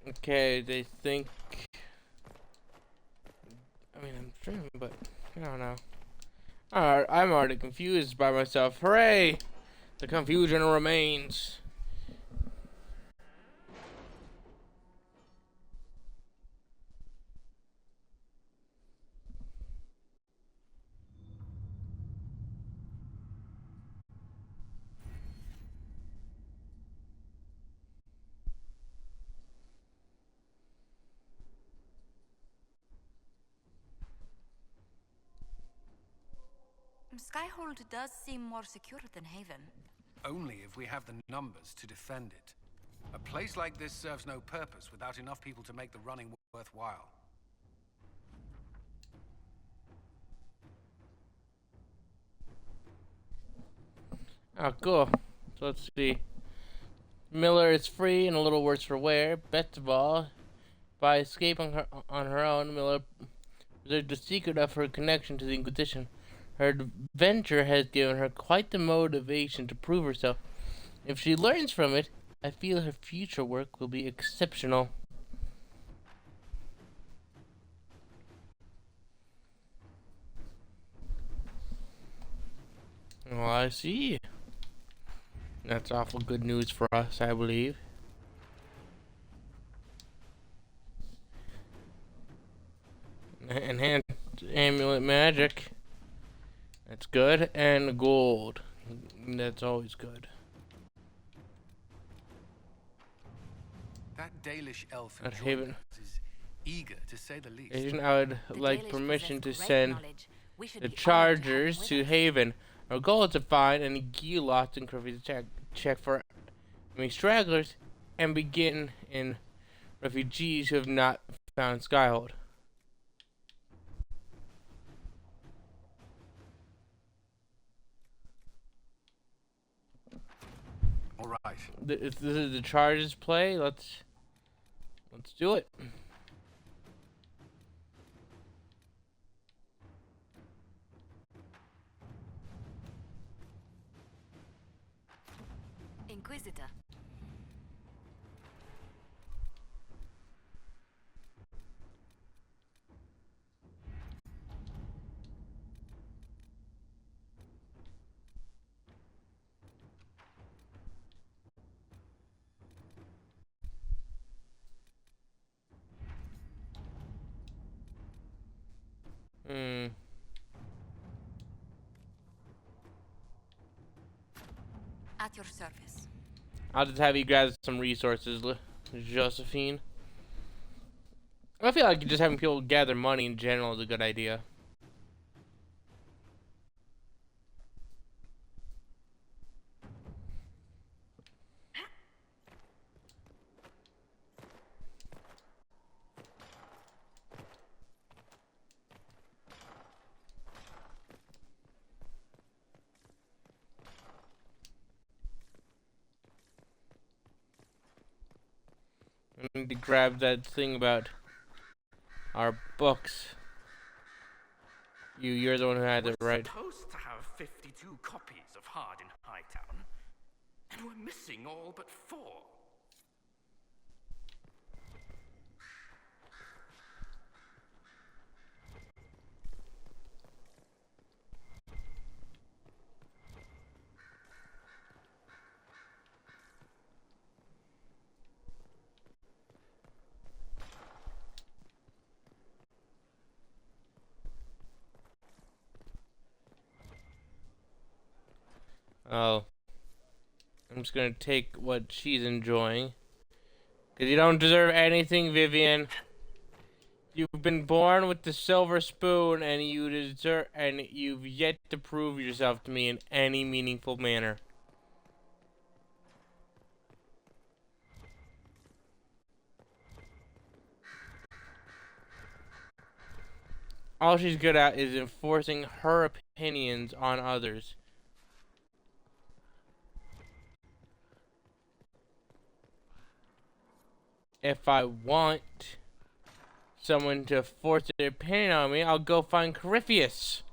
Okay, they think. I mean, I'm streaming, but I don't know. Alright, I'm already confused by myself. Hooray! The confusion remains. Skyhold does seem more secure than Haven. Only if we have the numbers to defend it. A place like this serves no purpose without enough people to make the running worthwhile. Oh, cool. So let's see. Miller is free and a little worse for wear. Best of all, by escaping on her own, Miller preserved the secret of her connection to the Inquisition. Her adventure has given her quite the motivation to prove herself. If she learns from it, I feel her future work will be exceptional. Well, I see. That's awful good news for us, I believe. Enhanced amulet magic. That's good. And gold. That's always good. That Dalish elf At in Haven is eager, to say the least. Agent, I would like permission to send the Chargers to Haven. Our goal is to find any guillots and crevices to check for enemy stragglers and begin in refugees who have not found Skyhold. All right. If this is the Chargers play, let's do it. Inquisitor. At your service. I'll just have you gather some resources, Josephine. I feel like just having people gather money in general is a good idea. I need to grab that thing about our books. You're the one who had it, right? We're supposed to have 52 copies of Hard in Hightown, and we're missing all but 4. Oh. I'm just gonna take what she's enjoying. Cause you don't deserve anything, Vivian. You've been born with the silver spoon, and you've yet to prove yourself to me in any meaningful manner. All she's good at is enforcing her opinions on others. If I want someone to force their opinion on me, I'll go find Corypheus.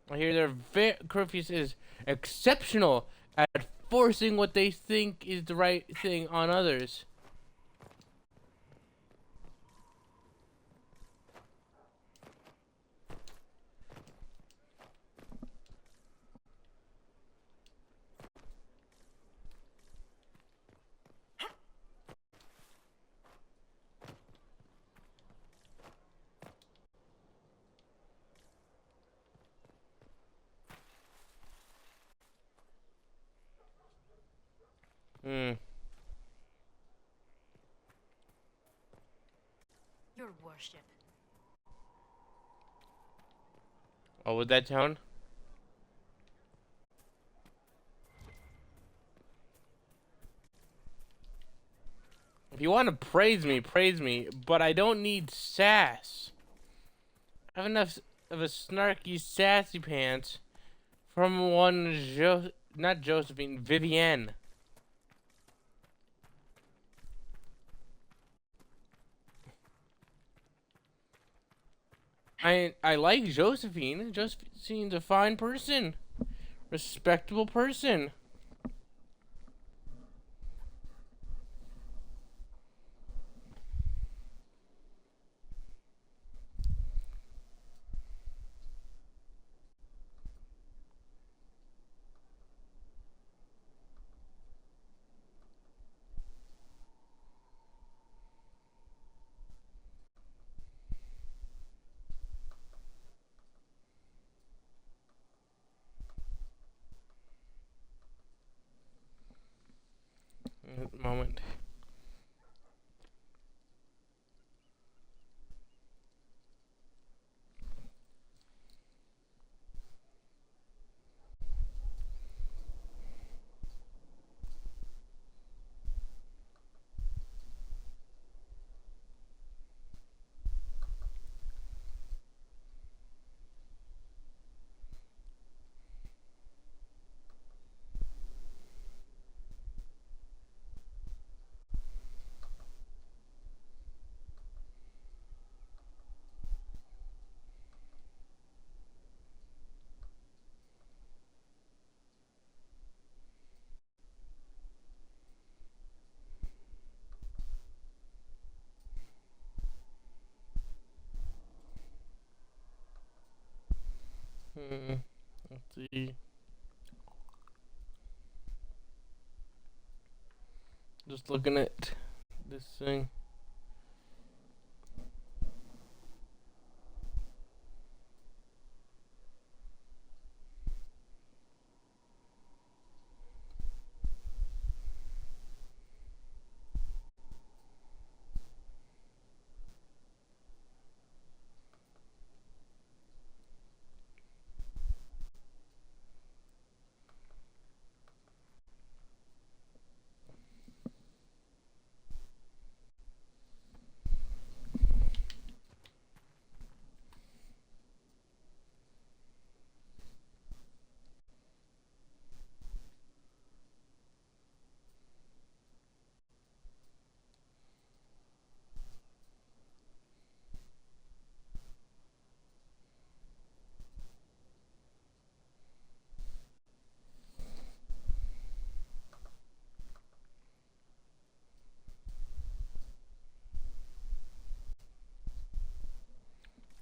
I hear Curfews is exceptional at forcing what they think is the right thing on others. Hmm. Your worship. Oh, with that tone? If you want to praise me, but I don't need sass. I have enough of a snarky, sassy pants from one not Josephine, Vivienne. I like Josephine. Josephine's a fine person, respectable person. Moment. Let's see. Just looking at this thing.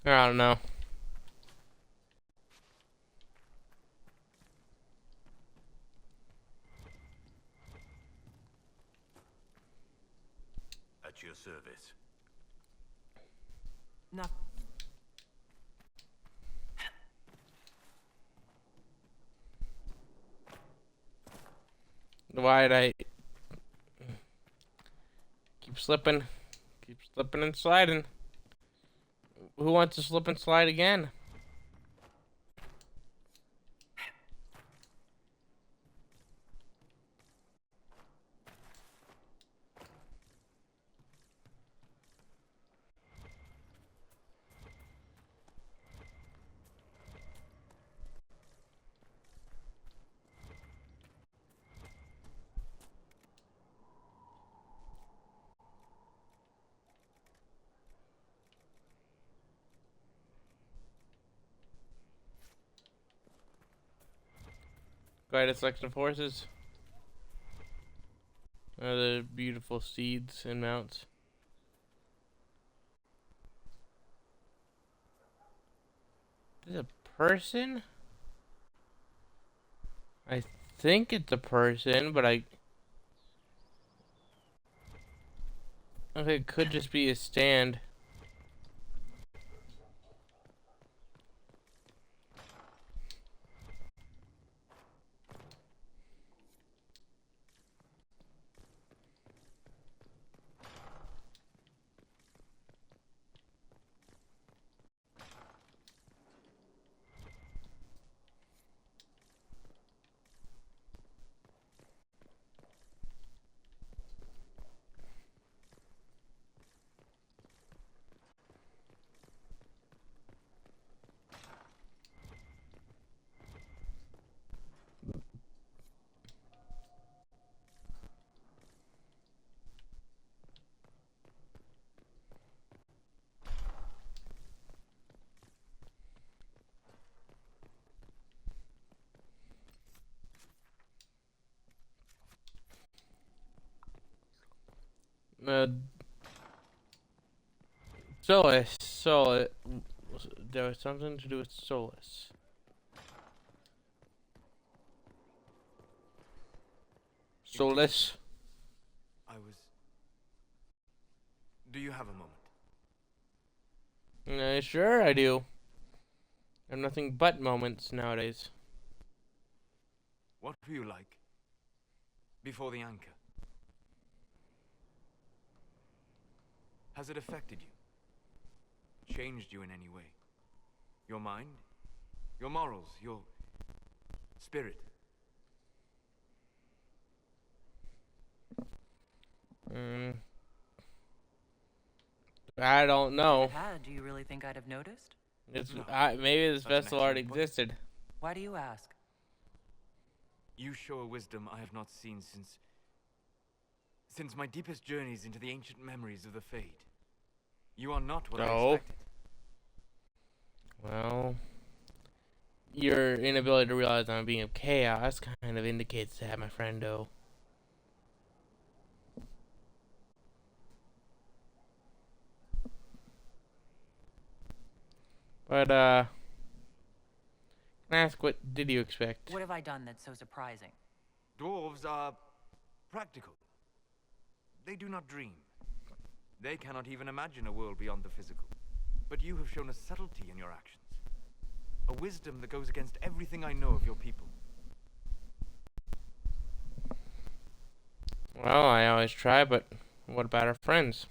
I don't know. At your service. No. Why'd I keep slipping? Keep slipping and sliding. Who wants to slip and slide again? Quite a selection of horses. Other beautiful steeds and mounts. Is it a person? I think it's a person, but okay, it could just be a stand. Uh, Solus. There was something to do with Solus. Solus. Do you have a moment? Sure I do. I have nothing but moments nowadays. What were you like before the anchor? Has it affected you? Changed you in any way? Your mind? Your morals? Your spirit? I don't know. Do you really think I'd have noticed? Maybe this That's an vessel already excellent point. existed. Why do you ask? You show a wisdom I have not seen since my deepest journeys into the ancient memories of the Fade. You are not what I No. expected. Well, your inability to realize I'm a being of chaos kind of indicates that, my friendo. But, can I ask, what did you expect? What have I done that's so surprising? Dwarves are practical. They do not dream. They cannot even imagine a world beyond the physical. But you have shown a subtlety in your actions. A wisdom that goes against everything I know of your people. Well, I always try, but what about our friends?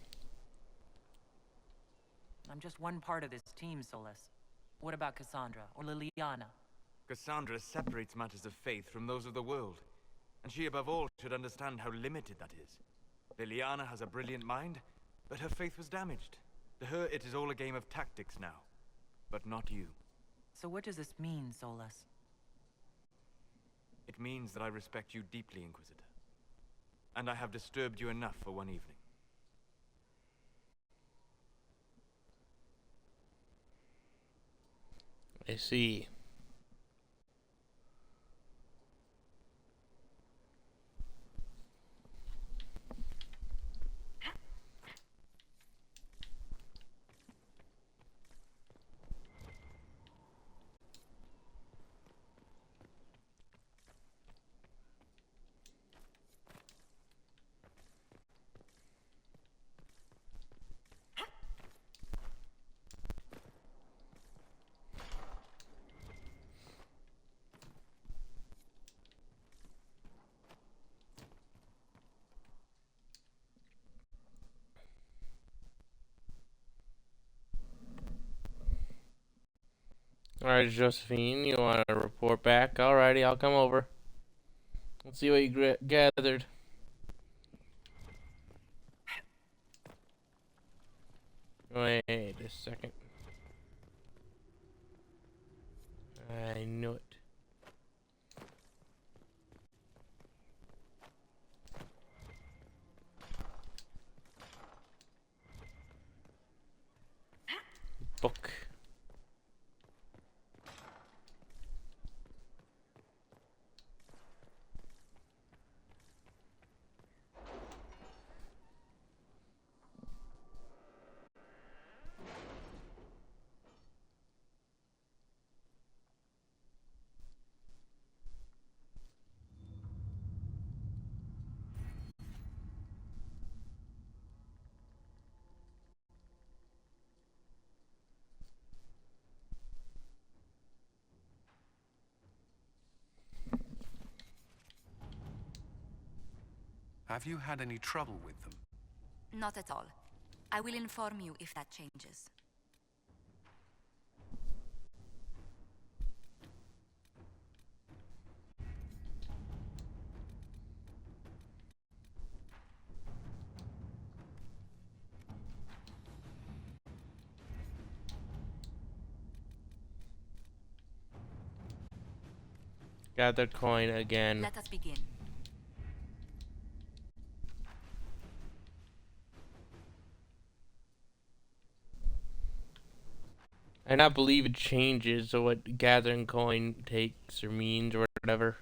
I'm just one part of this team, Solas. What about Cassandra or Liliana? Cassandra separates matters of faith from those of the world. And she above all should understand how limited that is. Liliana has a brilliant mind, but her faith was damaged. To her, it is all a game of tactics now. But not you. So what does this mean, Solas? It means that I respect you deeply, Inquisitor. And I have disturbed you enough for one evening. I see. Alright, Josephine, you want to report back? Alrighty, I'll come over. Let's see what you gathered. Wait a second. I knew it. Book. Have you had any trouble with them? Not at all. I will inform you if that changes. Gather coin again. Let us begin. I not believe it changes or what gathering coin takes or means or whatever.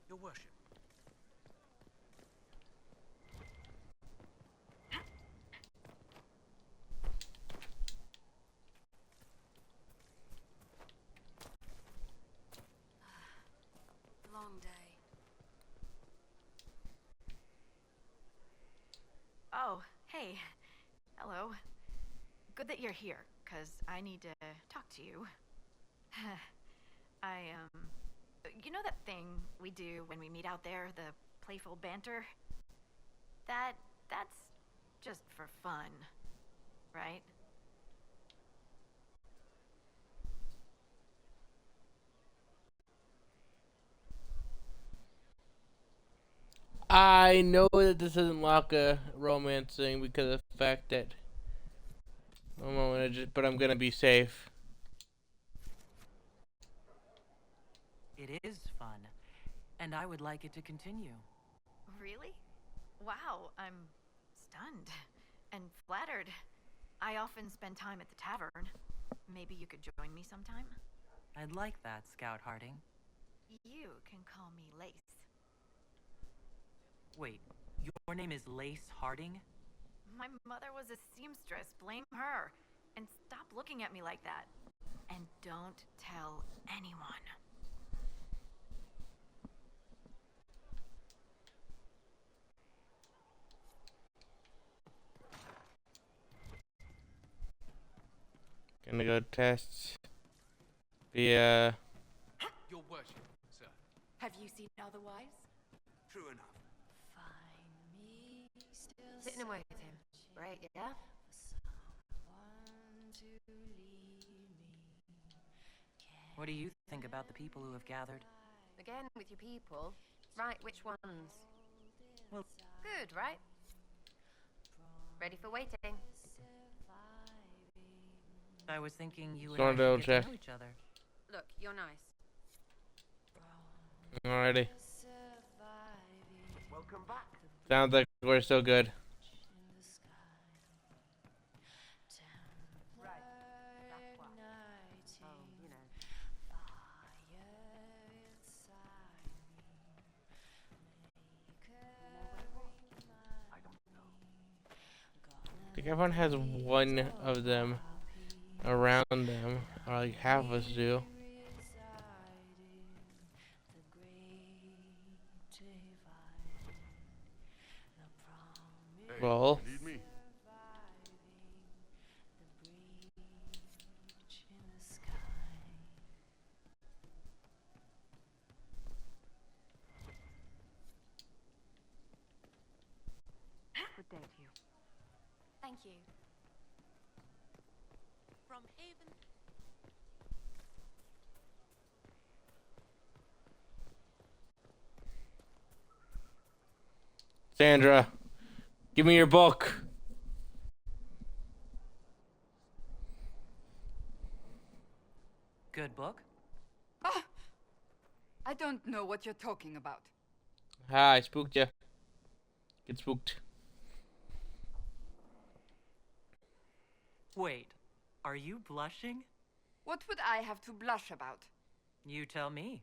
Your worship. Long day. Oh, hey. Hello. Good that you're here, 'cause I need to talk to you. You know that thing we do when we meet out there, the playful banter? That's just for fun, right? I know that this isn't like a romance thing because of the fact that but I'm gonna be safe. It is fun, and I would like it to continue. Really? Wow, I'm stunned and flattered. I often spend time at the tavern. Maybe you could join me sometime? I'd like that, Scout Harding. You can call me Lace. Wait, your name is Lace Harding? My mother was a seamstress, blame her. And stop looking at me like that. And don't tell anyone. Gonna go test via. Your worship, sir. Have you seen otherwise? True enough. Sitting away with him. Right, yeah? What do you think about the people who have gathered? Again with your people. Right, which ones? Well, Good, right? Ready for waiting. I was thinking you and Don't I double should get check. to know each other. Look, you're nice. Alrighty. Welcome back. Sounds like we're still good. Oh, you know. I think everyone has one of them around them, or like half of us do. Well, Need me? Good day to you. Thank you. From Haven. Sandra, give me your book. Good book? Ah! I don't know what you're talking about. Ah, I spooked you. Get spooked. Wait, are you blushing? What would I have to blush about? You tell me.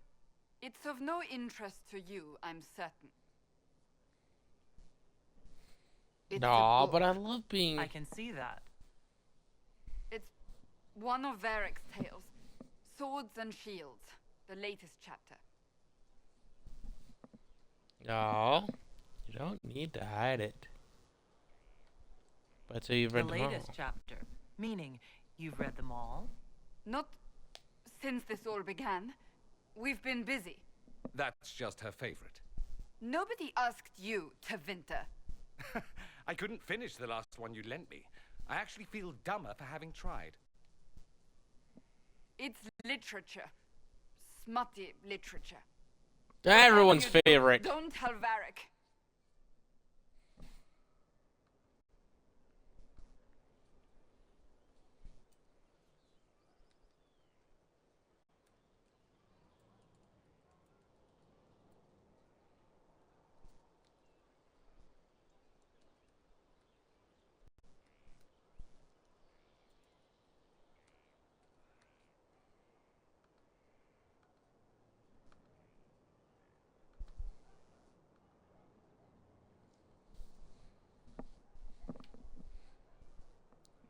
It's of no interest to you, I'm certain. It's a No, book. but I love being. I can see that. It's one of Varric's tales. Swords and Shields, the latest chapter. No, you don't need to hide it. But so you've The read them all. latest chapter. Meaning, you've read them all? Not since this all began. We've been busy. That's just her favorite. Nobody asked you to winter. I couldn't finish the last one you lent me. I actually feel dumber for having tried. It's literature. Smutty literature. Everyone's Whatever you do, favorite. Don't tell Varric.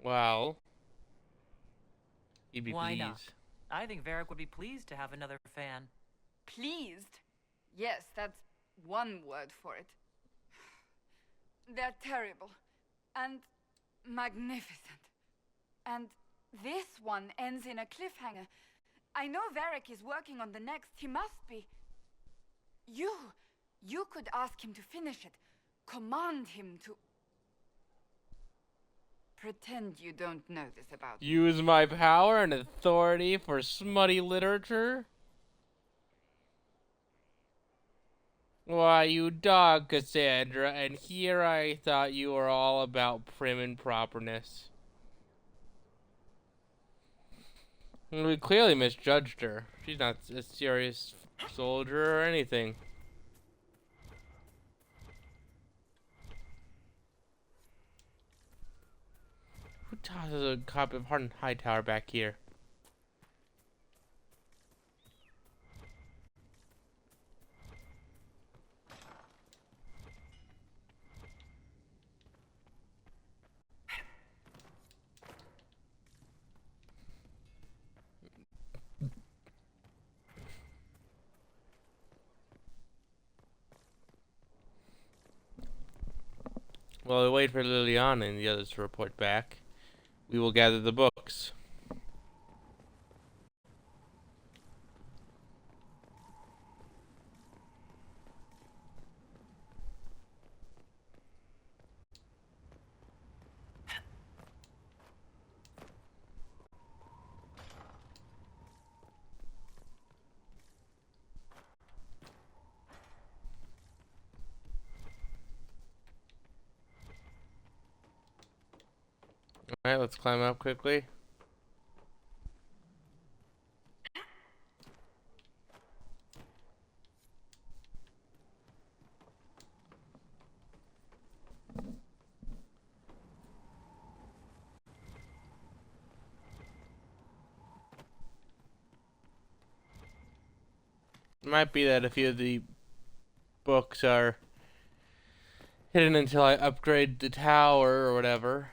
Well, he'd be Why pleased. not? I think Varric would be pleased to have another fan. Pleased? Yes, that's one word for it. They're terrible. And magnificent. And this one ends in a cliffhanger. I know Varric is working on the next. He must be. You could ask him to finish it. Command him to... Pretend you don't know this about me. Use my power and authority for smutty literature? Why, you dog, Cassandra, and here I thought you were all about prim and properness. We clearly misjudged her. She's not a serious soldier or anything. Who tosses a copy of Hardened Hightower back here? While we wait for Liliana and the others to report back, we will gather the books. Alright, let's climb up quickly. It might be that a few of the books are hidden until I upgrade the tower or whatever.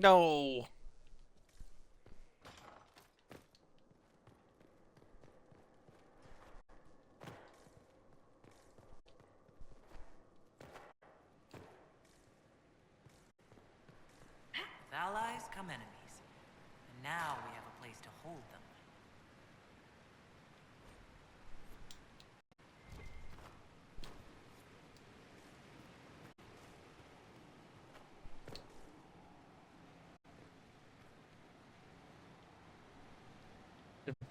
No. With allies come enemies. And now we have a place to hold them.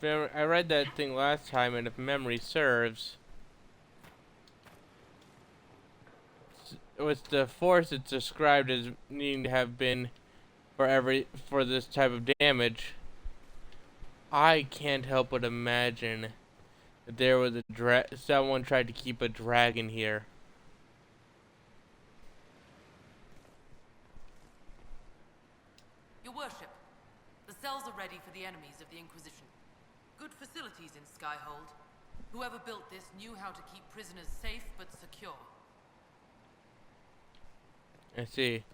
I read that thing last time, and if memory serves, with the force it's described as needing to have been for this type of damage, I can't help but imagine that there was someone tried to keep a dragon here. Your worship, the cells are ready for the enemies of the Inquisition. Good facilities in Skyhold. Whoever built this knew how to keep prisoners safe but secure. I see.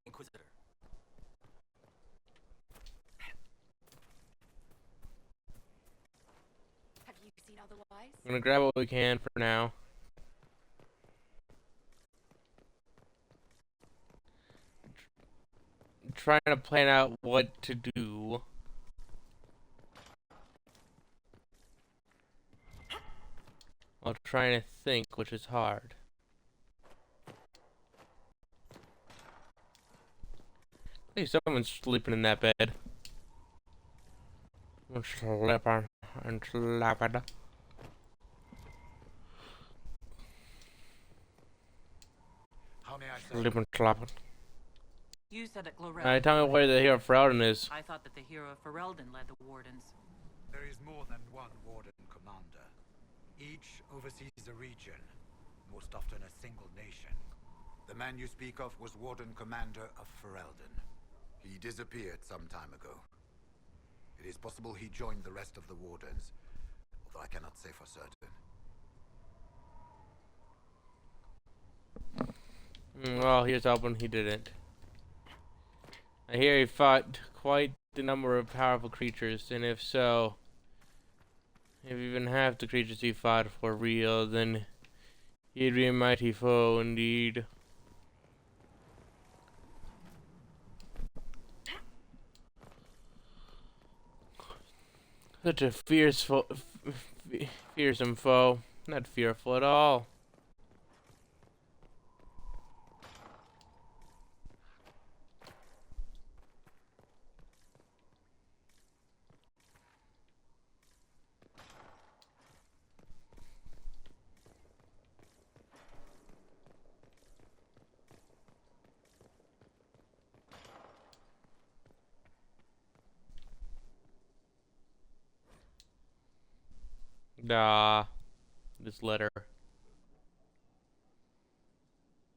Inquisitor. Have you seen otherwise? I'm gonna grab what we can for now. Trying to plan out what to do. While trying to think, which is hard. Hey, someone's sleeping in that bed. Sleeping and sleeping. How may I Sleeping, sleeping. You said at Glorel. Alright, tell me where the hero Ferelden is. I thought that the hero of Ferelden led the Wardens. There is more than one Warden Commander. Each oversees a region, most often a single nation. The man you speak of was Warden Commander of Ferelden. He disappeared some time ago. It is possible he joined the rest of the Wardens, although I cannot say for certain. Well, here's hoping he didn't. I hear he fought quite the number of powerful creatures, and if so, if even half the creatures he fought were real, then he'd be a mighty foe indeed. Such a fearsome foe, not fearful at all. This letter.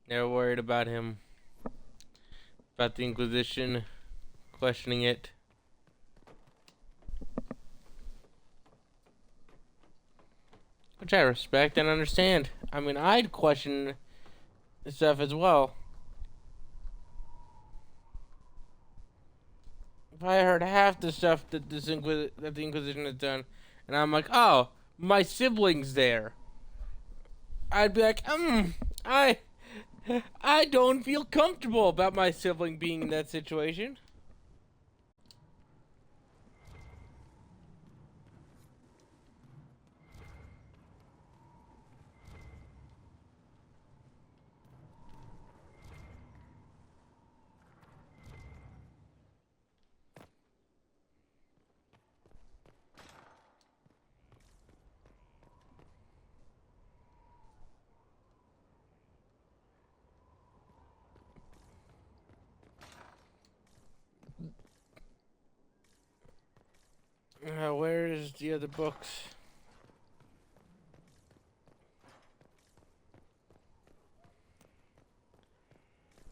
They're worried about him. About the Inquisition. Questioning it. Which I respect and understand. I mean, I'd question stuff as well. If I heard half the stuff that the Inquisition has done, and I'm like, oh, my sibling's there, I'd be like, I don't feel comfortable about my sibling being in that situation. Where is the other books?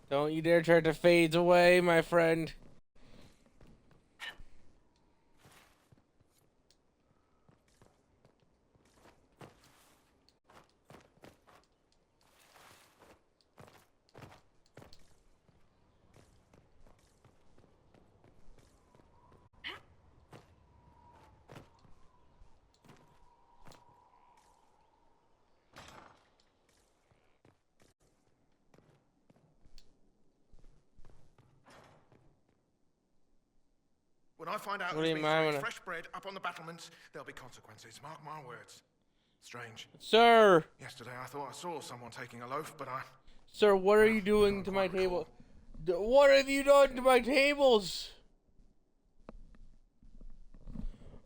Don't you dare try to fade away, my friend. When I find out What who's do you been mean, throwing I'm gonna- fresh bread up on the battlements, there'll be consequences. Mark my words. Strange. Sir! Yesterday I thought I saw someone taking a loaf, but I... Sir, what are you doing to my table? What have you done to my tables?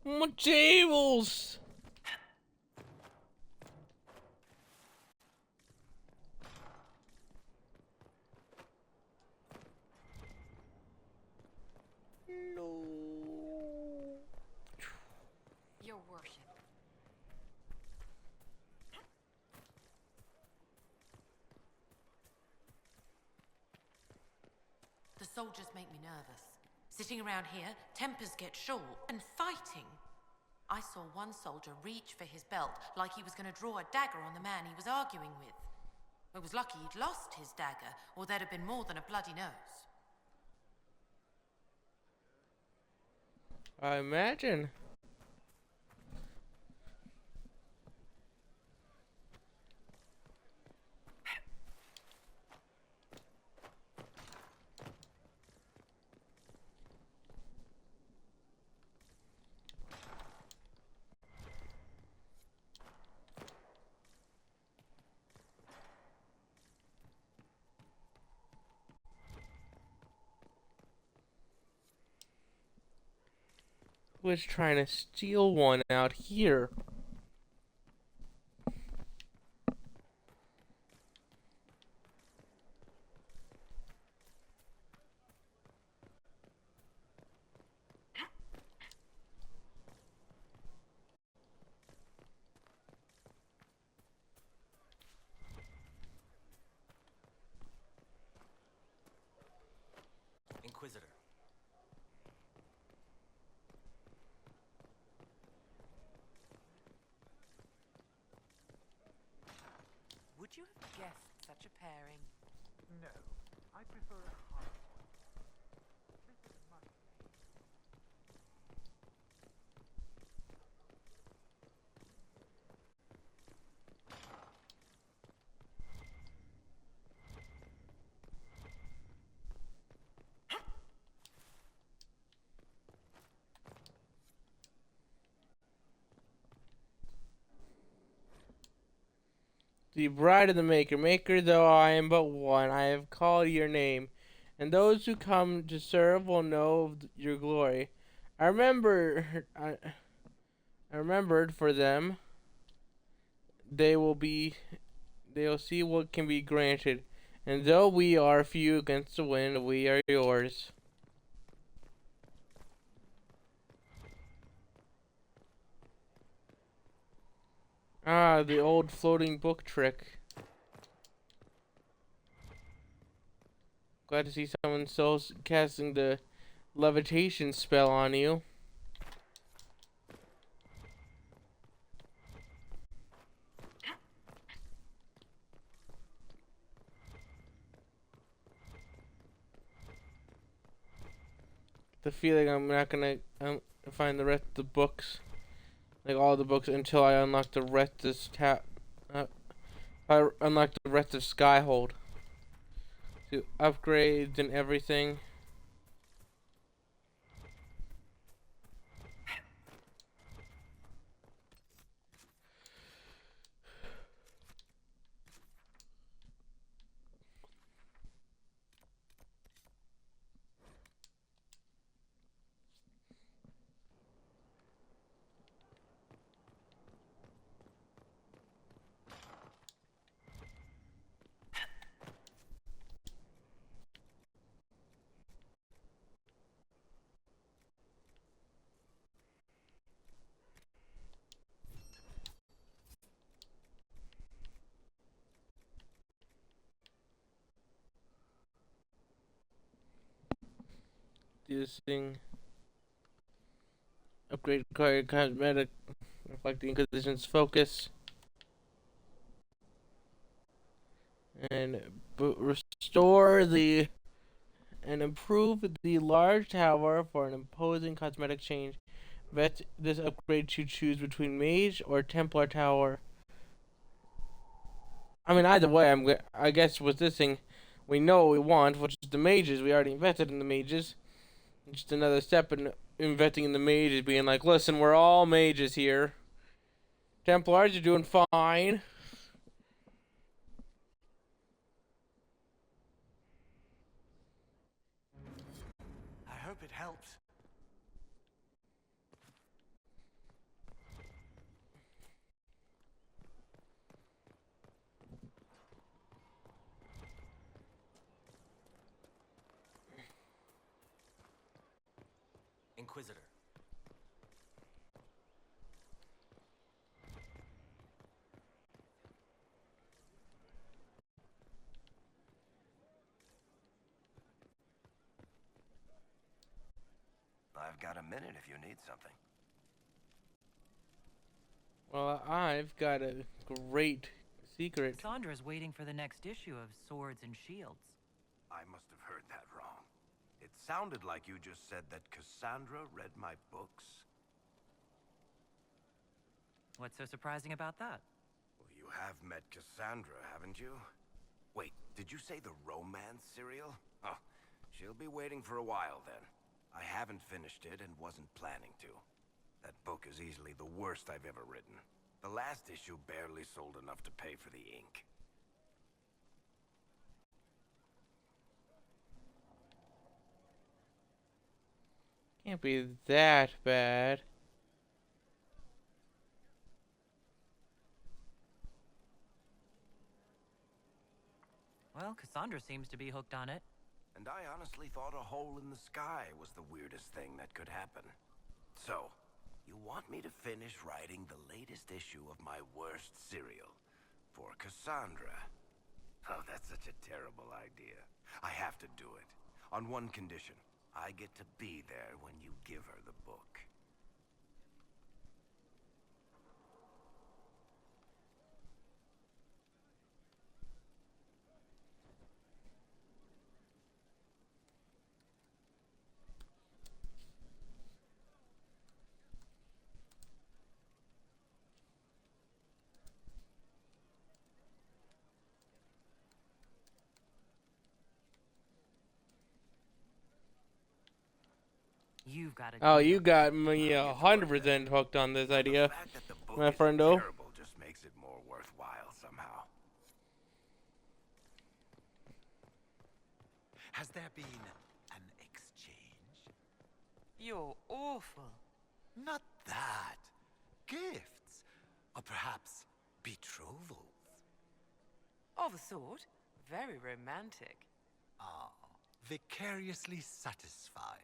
My tables! No. Your worship. The soldiers make me nervous. Sitting around here, tempers get short, and fighting. I saw one soldier reach for his belt like he was going to draw a dagger on the man he was arguing with. It was lucky he'd lost his dagger, or there'd have been more than a bloody nose. I imagine. Was trying to steal one out here. Inquisitor. Would you have guessed such a pairing? No, I prefer a hard one. This is much. The bride of the Maker, Maker though I am but one, I have called your name, and those who come to serve will know of your glory. I remembered for them. They will see what can be granted, and though we are few against the wind, we are yours. Ah, the old floating book trick. Glad to see someone still casting the levitation spell on you. The feeling I'm not gonna find the rest of the books, like all the books, until I unlock the rest of I unlock the rest of Skyhold. To upgrades and everything. This thing. Upgrade required cosmetic. Reflect the Inquisition's focus. And restore the and improve the large tower for an imposing cosmetic change. Vet this upgrade to choose between Mage or Templar Tower. I mean, either way, I guess with this thing, we know what we want, which is the Mages. We already invested in the Mages. Just another step in investing in the mages, being like, listen, we're all mages here. Templars are doing fine. I hope it helps. Inquisitor. I've got a minute if you need something. Well, I've got a great secret. Cassandra's waiting for the next issue of Swords and Shields. I must have heard that wrong. It sounded like you just said that Cassandra read my books. What's so surprising about that? Well, you have met Cassandra, haven't you? Wait, did you say the romance serial? Oh, she'll be waiting for a while then. I haven't finished it and wasn't planning to. That book is easily the worst I've ever written. The last issue barely sold enough to pay for the ink. Can't be that bad. Well, Cassandra seems to be hooked on it. And I honestly thought a hole in the sky was the weirdest thing that could happen. So, you want me to finish writing the latest issue of my worst serial for Cassandra? Oh, that's such a terrible idea. I have to do it. On one condition. I get to be there when you give her the book. You've got to. Oh, you got me 100% hooked on this idea, my friendo. Terrible just makes it more worthwhile somehow. Has there been an exchange? You're awful. Not that. Gifts. Or perhaps betrothals. Of a sort. Very romantic. Ah, vicariously satisfying.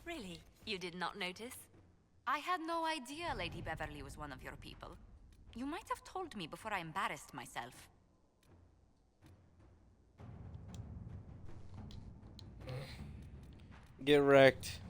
Really? You did not notice? I had no idea Lady Beverly was one of your people. You might have told me before I embarrassed myself. Get wrecked.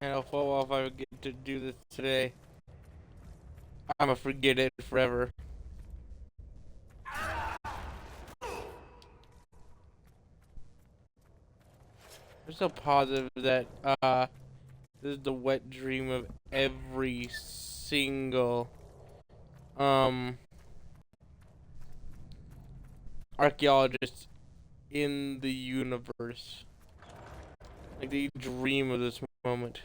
And I'll fall off if I get to do this today. I'm gonna forget it forever. I'm so positive that this is the wet dream of every single archaeologist in the universe. Like they dream of this moment.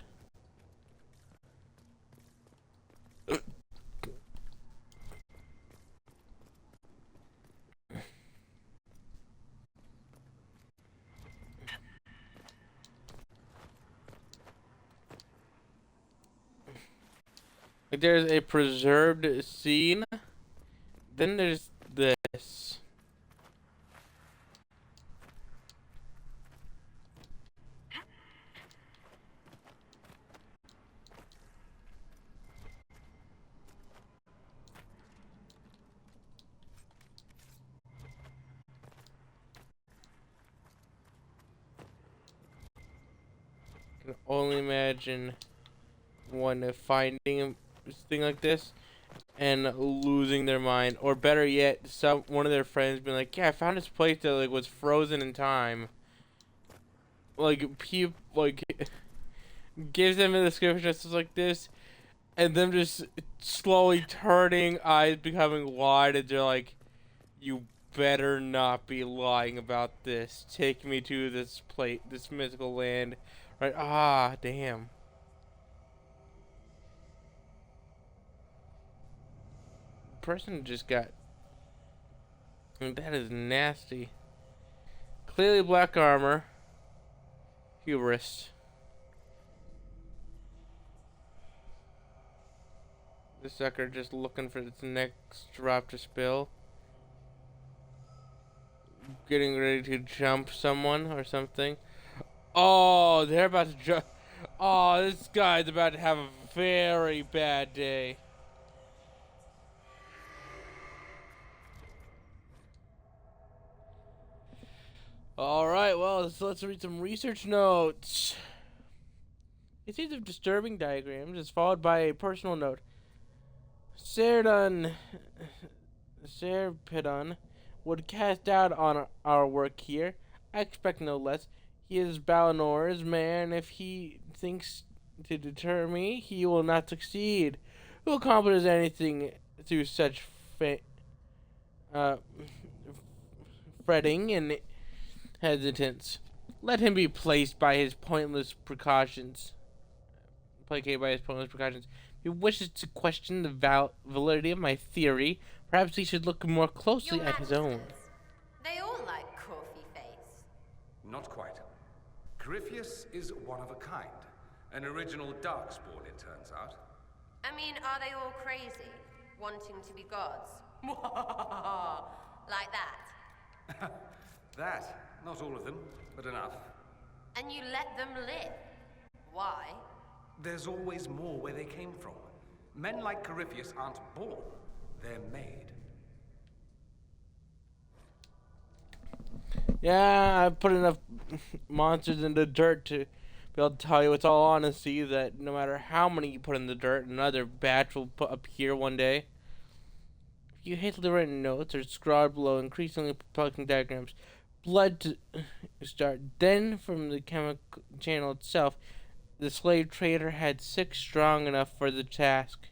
Like there's a preserved scene, then there's this. I can only imagine one finding a thing like this and losing their mind, or better yet, one of their friends being like, "Yeah, I found this place that like was frozen in time." Like gives them a description just like this, and them just slowly turning, eyes becoming wide, and they're like, "You better not be lying about this. Take me to this place, this mythical land." Right? Ah, damn. Person just got. That is nasty. Clearly black armor. Hubris. The sucker just looking for its next drop to spill. Getting ready to jump someone or something. Oh, they're about to jump. Oh, this guy's about to have a very bad day. Alright, well, let's read some research notes. A series of disturbing diagrams is followed by a personal note. Serpidon would cast doubt on our work here. I expect no less. He is Balinor's man. If he thinks to deter me, he will not succeed. Who accomplishes anything through such fretting and hesitance? Let him be placed by his pointless precautions. Placated by his pointless precautions. If he wishes to question the validity of my theory, perhaps he should look more closely at his own. They all like coffee face. Not quite. Corypheus is one of a kind. An original Darkspawn, it turns out. I mean, are they all crazy? Wanting to be gods? Like that? That. Not all of them, but enough. And you let them live? Why? There's always more where they came from. Men like Corypheus aren't born, they're made. Yeah, I put enough monsters in the dirt to be able to tell you with all honesty that no matter how many you put in the dirt, another batch will appear one day. If you hastily written notes or scrawled below increasingly perplexing diagrams, blood to start. Then, from the chemical channel itself, the slave trader had 6 strong enough for the task.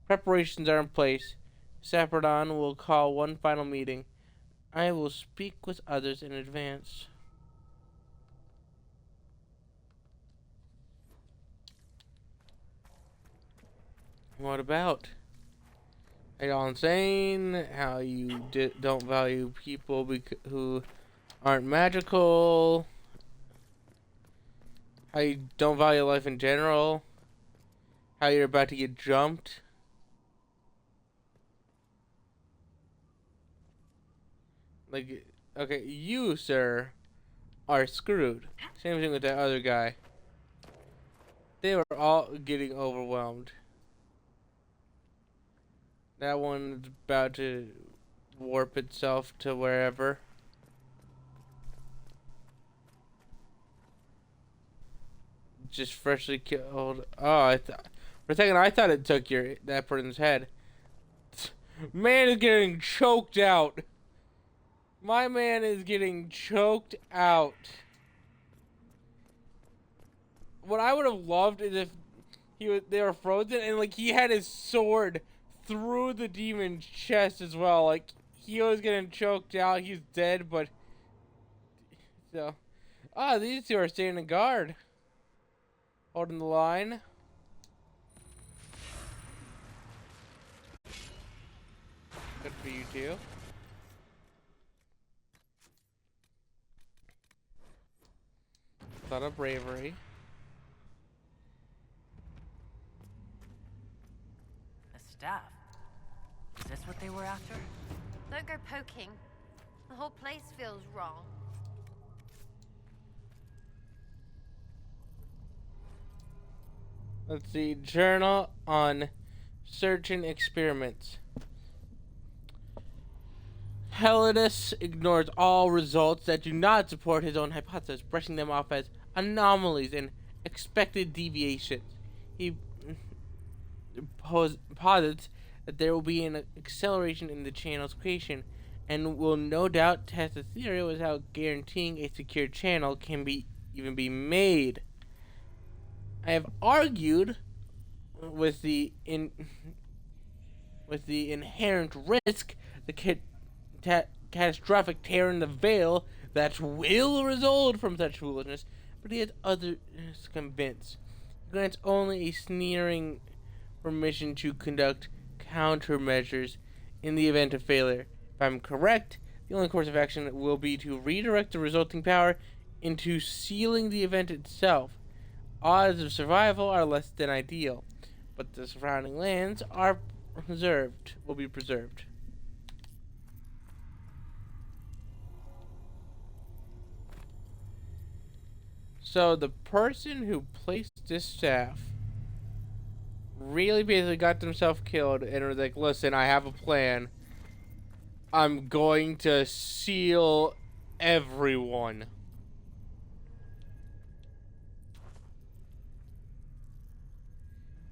Preparations are in place. Serpidon will call one final meeting. I will speak with others in advance. What about? Are y'all insane? How you don't value people who aren't magical? How you don't value life in general? How you're about to get jumped? Like, okay, you, sir, are screwed. Same thing with that other guy. They were all getting overwhelmed. That one's about to warp itself to wherever. just freshly killed. Oh, for a second I thought it took that person's head. Man is getting choked out. My man is getting choked out. What I would have loved is if they were frozen and like he had his sword through the demon's chest as well. Like he was getting choked out. He's dead, but so. Ah, these two are standing guard, holding the line. Good for you two. Lot of bravery. A staff? Is this what they were after? Don't go poking. The whole place feels wrong. Let's see. Journal on Surgeon Experiments. Helotus ignores all results that do not support his own hypothesis, brushing them off as anomalies and expected deviations. He posits that there will be an acceleration in the channel's creation, and will no doubt test the theory without guaranteeing a secure channel can even be made. I have argued with the inherent risk, the catastrophic tear in the veil that will result from such foolishness, but he has others convinced. He grants only a sneering permission to conduct countermeasures in the event of failure. If I'm correct, the only course of action will be to redirect the resulting power into sealing the event itself. Odds of survival are less than ideal, but the surrounding lands will be preserved. So the person who placed this staff really basically got themselves killed and was like, listen, I have a plan. I'm going to seal everyone.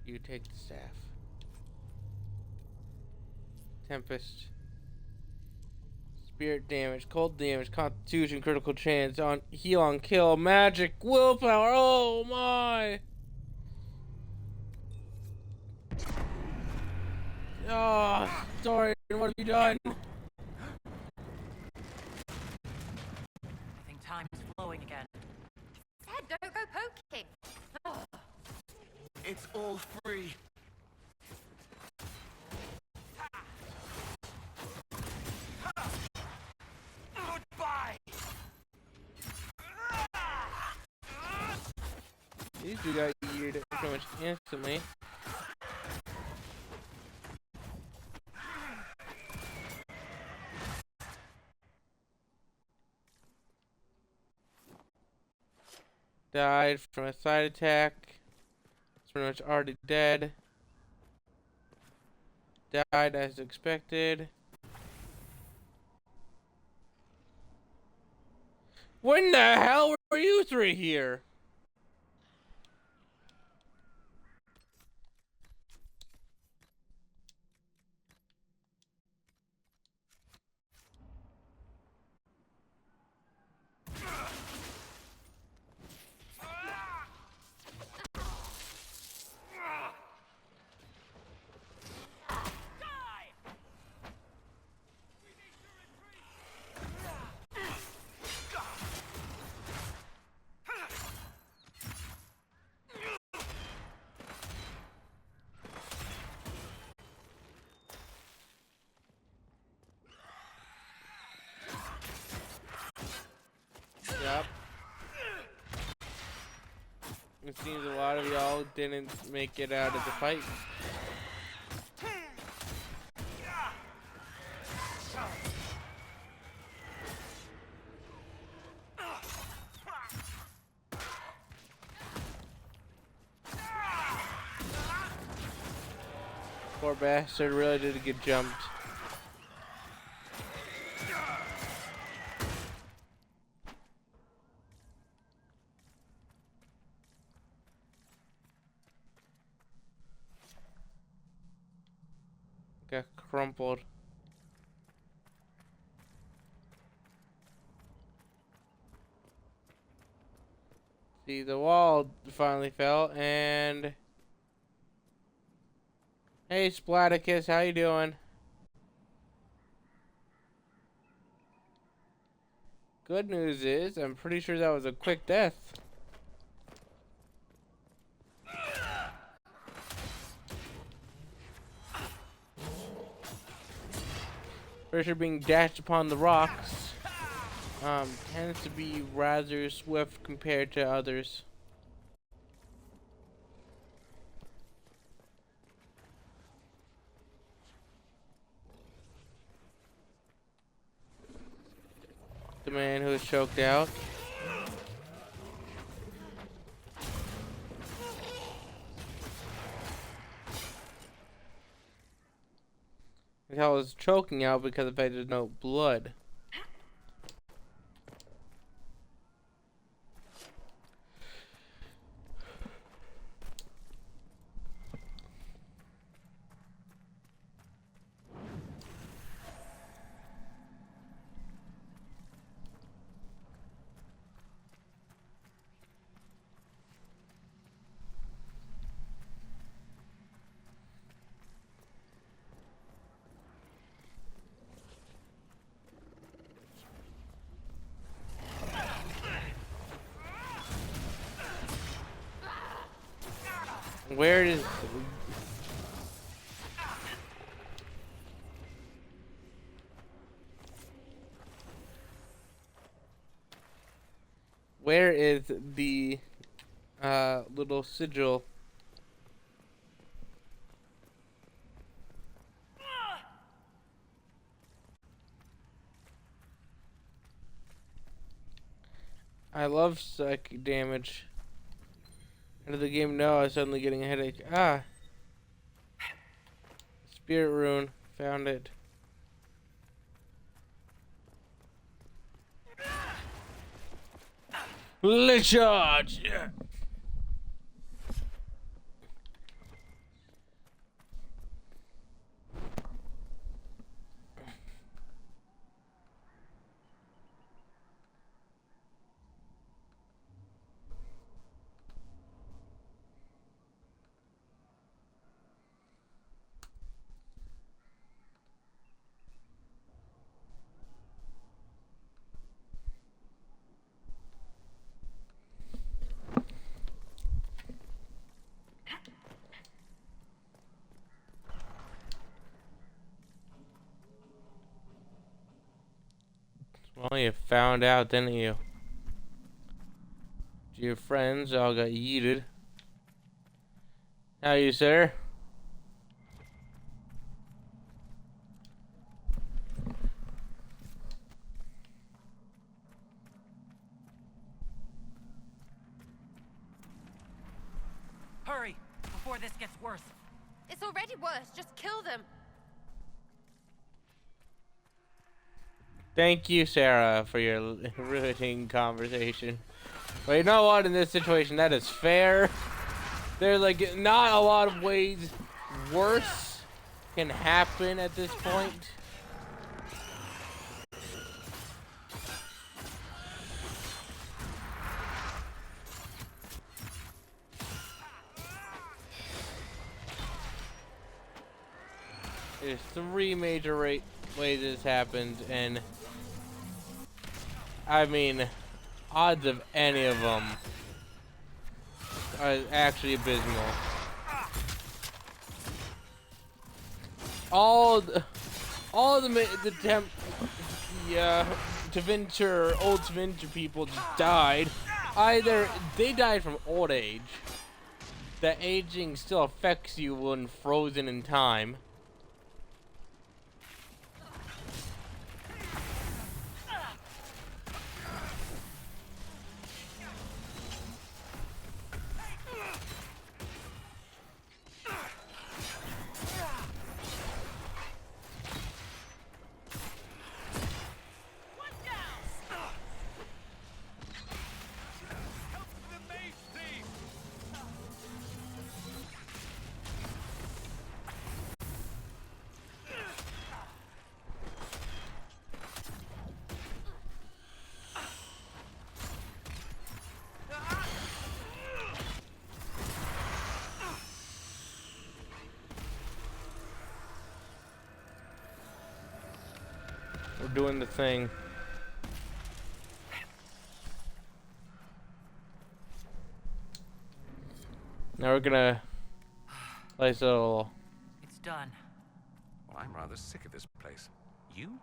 You take the staff. Tempest. Spirit damage, cold damage, constitution, critical chance, on heal on kill, magic, willpower, oh my! Oh, sorry, what have you done? I think time is flowing again. Said don't go poking. Ugh. It's all free. Goodbye. These two got yeered pretty much instantly. Died from a side attack. It's pretty much already dead. Died as expected. When the hell were you three here? Yep. It seems a lot of y'all didn't make it out of the fight. Poor bastard really did get jumped. Got crumpled. See, the wall finally fell, and hey, Splaticus, how you doing? Good news is, I'm pretty sure that was a quick death. Pretty sure being dashed upon the rocks tends to be rather swift compared to others. The man who was choked out. I was choking out because of the fact there's no blood. Where is... Where is the little sigil? I love psychic damage. End of the game, no, I was suddenly getting a headache. Ah! Spirit rune. Found it. Let's charge! Yeah. Well, you found out, didn't you? Your friends all got yeeted. How are you, sir? Hurry, before this gets worse. It's already worse. Just kill them. Thank you, Sarah, for your riveting conversation. But you know what? In this situation, that is fair. There's like not a lot of ways worse can happen at this point. There's three major ways this happened, and I mean, odds of any of them are actually abysmal. All the Tevinter, old Tevinter people just died. Either they died from old age, that aging still affects you when frozen in time. We're doing the thing. Now we're gonna place a little. It's done. Well, I'm rather sick of this place. You?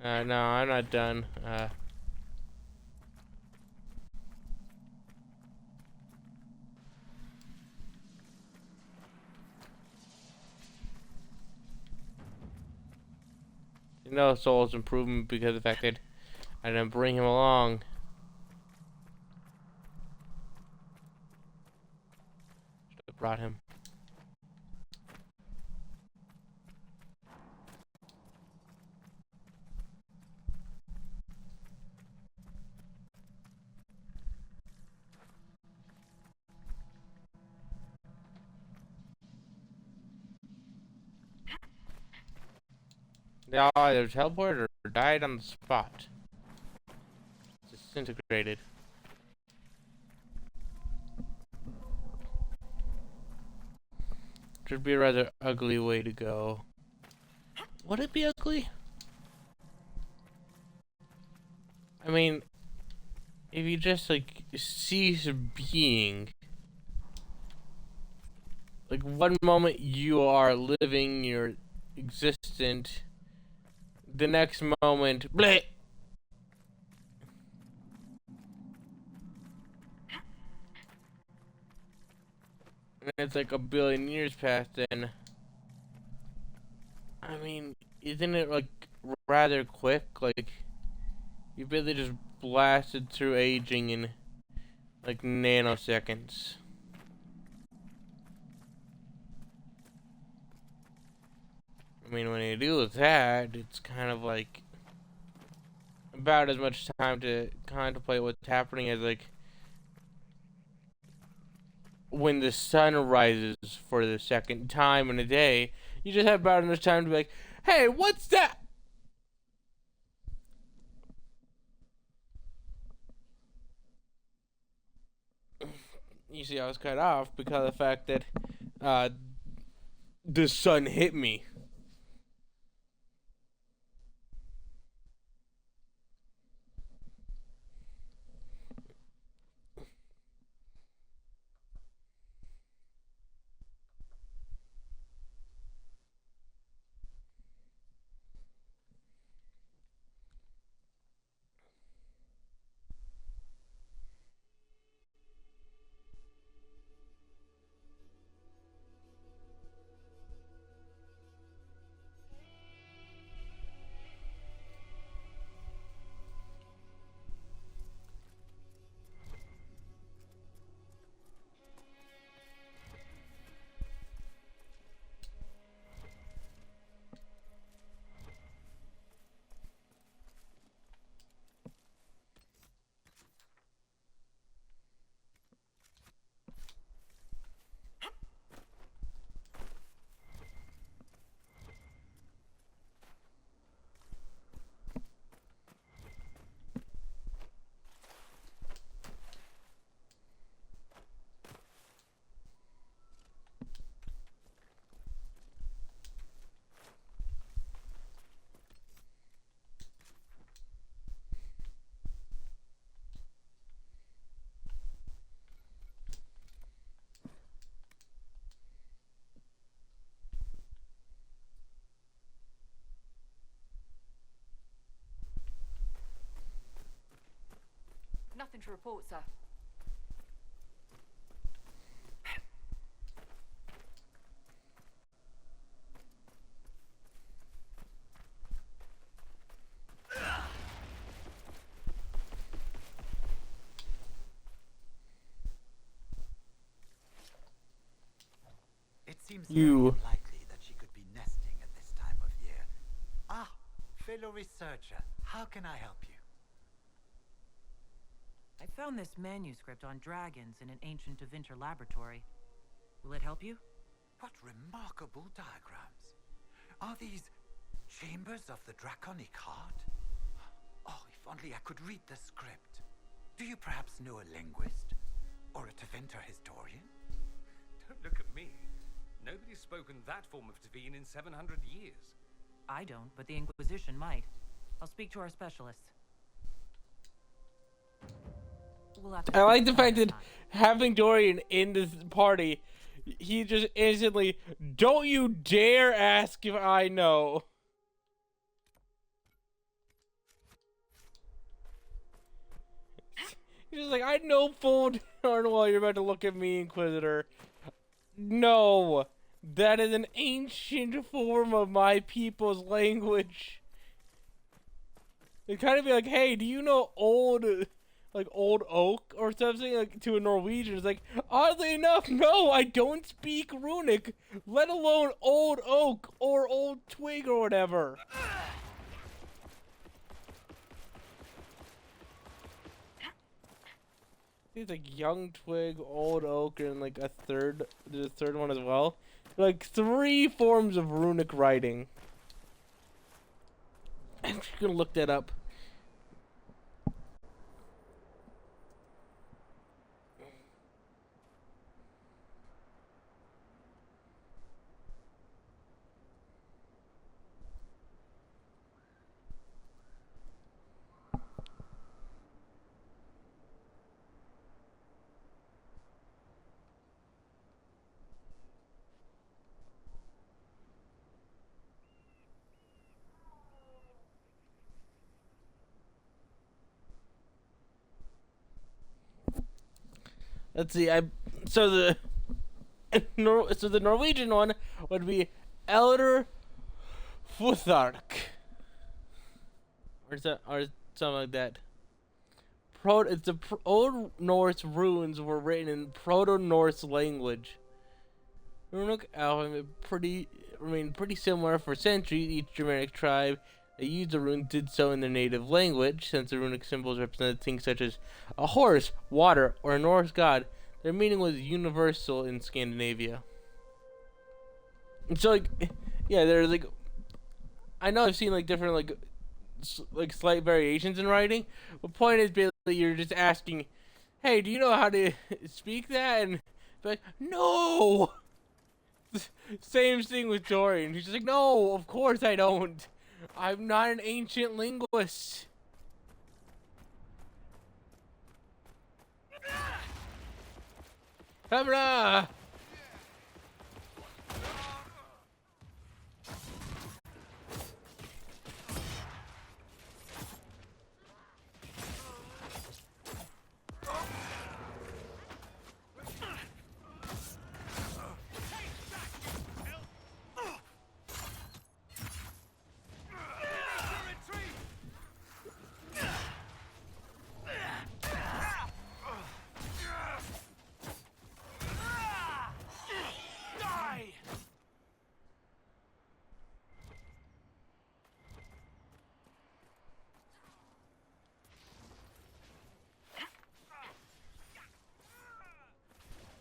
No, I'm not done. You know, Soul's improvement because of the fact that I didn't bring him along. Should have brought him. They all either teleported or died on the spot. Disintegrated. Should be a rather ugly way to go. Would it be ugly? I mean, if you just like cease being, like one moment you are living, you're existent, the next moment, bleh. And it's like a billion years past then. I mean, isn't it like rather quick? Like, you really just blasted through aging in like nanoseconds. I mean, when you do that, it's kind of like about as much time to contemplate what's happening as like when the sun rises for the second time in a day. You just have about enough time to be like, hey, what's that? You see, I was cut off because of the fact that the sun hit me. Nothing to report, sir. It seems You. very unlikely that she could be nesting at this time of year. Ah, fellow researcher, how can I help you? I found this manuscript on dragons in an ancient Da Vinci laboratory. Will it help you? What remarkable diagrams. Are these chambers of the draconic heart? Oh, if only I could read the script. Do you perhaps know a linguist? Or a Tevinter historian? Don't look at me. Nobody's spoken that form of Devine in 700 years. I don't, but the Inquisition might. I'll speak to our specialists. We'll have to I like the speak fact that another time. having Dorian in this party, he just instantly, don't you dare ask if I know. He's just like, I know full darn well you're about to look at me, Inquisitor. No, that is an ancient form of my people's language. It'd kind of be like, hey, do you know old oak or something, like, to a Norwegian? It's like, oddly enough, no, I don't speak runic, let alone old oak or old twig or whatever. It's like young twig, old oak, and like there's a third one as well. Like 3 forms of runic writing. I'm just gonna look that up. Let's see. So the Norwegian one would be Elder Futhark, or something like that. Old Norse runes were written in Proto-Norse language. Runic alphabet remained pretty similar for centuries. Each Germanic tribe that used the runes did so in their native language. Since the runic symbols represented things such as a horse, water, or a Norse god, their meaning was universal in Scandinavia. And so, like, yeah, there's like, I know I've seen like different like slight variations in writing. The point is basically you're just asking, hey, do you know how to speak that? And be like, no. Same thing with Dorian. He's just like, no, of course I don't. I'm not an ancient linguist. Camera!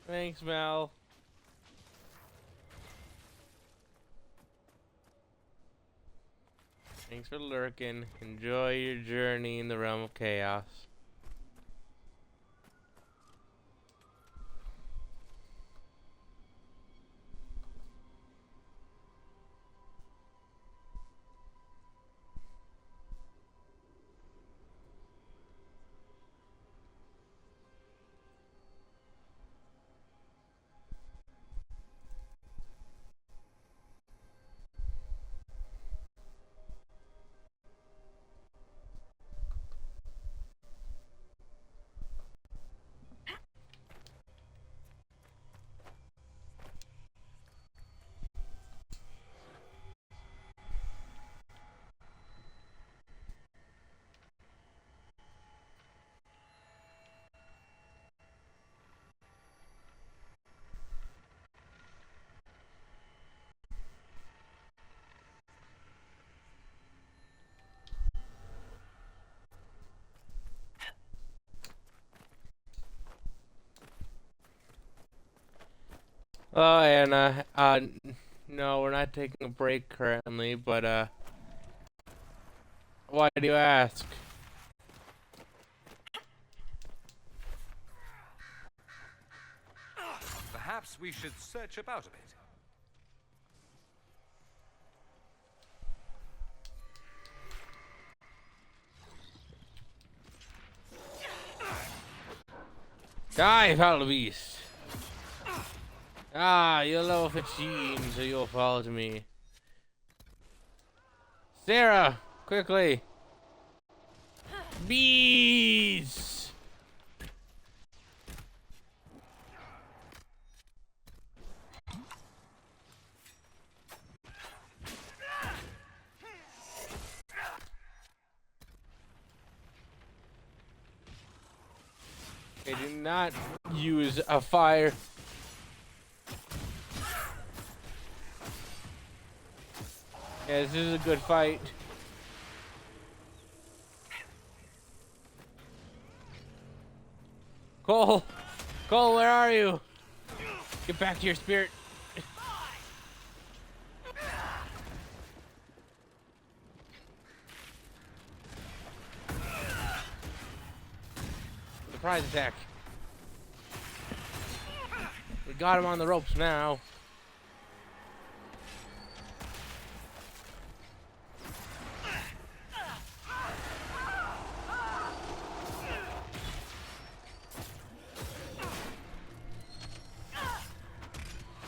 Thanks, Mal. Thanks for lurking. Enjoy your journey in the realm of chaos. Oh, Anna, no, we're not taking a break currently, but, why do you ask? Perhaps we should search about a bit. Die, foul beast. Ah, you're level 15, so you'll fall to me. Sarah, quickly. Bees. Okay, do not use a fire. Yeah, this is a good fight. Cole! Cole, where are you? Get back to your spirit. Surprise attack. We got him on the ropes now.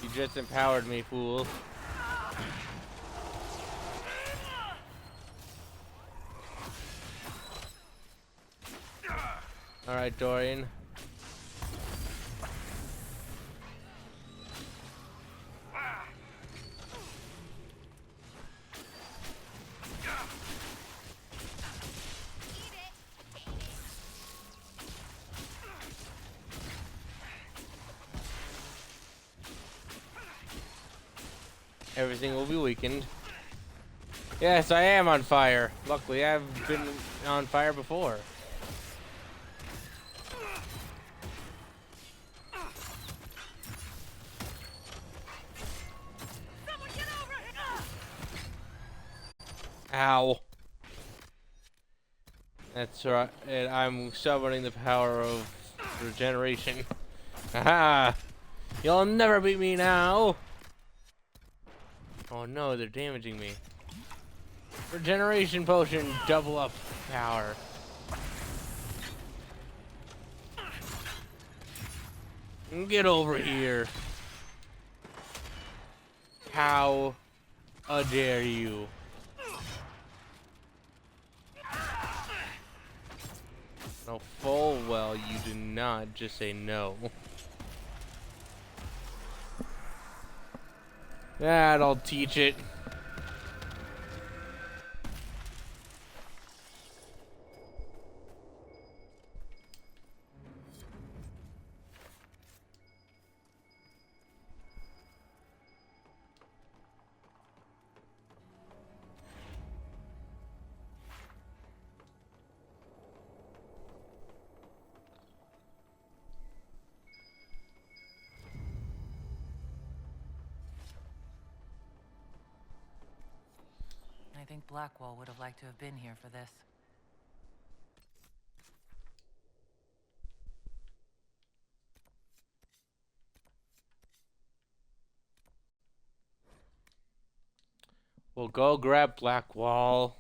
You just empowered me, fool. Alright, Dorian. Everything will be weakened. Yes, I am on fire. Luckily, I've been on fire before. Ow. That's right. And I'm summoning the power of regeneration. Haha! You'll never beat me now! Oh no, they're damaging me. Regeneration potion, double up power. Get over here. How dare you? No, full well you do not just say no. That'll teach it. I think Blackwall would have liked to have been here for this. We'll go grab Blackwall.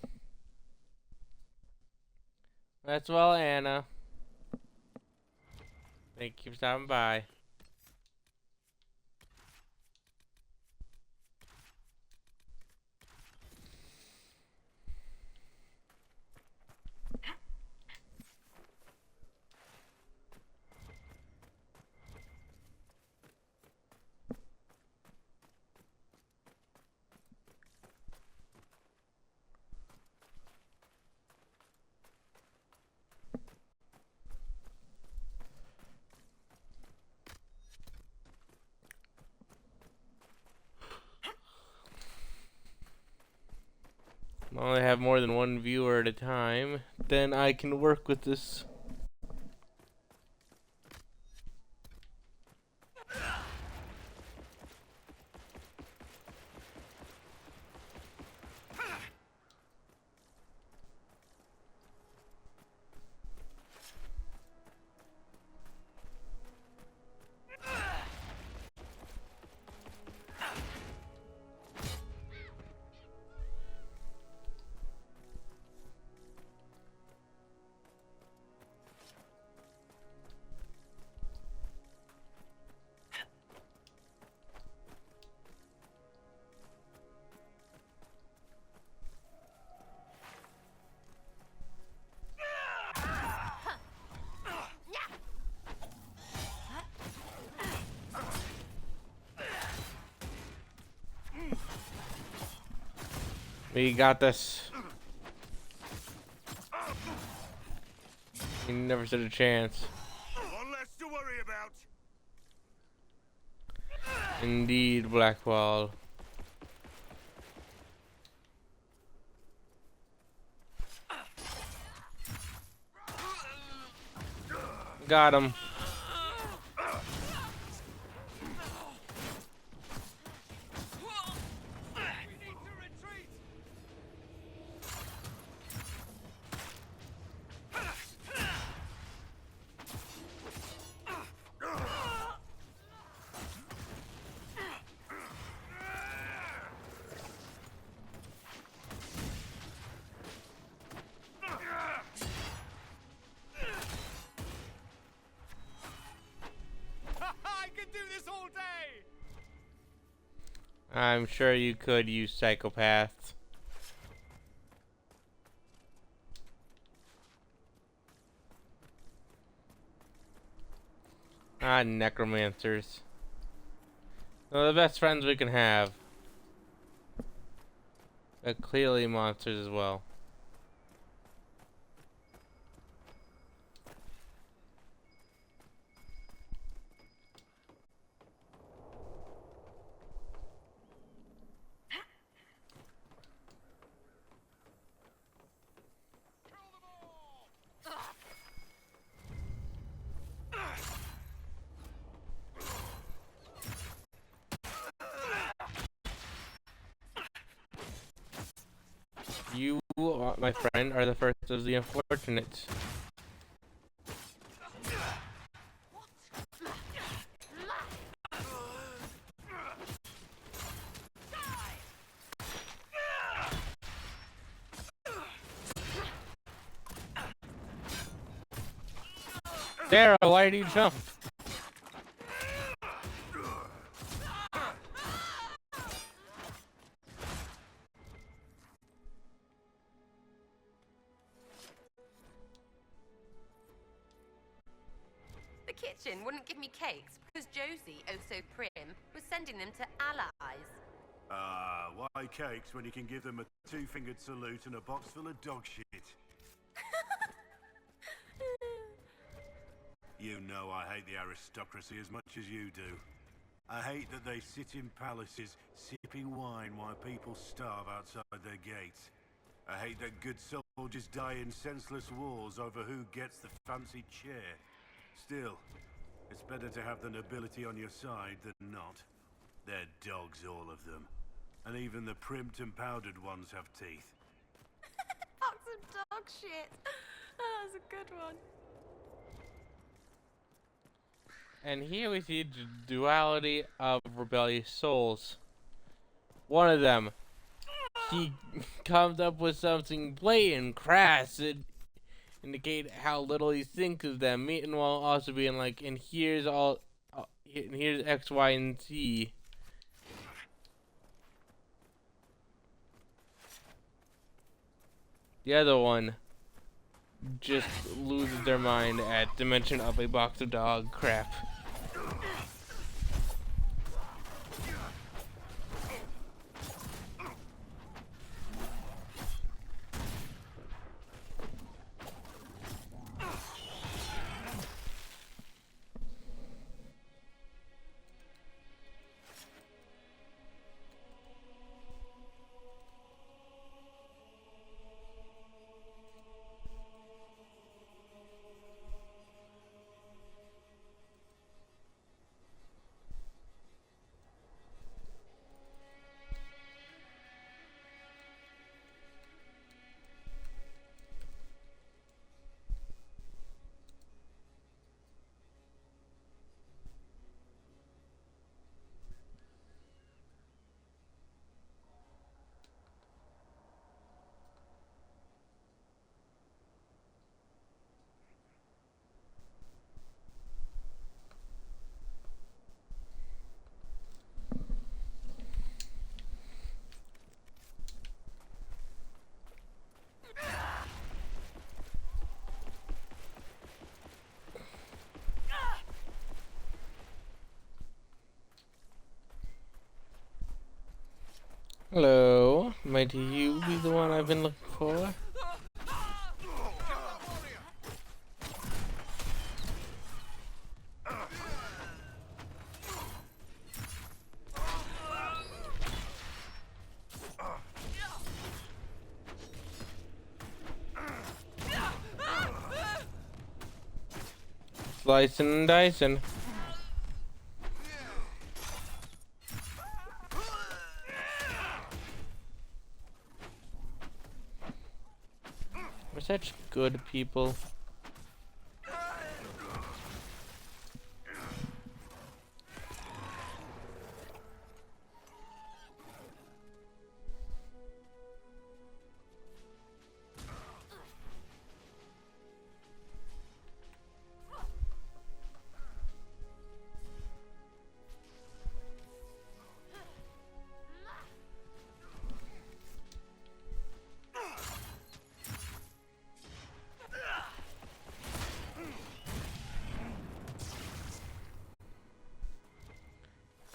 That's well, Anna. Thank you for stopping by. I only have more than one viewer at a time, then I can work with this. We got this. You never stood a chance. One less to worry about. Indeed, Blackwall. Got him. I'm sure you could, you psychopath. Ah, necromancers. They're the best friends we can have. But clearly monsters as well. You, my friend, are the first of the unfortunate. Sarah, why did you jump? The kitchen wouldn't give me cakes because Josie, oh so prim, was sending them to allies. Why cakes when you can give them a two-fingered salute and a box full of dog shit? You know I hate the aristocracy as much as you do. I hate that they sit in palaces sipping wine while people starve outside their gates. I hate that good soldiers die in senseless wars over who gets the fancy chair. Still, it's better to have the nobility on your side than not. They're dogs, all of them. And even the primped and powdered ones have teeth. Box of dog shit. Oh, that's a good one. And here we see the duality of rebellious souls. One of them, he comes up with something blatant, crass, and indicate how little he thinks of them. Meanwhile, also being like, and here's all, and here's X, Y, and Z. The other one just loses their mind at the mention of a box of dog crap. Hello. Might you be the one I've been looking for? Slicing and dicing. We're such good people.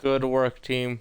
Good work, team.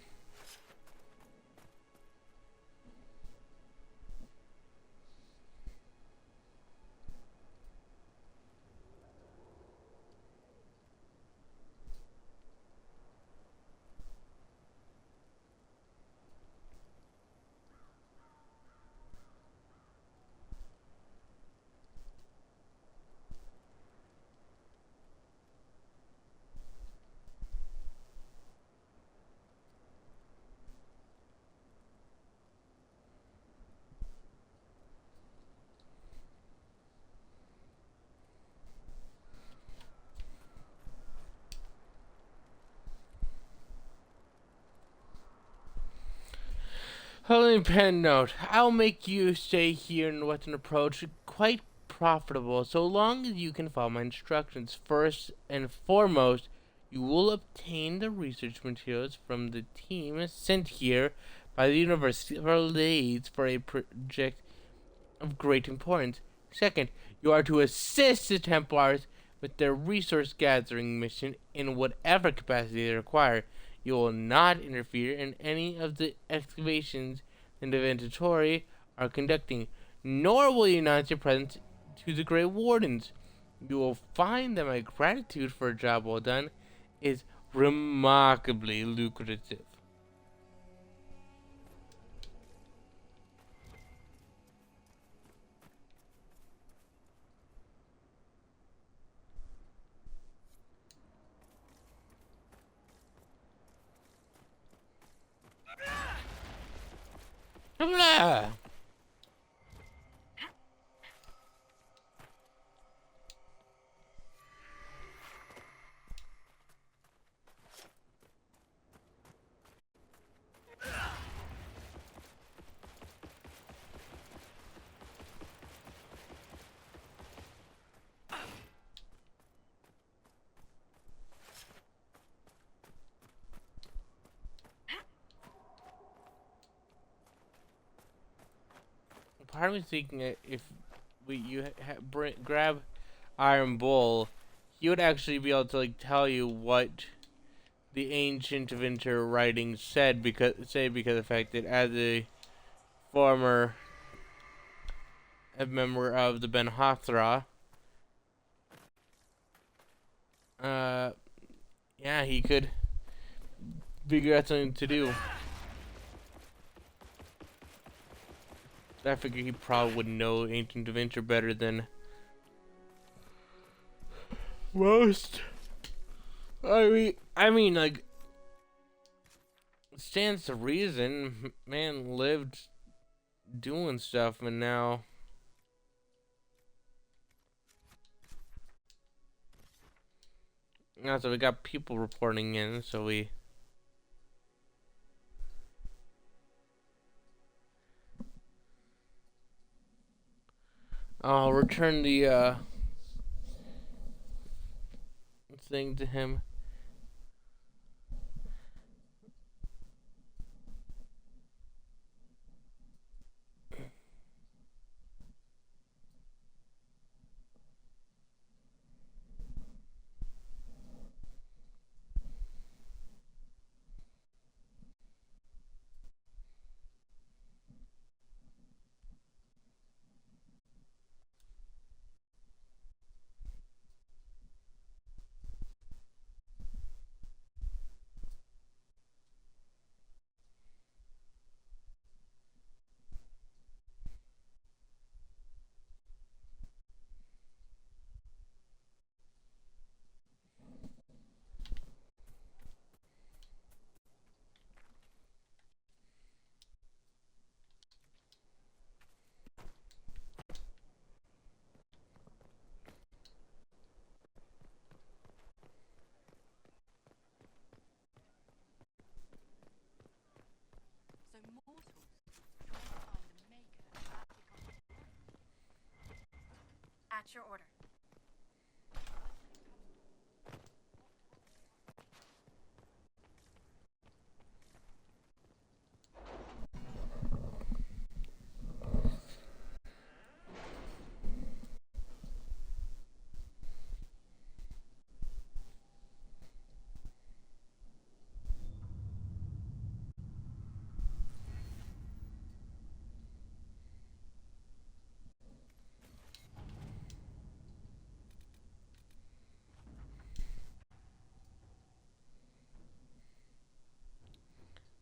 Holy pen note. I'll make you stay here in Western Approach quite profitable so long as you can follow my instructions. First and foremost, you will obtain the research materials from the team sent here by the university for aids for a project of great importance. Second, you are to assist the Templars with their resource gathering mission in whatever capacity they require. You will not interfere in any of the excavations the Inventory are conducting, nor will you announce your presence to the Grey Wardens. You will find that my gratitude for a job well done is remarkably lucrative. Blah. Part of me thinking that if grab Iron Bull, he would actually be able to like tell you what the ancient Vinter writings said because of the fact that as a former member of the Ben Hothra, yeah, he could figure out something to do. I figure he probably would know Ancient Adventure better than most. I mean, like, stands to reason. Man lived doing stuff, and now. Now, so we got people reporting in, so we. I'll return the thing to him. your order?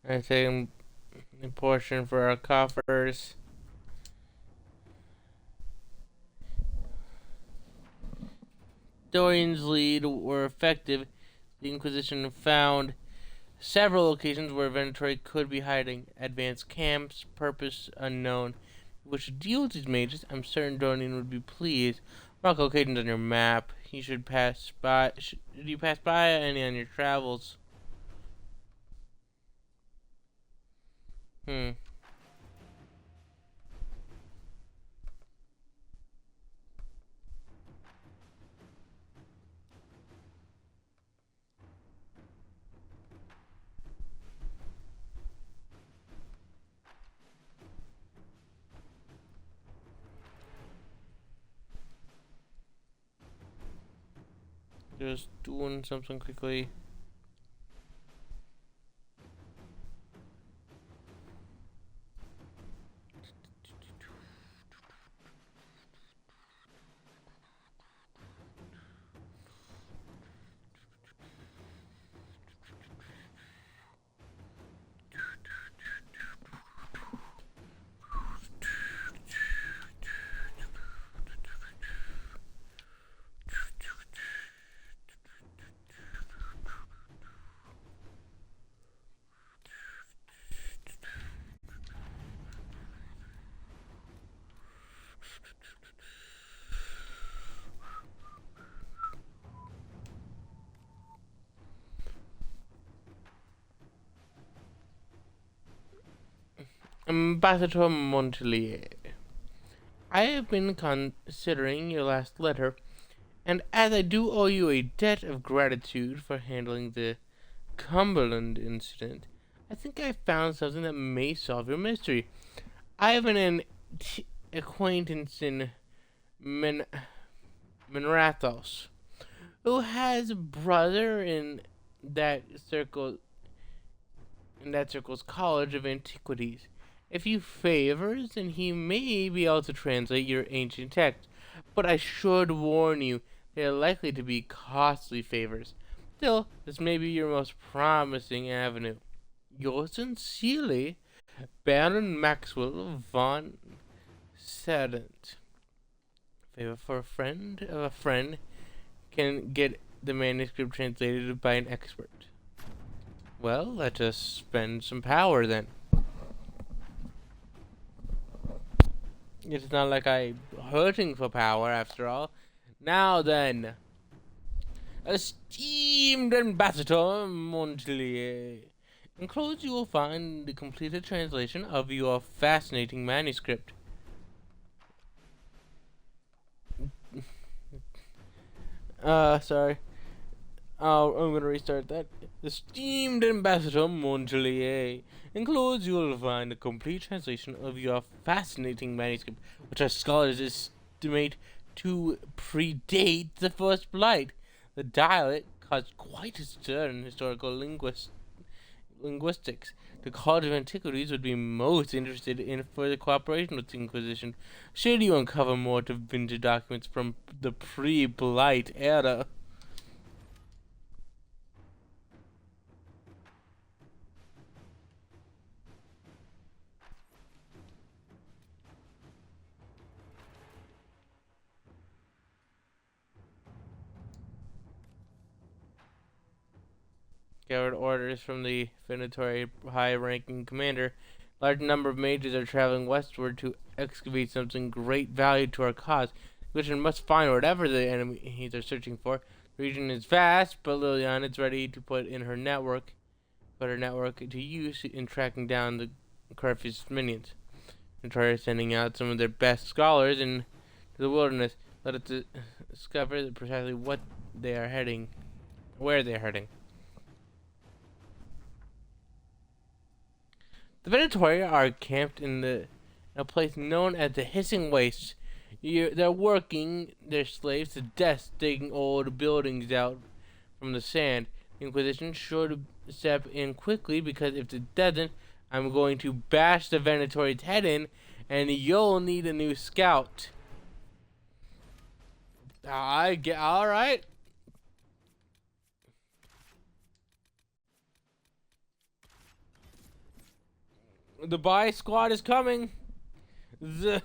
I take a portion for our coffers. Dorian's lead were effective. The Inquisition found several locations where Venatori could be hiding. Advanced camps, purpose unknown. We should deal with these mages. I'm certain Dorian would be pleased. Mark locations on your map. You should pass by. Should you pass by any on your travels? Just doing something quickly. Ambassador Montelier, I have been considering your last letter, and as I do owe you a debt of gratitude for handling the Cumberland incident, I think I found something that may solve your mystery. I have an acquaintance in Minrathos who has a brother that circle in that circle's College of Antiquities. A few favors, and he may be able to translate your ancient text. But I should warn you, they are likely to be costly favors. Still, this may be your most promising avenue. Yours sincerely, Baron Maxwell von Sadent. Favor for a friend of a friend can get the manuscript translated by an expert. Well, let us spend some power then. It's not like I'm hurting for power after all. Now then, esteemed Ambassador Montelier, enclosed you will find the completed translation of your fascinating manuscript. Sorry. I'm gonna restart that. Esteemed Ambassador Montelier, enclosed you will find a complete translation of your fascinating manuscript, which our scholars estimate to predate the First Blight. The dialect caused quite a stir in historical linguistics. The College of Antiquities would be most interested in further cooperation with the Inquisition, should you uncover more Da Vinci documents from the pre-Blight era. Gathered orders from the Venatori high-ranking commander. Large number of mages are traveling westward to excavate something great value to our cause. The Inquisition must find whatever the enemies are searching for. The region is vast, but Lilian is ready to put her network to use in tracking down the Carthage minions. Venatori is sending out some of their best scholars into the wilderness. let it discover precisely what they are heading, where they are heading. The Venatori are camped in a place known as the Hissing Waste. They're working their slaves to death, digging old buildings out from the sand. The Inquisition should step in quickly, because if it doesn't, I'm going to bash the Venatori's head in, and you'll need a new scout. All right. The Buy Squad is coming. The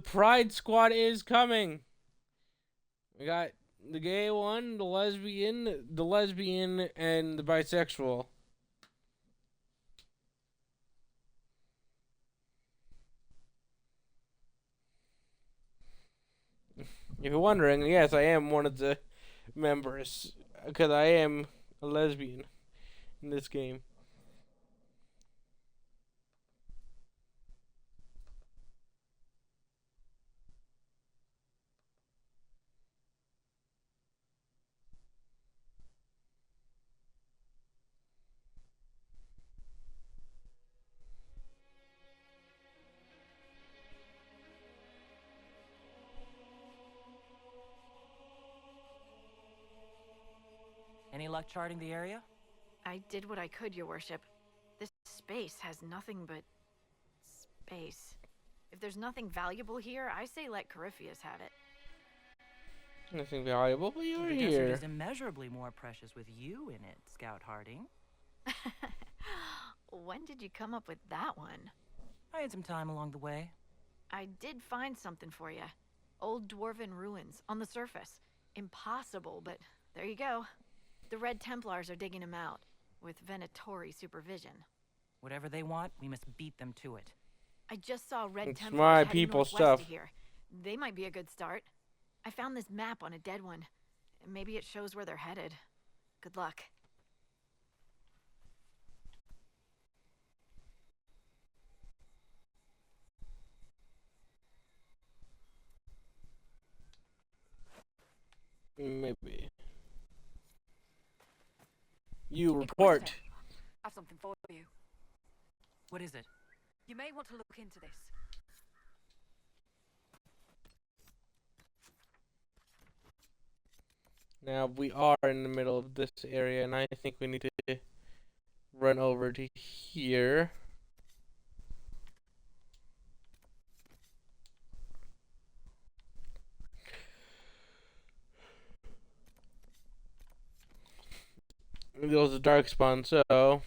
Pride Squad is coming. We got the gay one, the lesbian, and the bisexual. If you're wondering, yes, I am one of the members, because I am a lesbian in this game. Any luck charting the area? I did what I could, Your Worship. This space has nothing but space. If there's nothing valuable here, I say let Corypheus have it. Nothing valuable, but you're The here. desert is immeasurably more precious with you in it, Scout Harding. When did you come up with that one? I had some time along the way. I did find something for you. Old dwarven ruins on the surface. Impossible, but there you go. The Red Templars are digging them out, with Venatori supervision. Whatever they want, we must beat them to it. I just saw Red It's Templars my heading people northwest stuff. of here. They might be a good start. I found this map on a dead one. Maybe it shows where they're headed. Good luck. Maybe. You report. I have something for you. What is it? You may want to look into this. Now we are in the middle of this area, and I think we need to run over to here. There's a dark spawn, so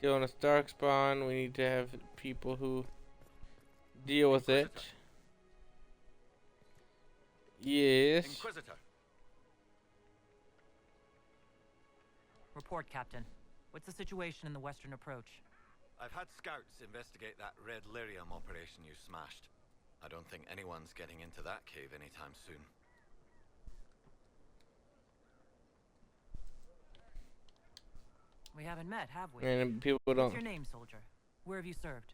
get on a dark spawn. We need to have people who deal with it. Yes. Inquisitor. Report, Captain. What's the situation in the western approach? I've had scouts investigate that Red Lyrium operation you smashed. I don't think anyone's getting into that cave anytime soon. We haven't met, have we? And people don't. What's your name, soldier? Where have you served?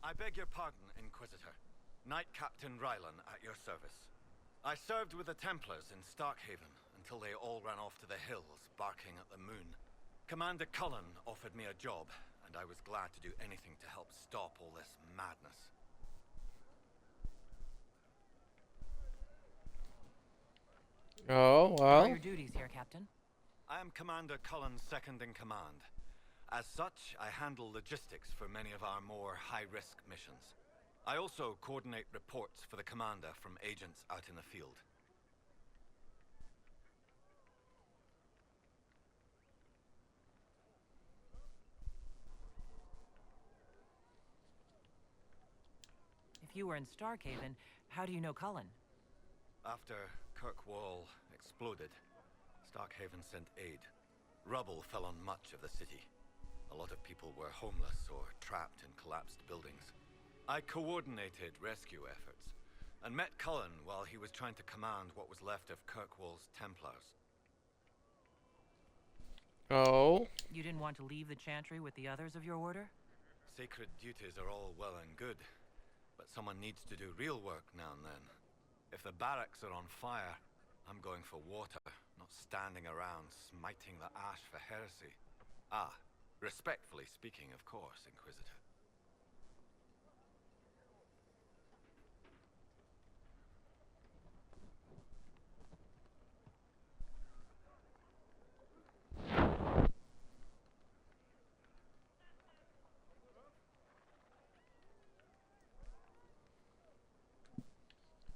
I beg your pardon, Inquisitor. Knight Captain Rylan at your service. I served with the Templars in Starkhaven until they all ran off to the hills, barking at the moon. Commander Cullen offered me a job, and I was glad to do anything to help stop all this madness. Oh, What well. are your duties here, Captain? I am Commander Cullen's second in command. As such, I handle logistics for many of our more high-risk missions. I also coordinate reports for the commander from agents out in the field. If you were in Starkhaven, how do you know Cullen? After Kirkwall exploded, Starkhaven sent aid. Rubble fell on much of the city. A lot of people were homeless or trapped in collapsed buildings. I coordinated rescue efforts, and met Cullen while he was trying to command what was left of Kirkwall's Templars. Oh? You didn't want to leave the Chantry with the others of your order? Sacred duties are all well and good, but someone needs to do real work now and then. If the barracks are on fire, I'm going for water, not standing around smiting the ash for heresy. Ah, respectfully speaking, of course, Inquisitor.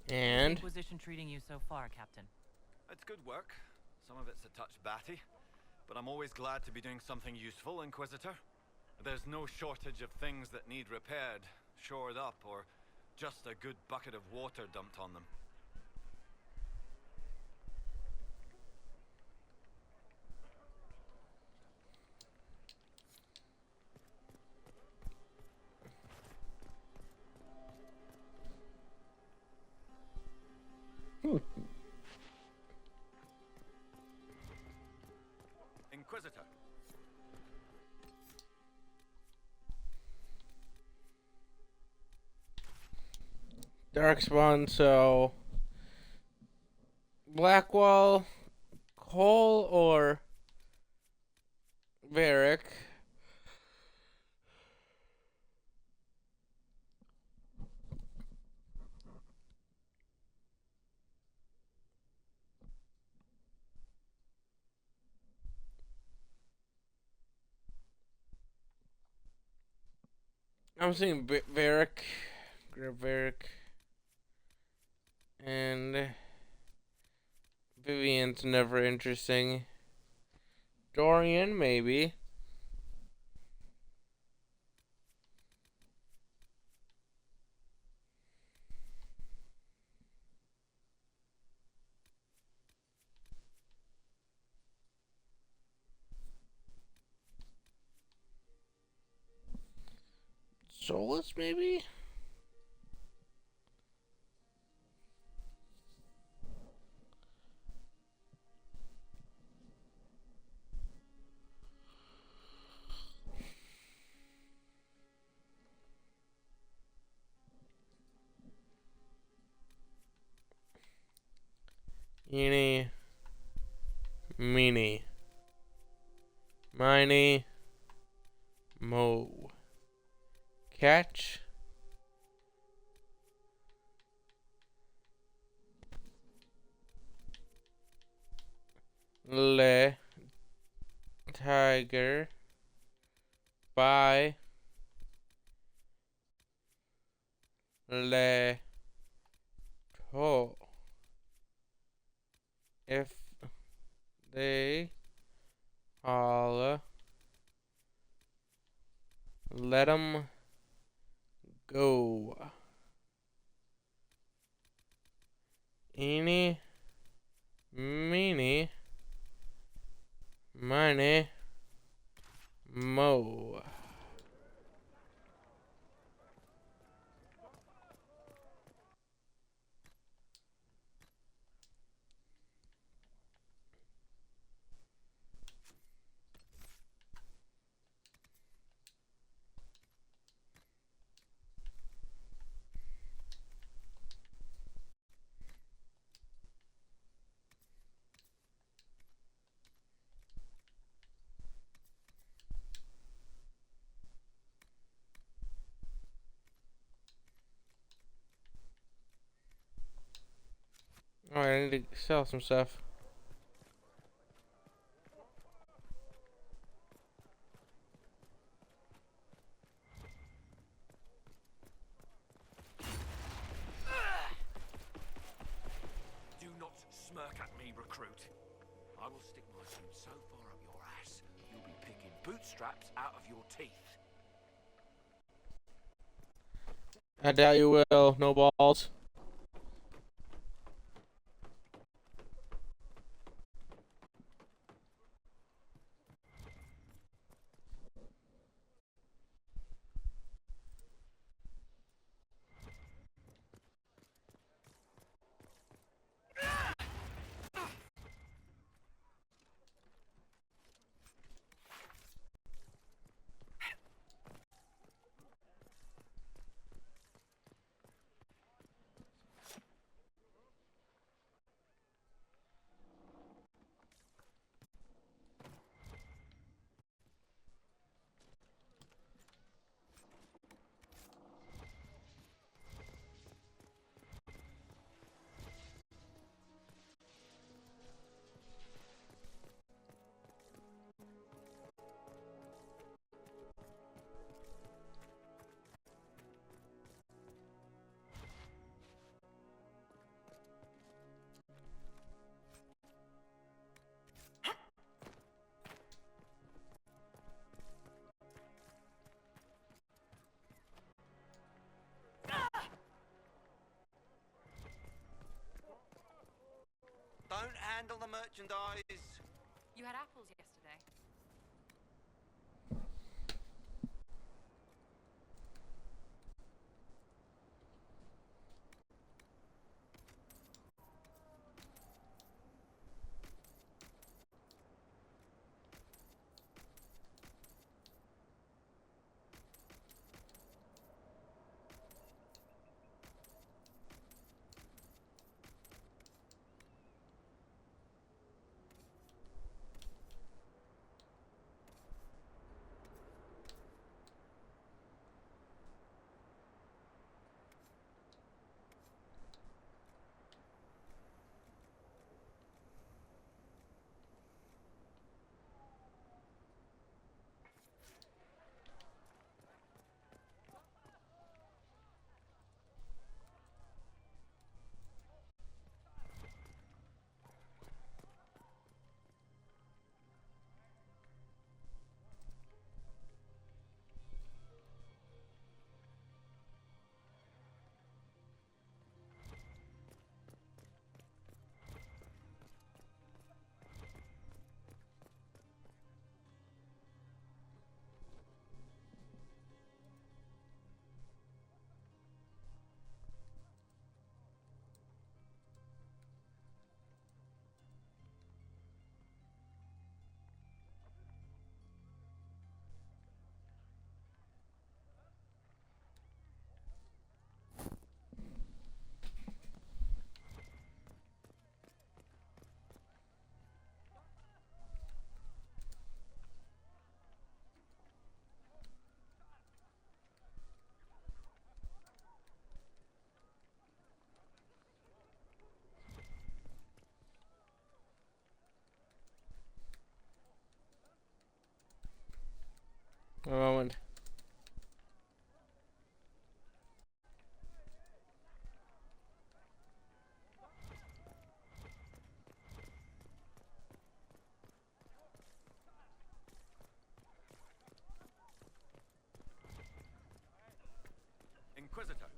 How's the And? Inquisition treating you so far, Captain? It's good work. Some of it's a touch batty, but I'm always glad to be doing something useful, Inquisitor. There's no shortage of things that need repaired, shored up, or just a good bucket of water dumped on them. Inquisitor. Darkspawn, so Blackwall, Cole, or Varric? I'm seeing Varric, Varric, and Vivian's never interesting. Dorian, maybe. Solas, maybe? Eeny, meeny, miny, mo. Catch. Le. Tiger. By. Le. To. If they all let 'em go. Eeny, meeny, miny, mo. Alright, I need to sell some stuff. Do not smirk at me, recruit. I will stick my spoon so far up your ass, you'll be picking bootstraps out of your teeth. I doubt you will. No balls. Don't handle the merchandise. You had apples yesterday. A moment. Inquisitor.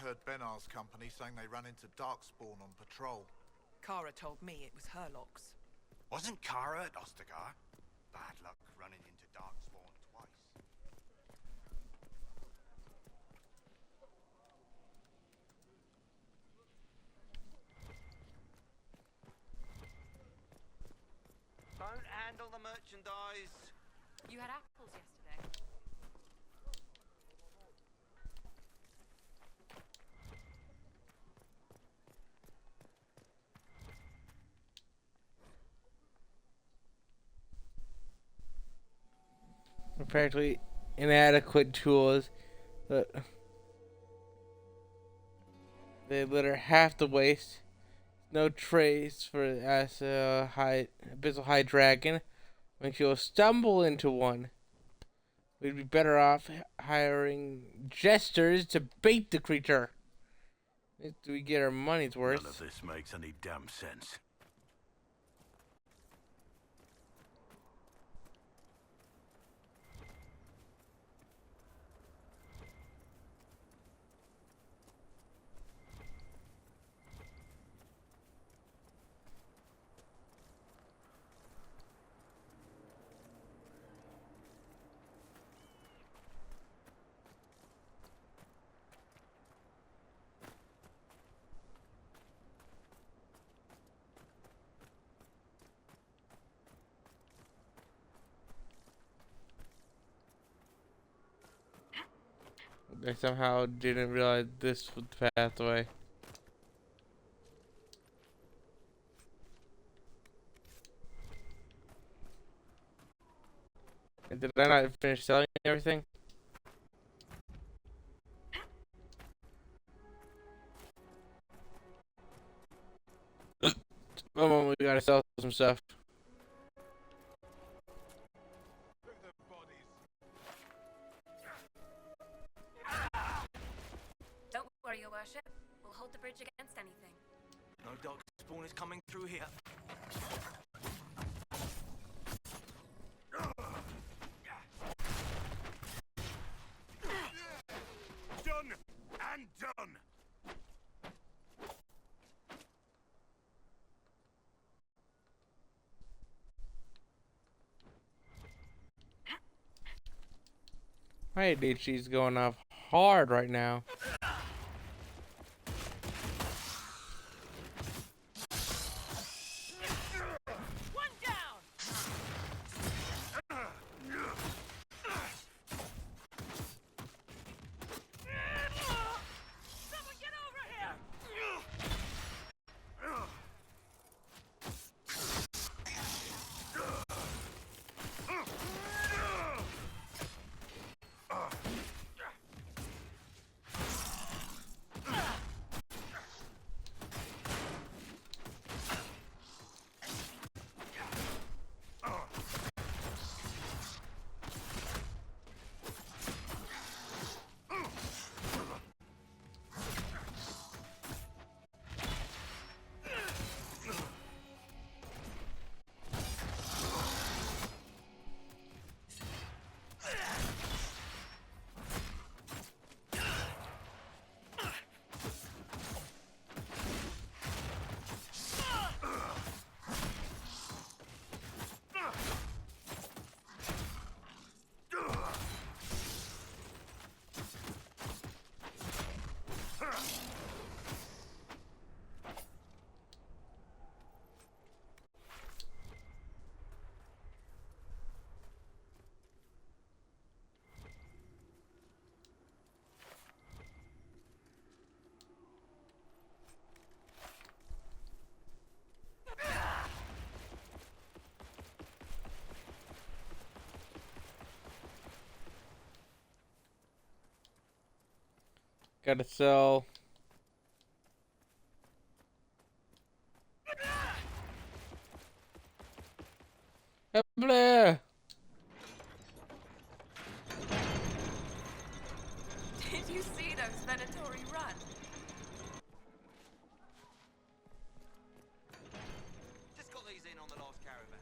heard Benar's company saying they ran into Darkspawn on patrol. Kara told me it was her logs. Wasn't Kara at Ostagar? Bad luck running into Darkspawn twice. Don't handle the merchandise. You had apples yesterday. Practically inadequate tools. They litter half the waste. No trace for as a abyssal high dragon. When she'll stumble into one, we'd be better off hiring jesters to bait the creature. At least we get our money's worth. None of this makes any damn sense. I somehow didn't realize this was the pathway. And did I not finish selling everything? Oh, we gotta sell some stuff. Don't worry, Your Worship. We'll hold the bridge against anything. No Darkspawn is coming through here. Done and done. My ADHD's going off hard right now. One down! Someone get over here! Gotta sell. Blah. Did you see those Venatori run? Just got these in on the last caravan.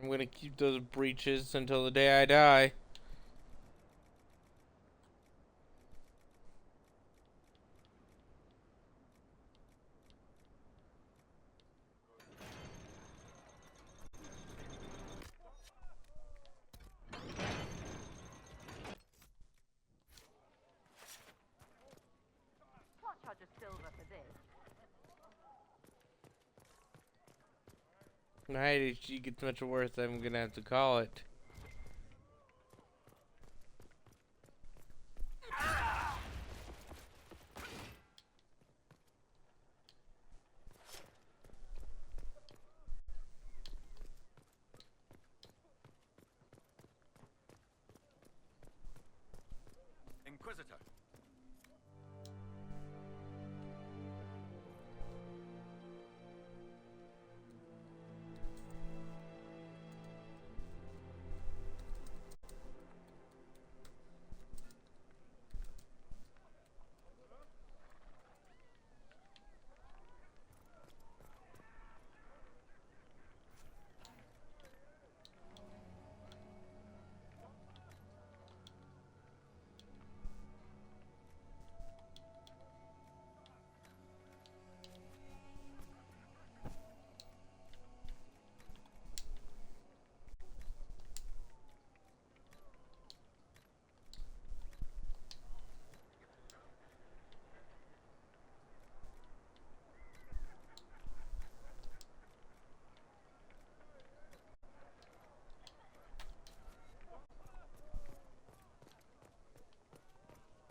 I'm gonna keep those breeches until the day I die. Can't charge a silver for this. Alright, if she gets much worth, I'm gonna have to call it. Inquisitor.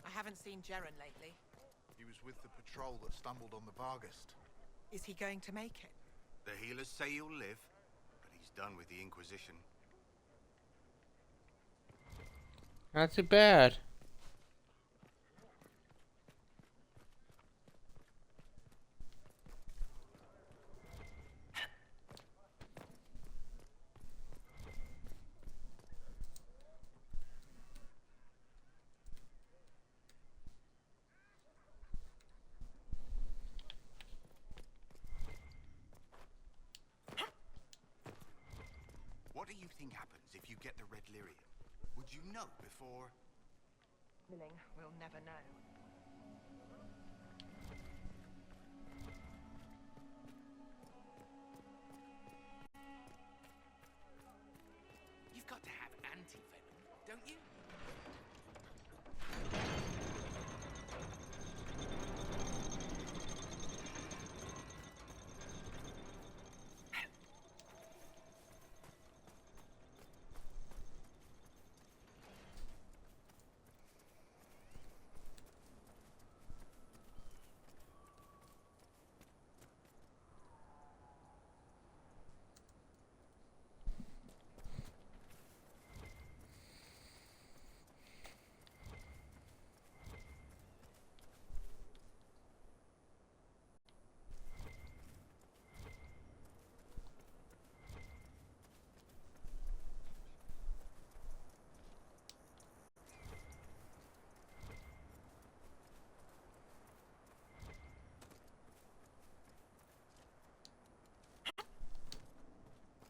I haven't seen Jaren lately. He was with the patrol that stumbled on the Vargast. Is he going to make it? The healers say he'll live, but he's done with the Inquisition. Not too bad. What do you think happens if you get the Red Lyrium? Would you know before? Milling, we'll never know. You've got to have anti-venom, don't you?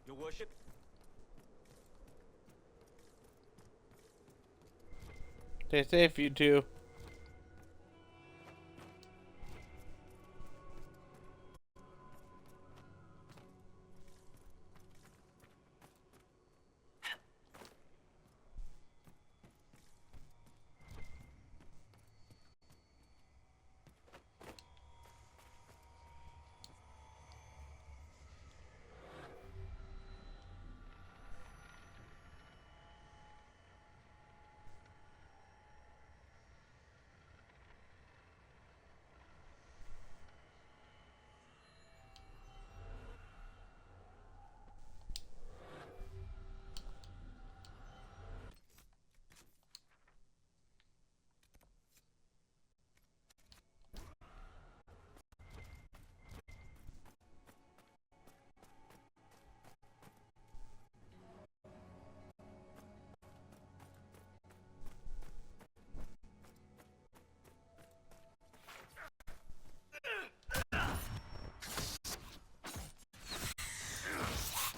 Your worship? Stay safe, you two.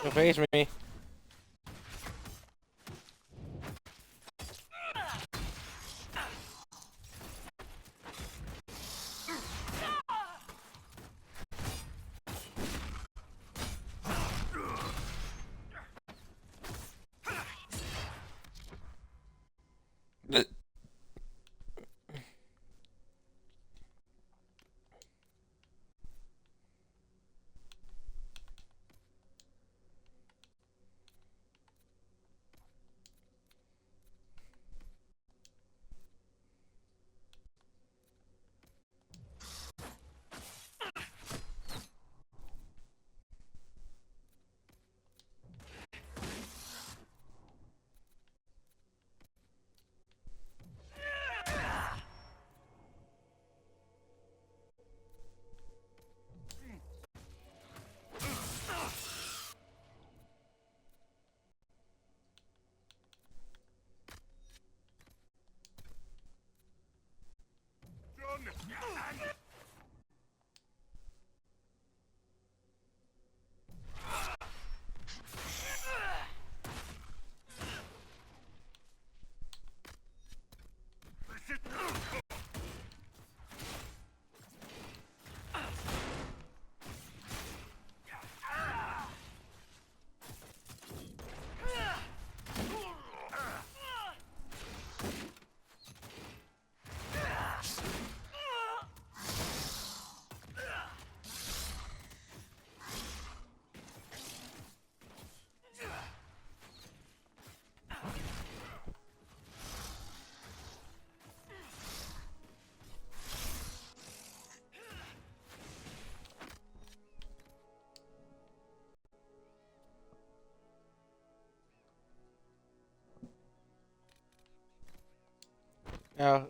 Don't face me. Oh.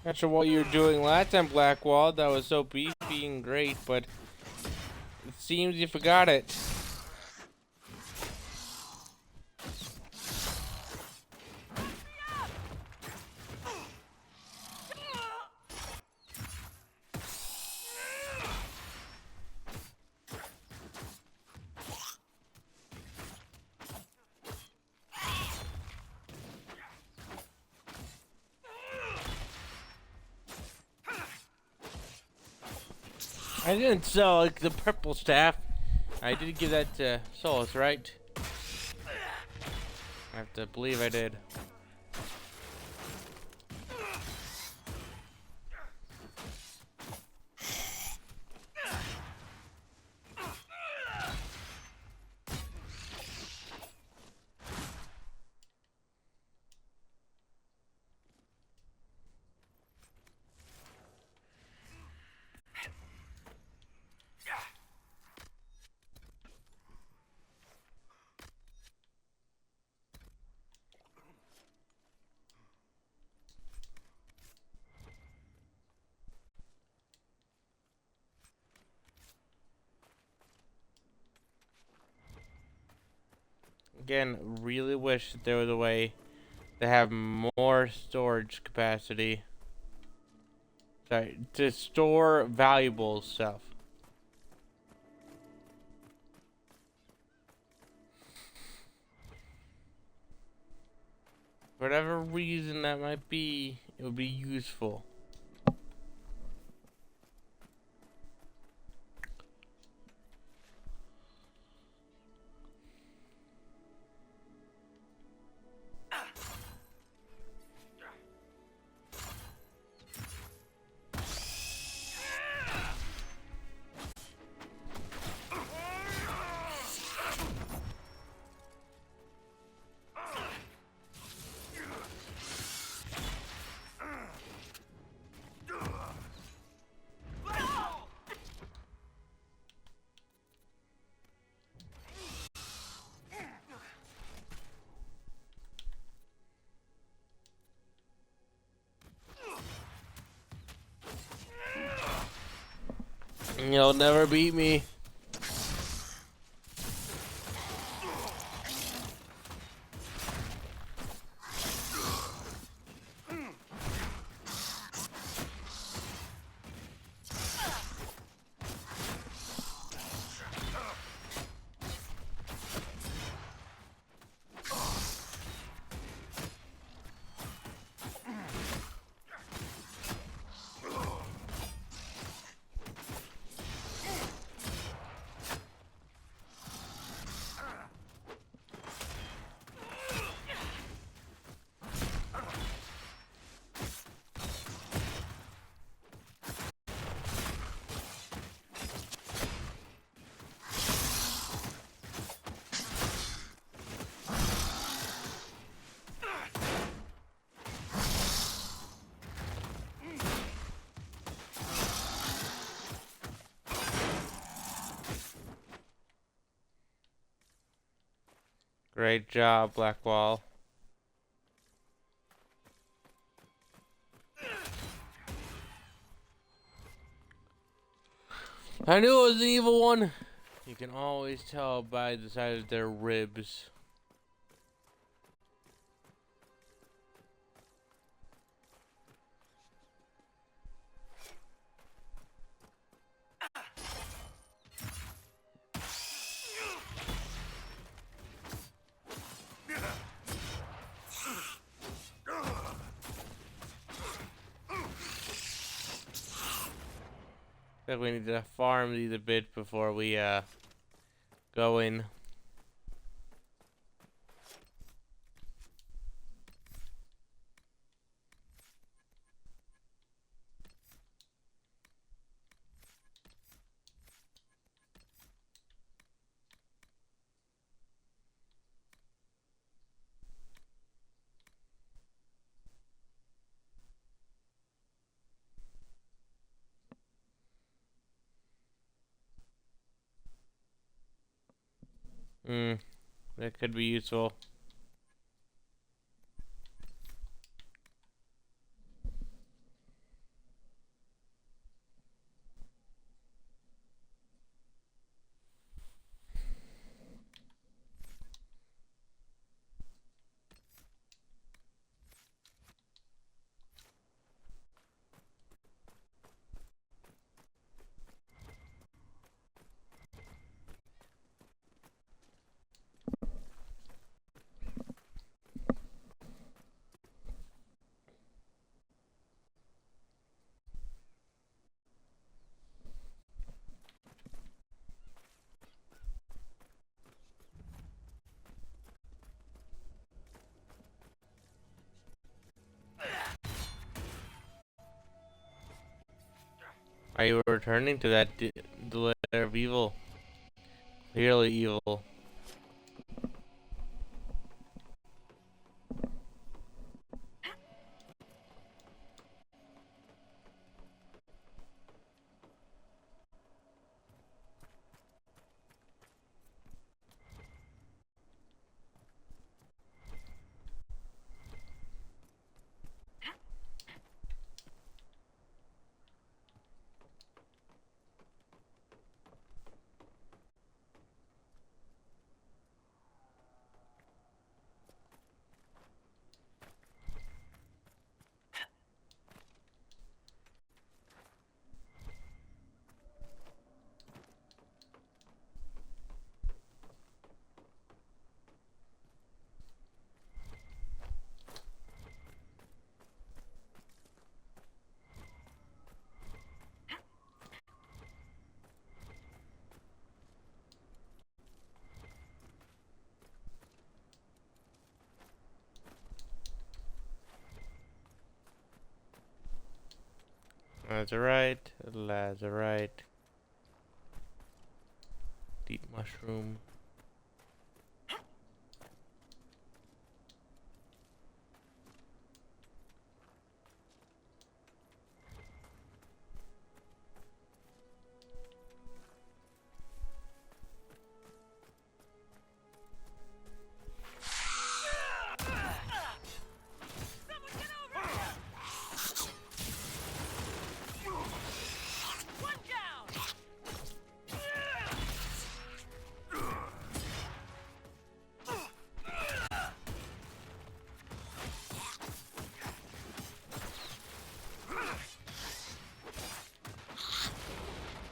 Not sure what you were doing last time, Blackwall. That was so beefy and great, but it seems you forgot it. I didn't sell like the purple staff. I did give that to Solas, right? I have to believe I did. Again, really wish that there was a way to have more storage capacity. Sorry, to store valuable stuff. For whatever reason that might be, it would be useful. You'll never beat me. Great job, Blackwall. I knew it was an evil one. You can always tell by the size of their ribs. I think we need to farm these a bit before we go in. That could be useful. Are you returning to that the lair of evil? Clearly evil. Lazarite, Lazarite. Deep mushroom.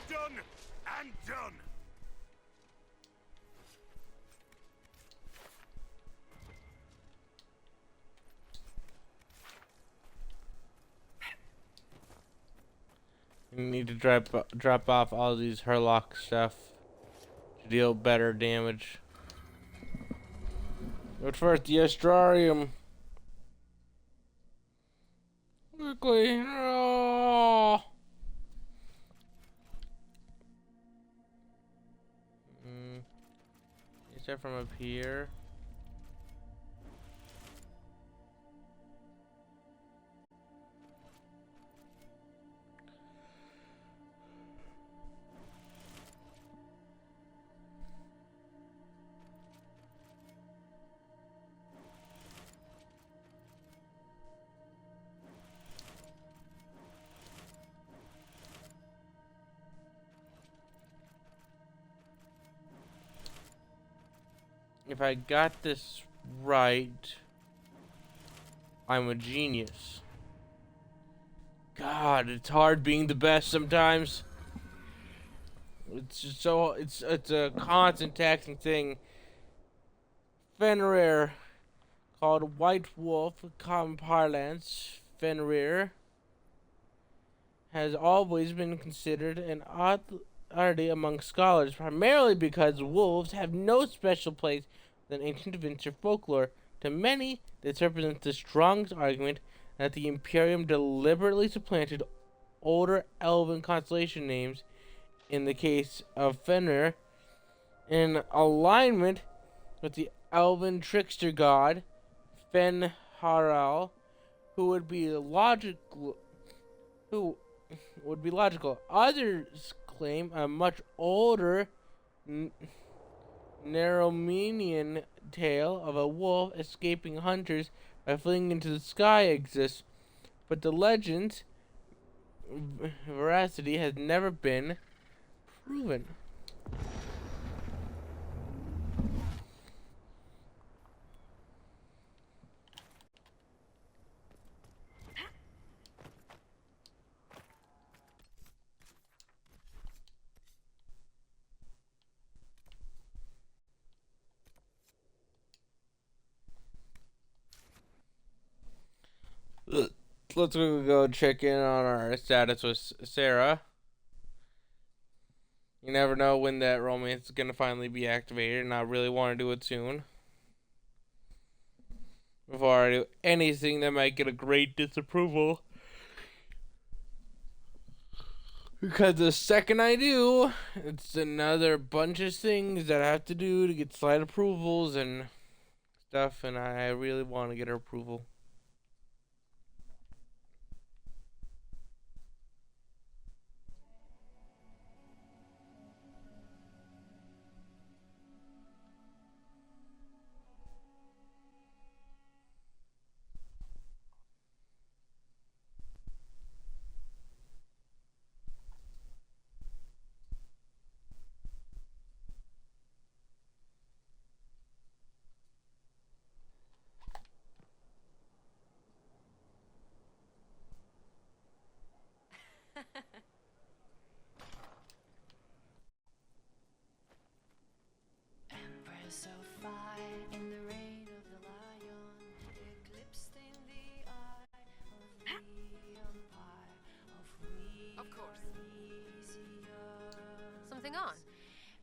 Done and done. You need to drop off all these Herlock stuff to deal better damage. But first, the Astrarium. Quickly. Oh. Is that from up here? If I got this right, I'm a genius. God, it's hard being the best sometimes. It's just so it's a constant taxing thing. Fenrir, called White Wolf, common parlance. Fenrir has always been considered an oddity among scholars, primarily because wolves have no special place in ancient Vincer folklore. To many, this represents the strongest argument that the Imperium deliberately supplanted older elven constellation names, in the case of Fenrir, in alignment with the elven trickster god Fenharal, who would be logical. Others claim a much older Naromenian tale of a wolf escaping hunters by fleeing into the sky exists, but the legend's veracity has never been proven. Let's go check in on our status with Sarah. You never know when that romance is gonna finally be activated, and I really want to do it soon. Before I do anything that might get a great disapproval. Because the second I do, it's another bunch of things that I have to do to get slight approvals and stuff, and I really want to get her approval. Empress of fire in the reign of the lion, eclipsed in the eye of the empire of we. Of course. Something on?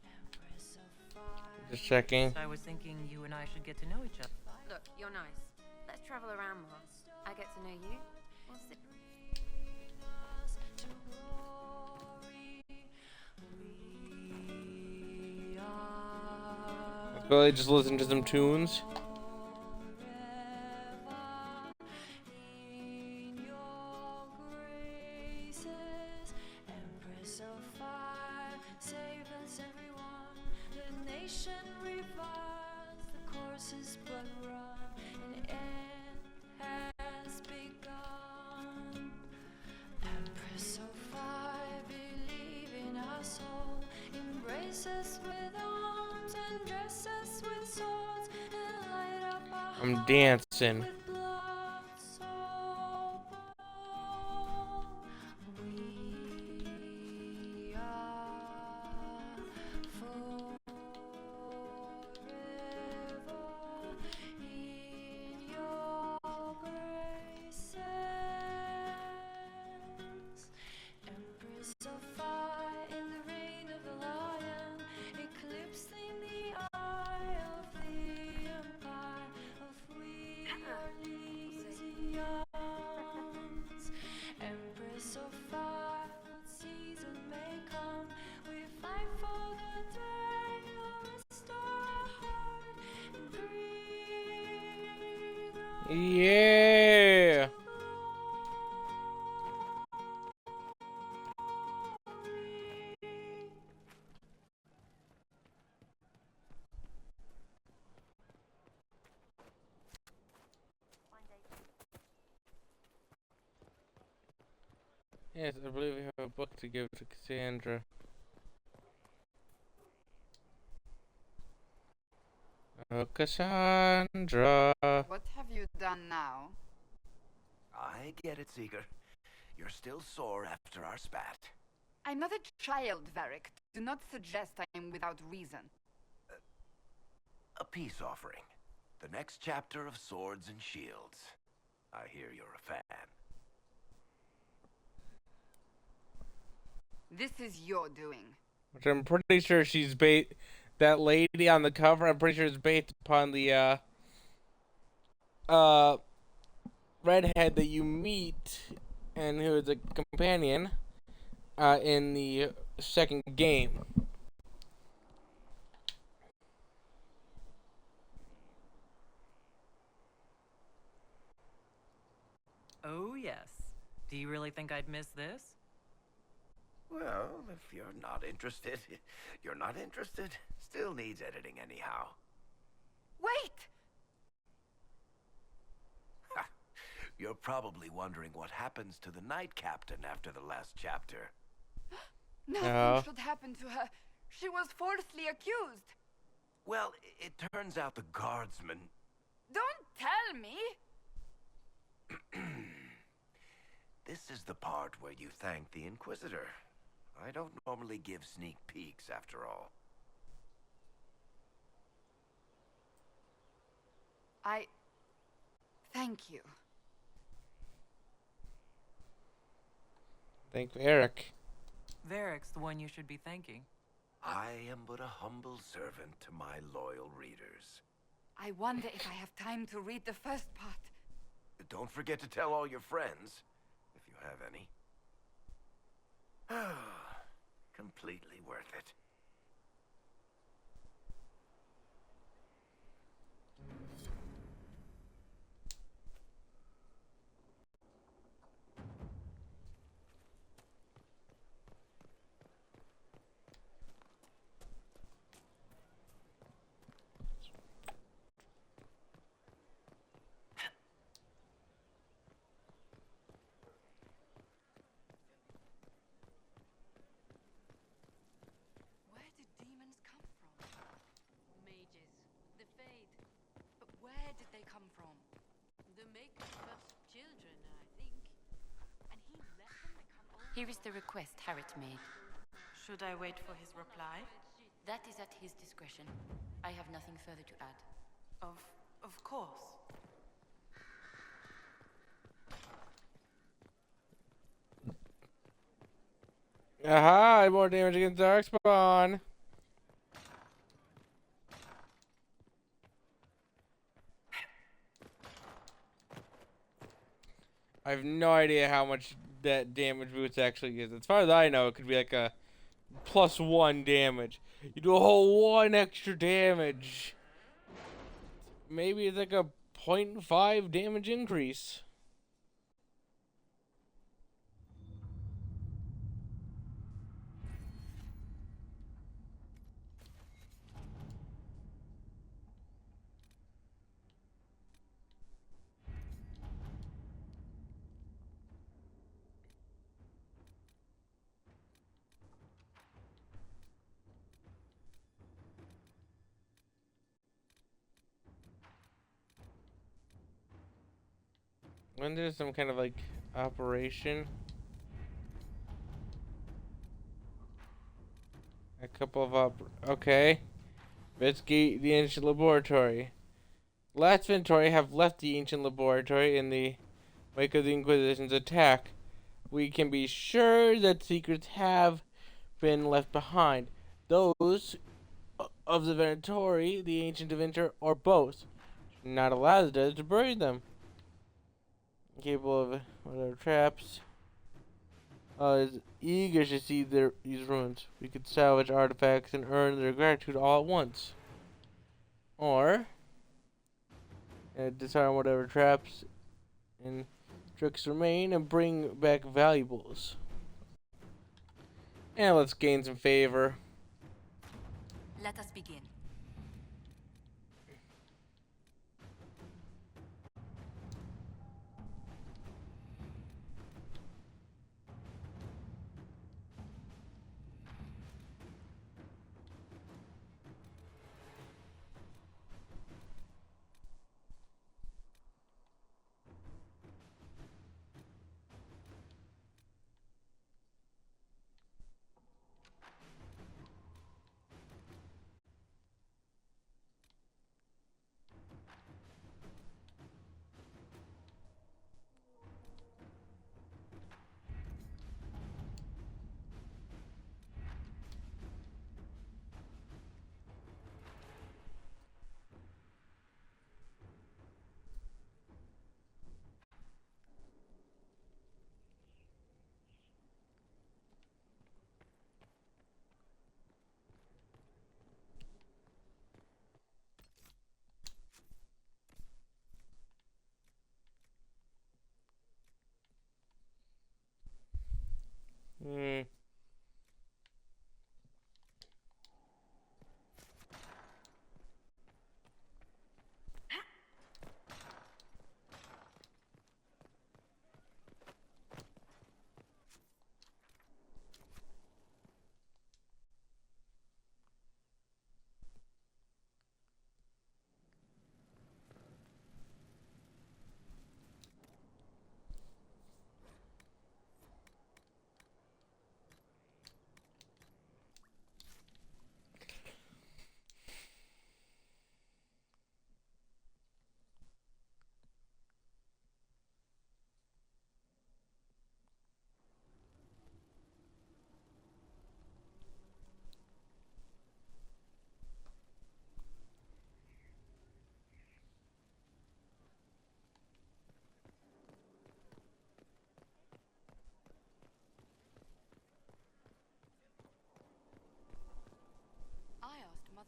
Empress of fire. Just checking. I was thinking you and I should get to know each other. Look, you're nice. Let's travel around more. I get to know you. We'll sit. Let's go just listen to some tunes. Empress of fire, save us everyone. The nation revives, the course is but run, an end has begun. Empress of fire, believe in us all. Embrace us with arms and dress us with swords, and light up our I'm dancing. with blood so bold. We are forever in your graces. Empress of fire in the reign of the lion, eclipsing the eye of the empire of we Elysians. Empress of fire, what season may come, we fight for the day you'll restore our heart and breathe. Yeah. Yes, I believe we have a book to give to Cassandra. Oh, Cassandra. What have you done now? I get it, Seeker. You're still sore after our spat. I'm not a child, Varric. Do not suggest I am without reason. A peace offering. The next chapter of Swords and Shields. I hear you're a fan. This is your doing. Which I'm pretty sure she's that lady on the cover, I'm pretty sure is based upon the redhead that you meet and who is a companion in the second game. Oh, yes. Do you really think I'd miss this? Well, if you're not interested, you're not interested. Still needs editing anyhow. Wait! You're probably wondering what happens to the Night Captain after the last chapter. Nothing should happen to her. She was falsely accused. Well, it turns out the guardsman... Don't tell me! This is the part where you thank the Inquisitor. I don't normally give sneak peeks, after all. Thank you. Thank Eric. Varric's the one you should be thanking. I am but a humble servant to my loyal readers. I wonder if I have time to read the first part. Don't forget to tell all your friends, if you have any. Completely worth it. Where did demons come from? Mages. The Fade. But where did they come from? The Maker's first children, I think. And he let them become old. Here is the request Harriet made. Should I wait for his reply? That is at his discretion. I have nothing further to add. Of course. Aha! More damage against Darkspawn. I have no idea how much that damage boost actually is. As far as I know, it could be like a +1 damage. You do a whole 1 extra damage. Maybe it's like a 0.5 damage increase. When there's some kind of like operation, a couple of okay, investigate the ancient laboratory. Last Ventori have left the ancient laboratory in the wake of the Inquisition's attack. We can be sure that secrets have been left behind. Those of the Ventori, the ancient Inventor, or both. Not allow the dead to bury them. Capable of whatever traps. Is eager to see these ruins. We could salvage artifacts and earn their gratitude all at once. Or disarm whatever traps and tricks remain and bring back valuables. And let's gain some favor. Let us begin.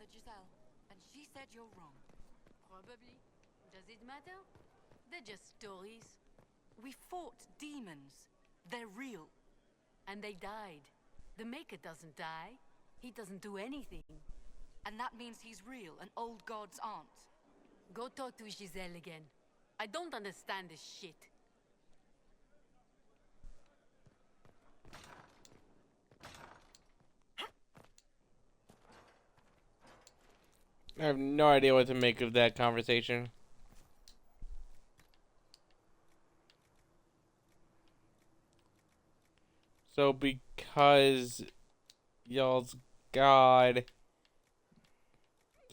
Mother Giselle, and she said you're wrong. Probably. Does it matter? They're just stories. We fought demons. They're real. And they died. The Maker doesn't die. He doesn't do anything. And that means he's real, and old gods aren't. Go talk to Giselle again. I don't understand this shit. I have no idea what to make of that conversation. So because y'all's god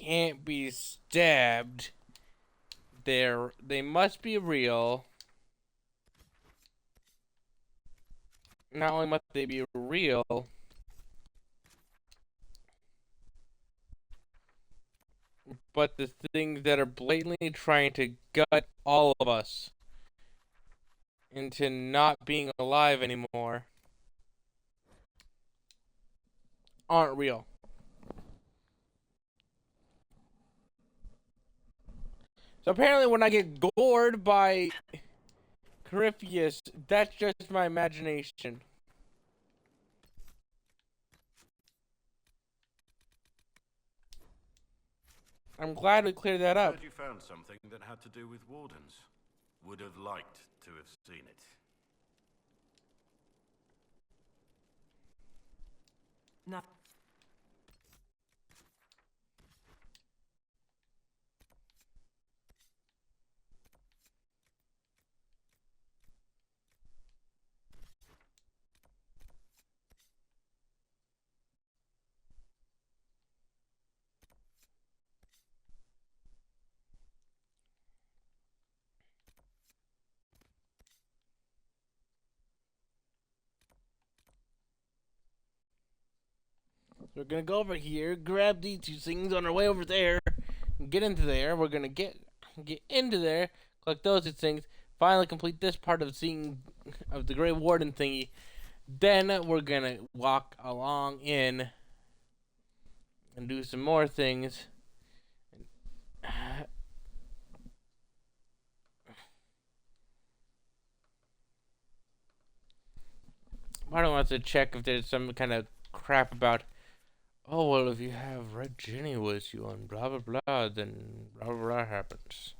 can't be stabbed, they must be real. Not only must they be real, but the things that are blatantly trying to gut all of us into not being alive anymore aren't real. So apparently when I get gored by Corypheus, that's just my imagination. I'm glad we cleared that up. Heard you found something that had to do with wardens. Would have liked to have seen it. No. We're gonna go over here, grab these two things on our way over there, and get into there. We're gonna get into there, collect those two things, finally complete this part of seeing of the Grey Warden thingy. Then we're gonna walk along in and do some more things. I don't want to check if there's some kind of crap about, oh, well, if you have Red Jenny with you and blah, blah, blah, then blah, blah, blah happens.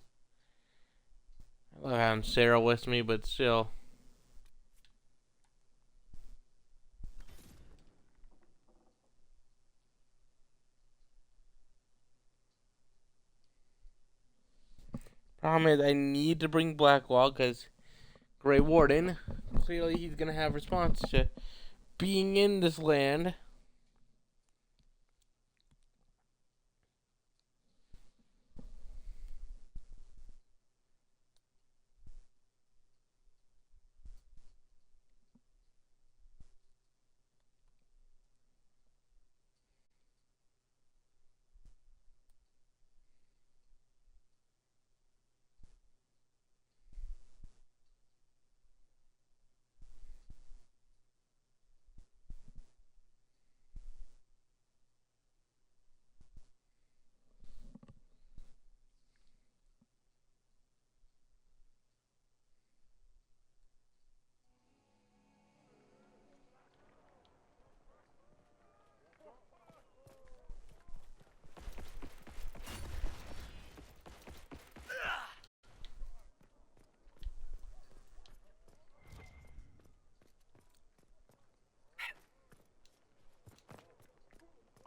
I love having Sarah with me, but still. Problem is, I need to bring Blackwall, because Grey Warden, clearly he's going to have response to being in this land.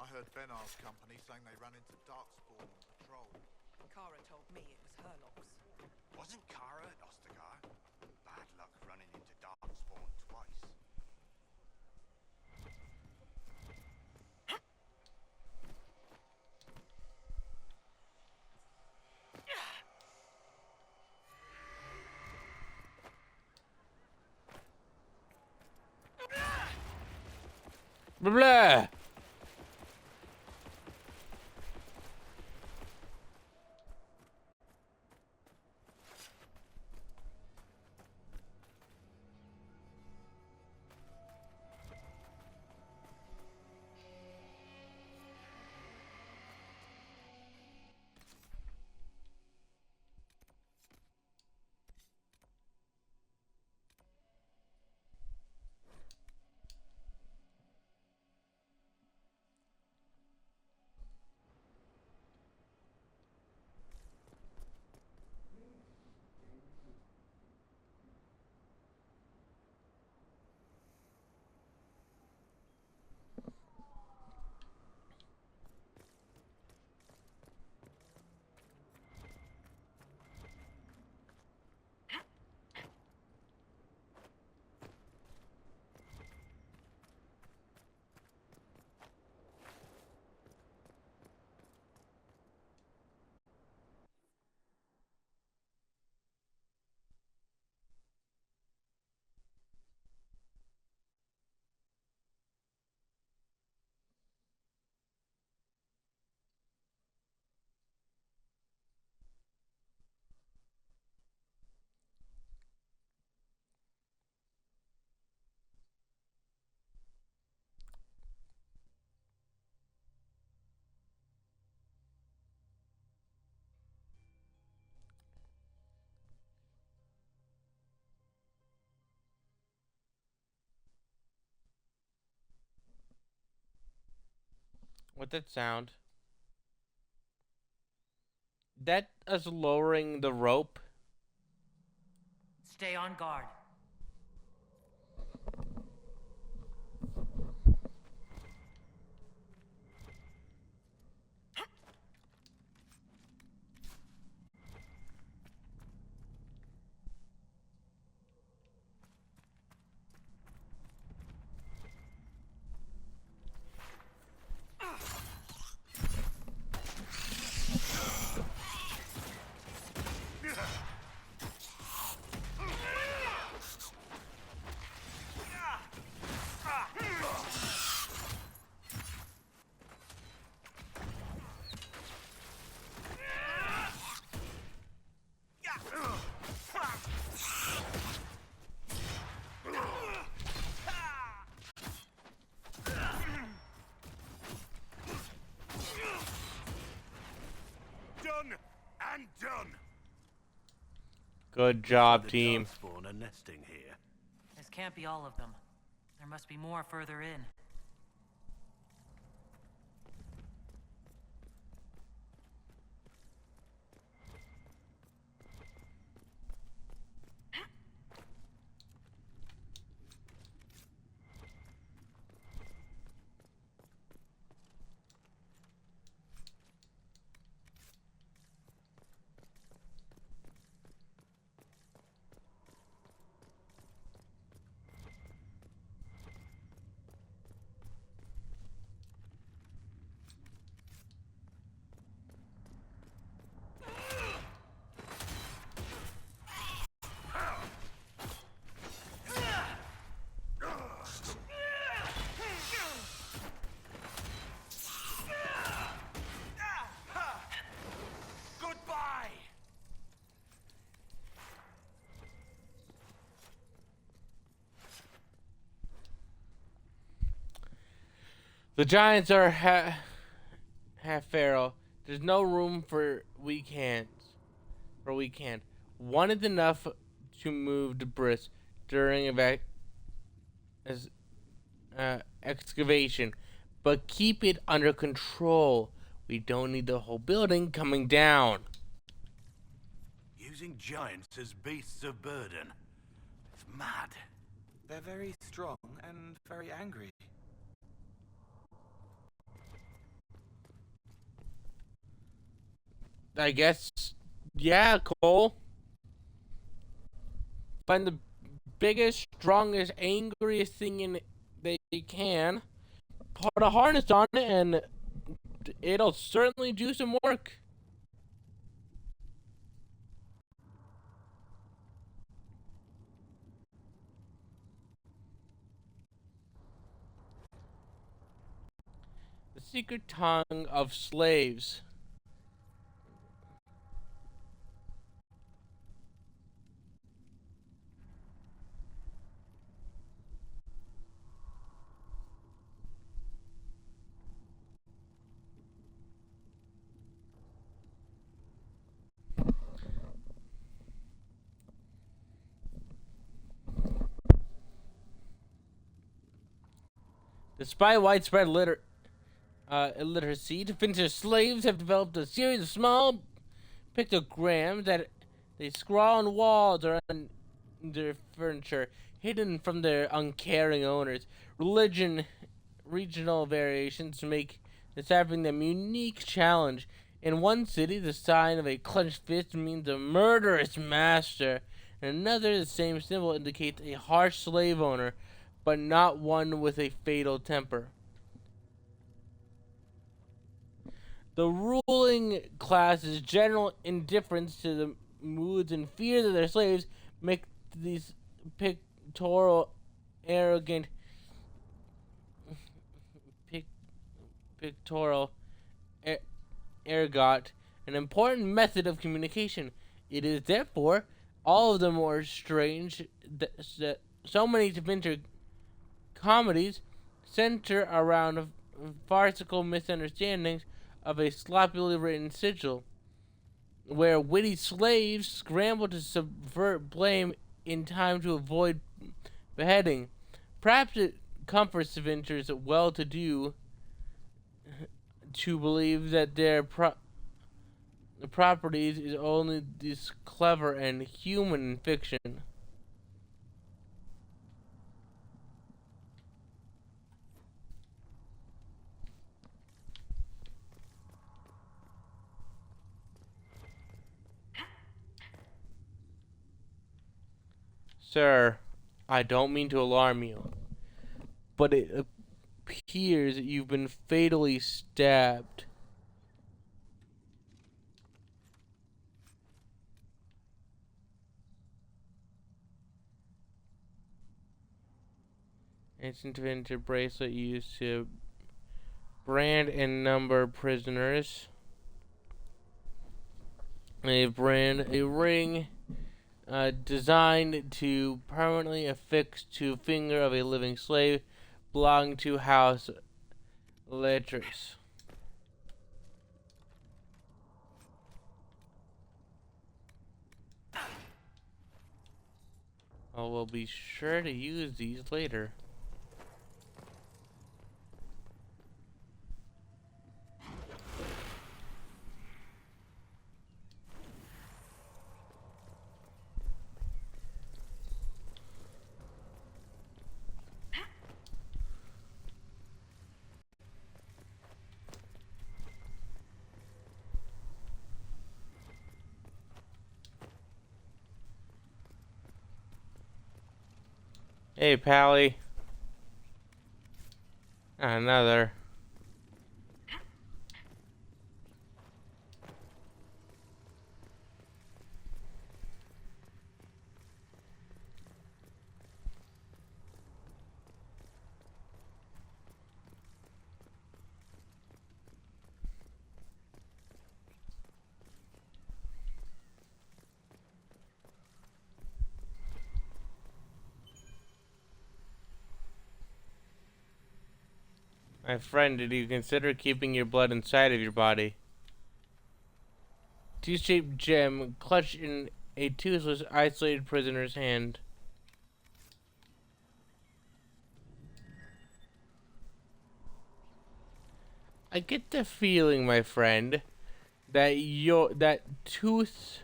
I heard Benar's company saying they ran into Darkspawn on patrol. Kara told me it was her loss. Wasn't Kara at Ostagar? Bad luck running into Darkspawn twice. Blah, blah. What's that sound? That is lowering the rope. Stay on guard. Done and done. Good job, team. Spawn are nesting here. This can't be all of them. There must be more further in. Goodbye. The giants are half feral. There's no room for weak hands. One is enough to move debris during excavation, but keep it under control. We don't need the whole building coming down. Using giants as beasts of burden. It's mad. They're very strong and very angry. I guess, yeah, Cole. Find the biggest, strongest, angriest thing in they can. Put a harness on it, and it'll certainly do some work. The secret tongue of slaves. Despite widespread illiteracy, defensive slaves have developed a series of small pictograms that they scrawl on walls or on their furniture, hidden from their uncaring owners. Regional variations make deciphering them a unique challenge. In one city, the sign of a clenched fist means a murderous master. In another, the same symbol indicates a harsh slave owner, but not one with a fatal temper. The ruling class's general indifference to the moods and fears of their slaves make these pictorial, arrogant, ergot an important method of communication. It is therefore all of the more strange that so many adventure comedies center around farcical misunderstandings of a sloppily written sigil, where witty slaves scramble to subvert blame in time to avoid beheading. Perhaps it comforts adventurers well-to-do to believe that their properties is only this clever and human fiction. Sir, I don't mean to alarm you, but it appears that you've been fatally stabbed. Ancient vintage bracelet used to brand and number prisoners. A ring designed to permanently affix to finger of a living slave belonging to House Letters. Oh, we'll be sure to use these later. Hey, Pally. Another. My friend, did you consider keeping your blood inside of your body? T-shaped gem clutched in a toothless, isolated prisoner's hand. I get the feeling, my friend, that that tooth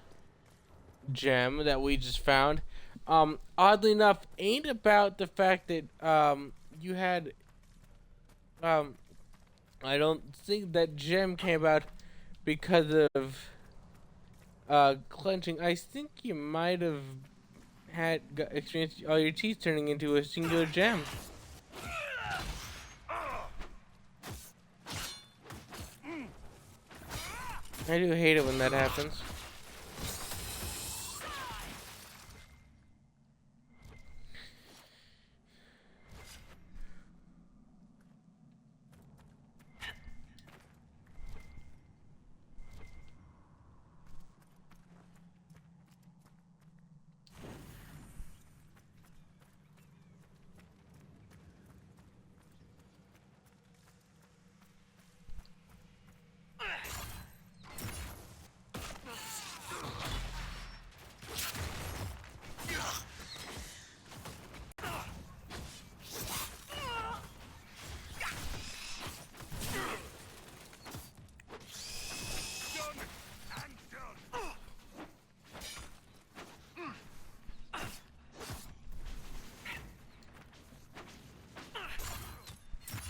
gem that we just found, oddly enough, ain't about the fact that you had I don't think that gem came about because of clenching. I think you might have experienced all your teeth turning into a singular gem. I do hate it when that happens.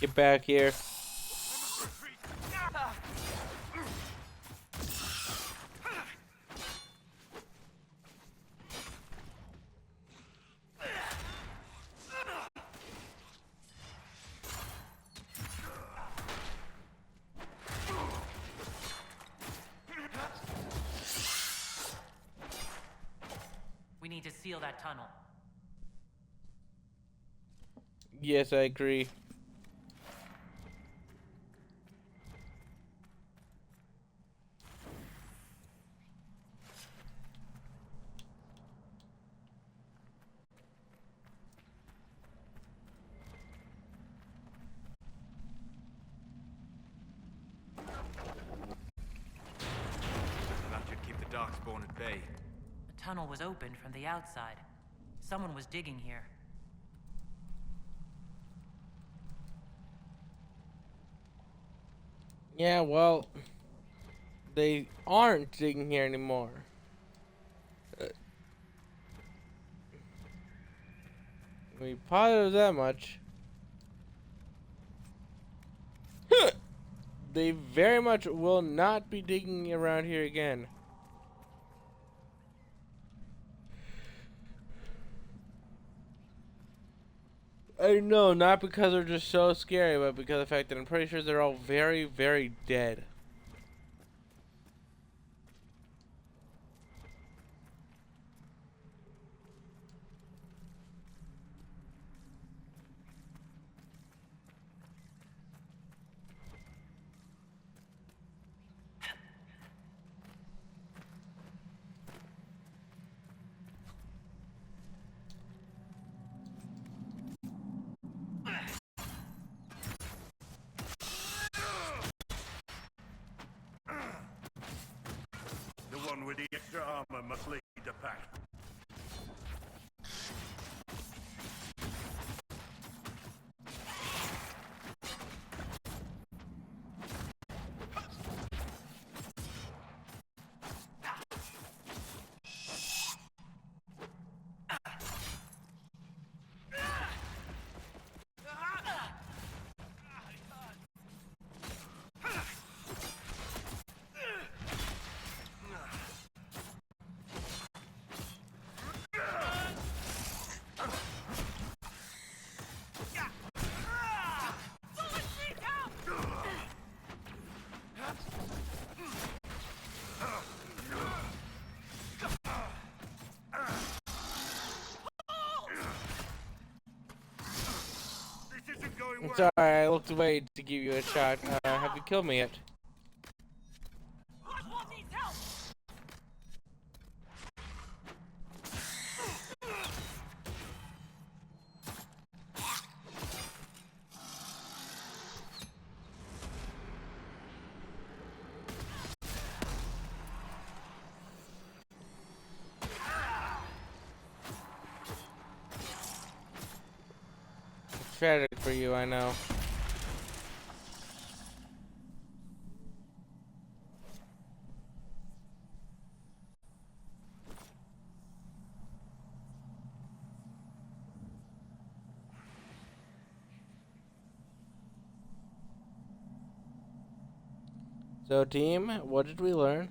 Get back here. We need to seal that tunnel. Yes, I agree. That should keep the Darkspawn at bay. The tunnel was opened from the outside. Someone was digging here. Yeah, well, they aren't digging here anymore. We positive that much. They very much will not be digging around here again. I know, not because they're just so scary, but because of the fact that I'm pretty sure they're all very, very dead. The one with the extra armor must lead the pack. I'm sorry, I looked away to give you a shot. Have you killed me yet? It's tragic for you, I know. So, team, what did we learn?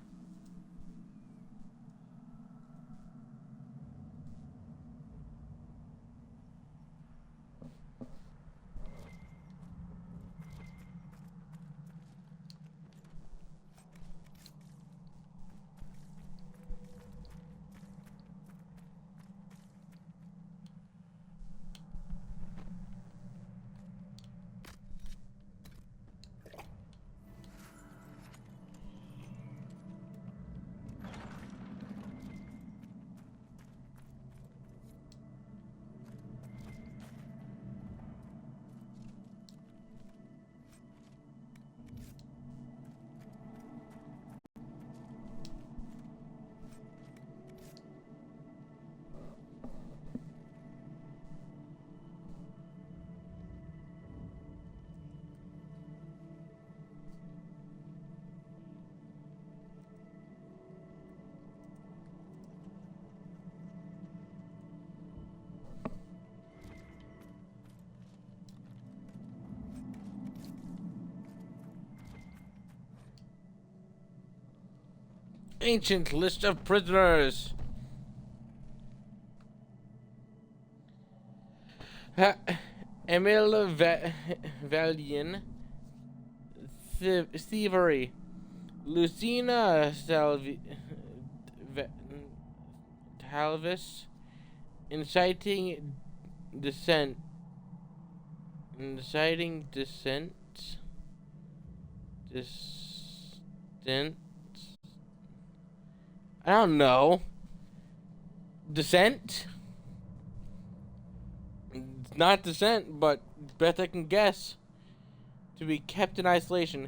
Ancient list of prisoners. Emil Valian, thievery. Lucina Talvis, inciting dissent. Inciting dissent. Dissent. I don't know. Dissent? Not dissent, but best I can guess. To be kept in isolation.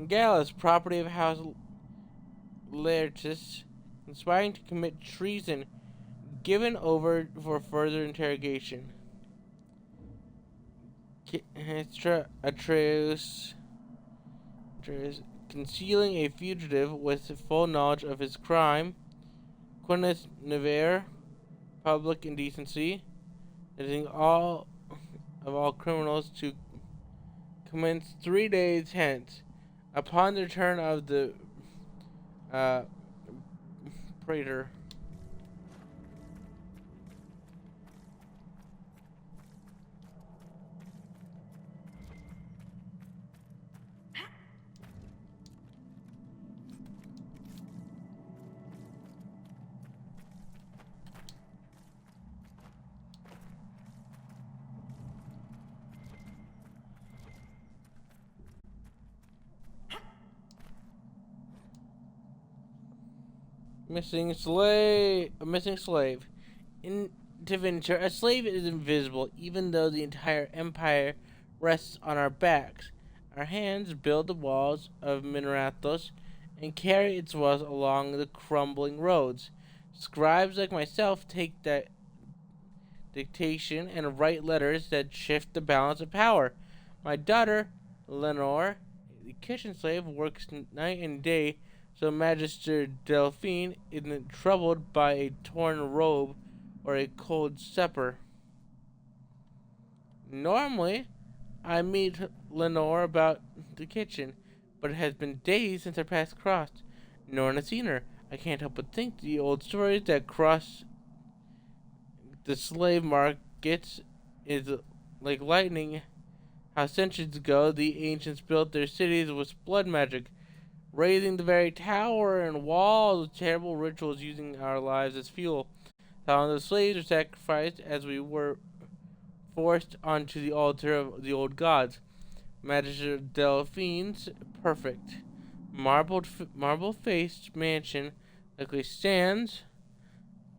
Gallus, property of House Laertis, conspiring to commit treason, given over for further interrogation. Atreus, concealing a fugitive with full knowledge of his crime, Quintus Nevere, public indecency, letting all criminals to commence 3 days hence, upon the return of the praetor. A missing slave. In Devinter, a slave is invisible, even though the entire empire rests on our backs. Our hands build the walls of Minerathos and carry its walls along the crumbling roads. Scribes like myself take that dictation and write letters that shift the balance of power. My daughter, Lenore, the kitchen slave, works night and day so Magister Delphine isn't troubled by a torn robe or a cold supper. Normally, I meet Lenore about the kitchen, but it has been days since our paths crossed. No one has seen her. I can't help but think the old stories that cross the slave markets is like lightning. How centuries ago the ancients built their cities with blood magic, raising the very tower and walls with terrible rituals, using our lives as fuel. How the slaves were sacrificed as we were forced onto the altar of the old gods. Magister Delphine's perfect marble-faced mansion likely stands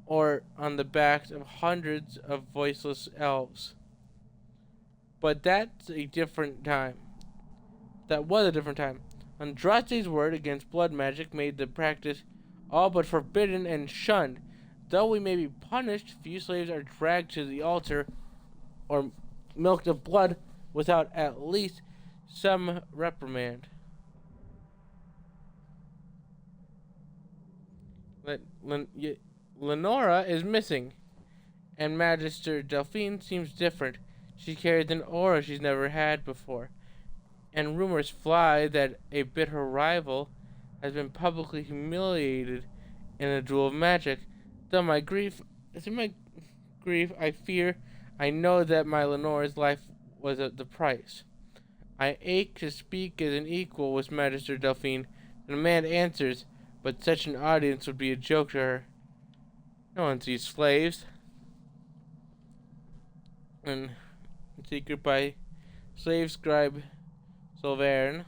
or on the backs of hundreds of voiceless elves. But that's a different time. That was a different time. Andraste's word against blood magic made the practice all but forbidden and shunned. Though we may be punished, few slaves are dragged to the altar or milked of blood without at least some reprimand. Lenora is missing, and Magister Delphine seems different. She carries an aura she's never had before, and rumors fly that a bitter rival has been publicly humiliated in a duel of magic. Through my grief, I fear I know that my Lenore's life was at the price. I ache to speak as an equal with Magister Delphine. The man answers, but such an audience would be a joke to her. No one sees slaves. And secret by slave scribe Solvern.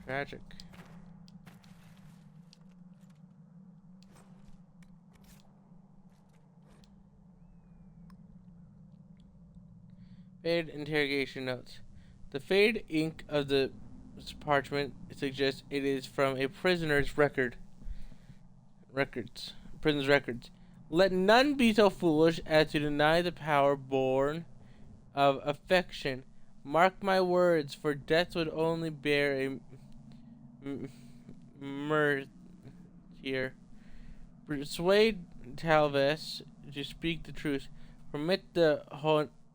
Tragic. Faded interrogation notes. The faded ink of the parchment suggests it is from a prisoner's prison's records. Let none be so foolish as to deny the power born of affection. Mark my words, for death would only bear a mirth here. Persuade Talves to speak the truth. Permit the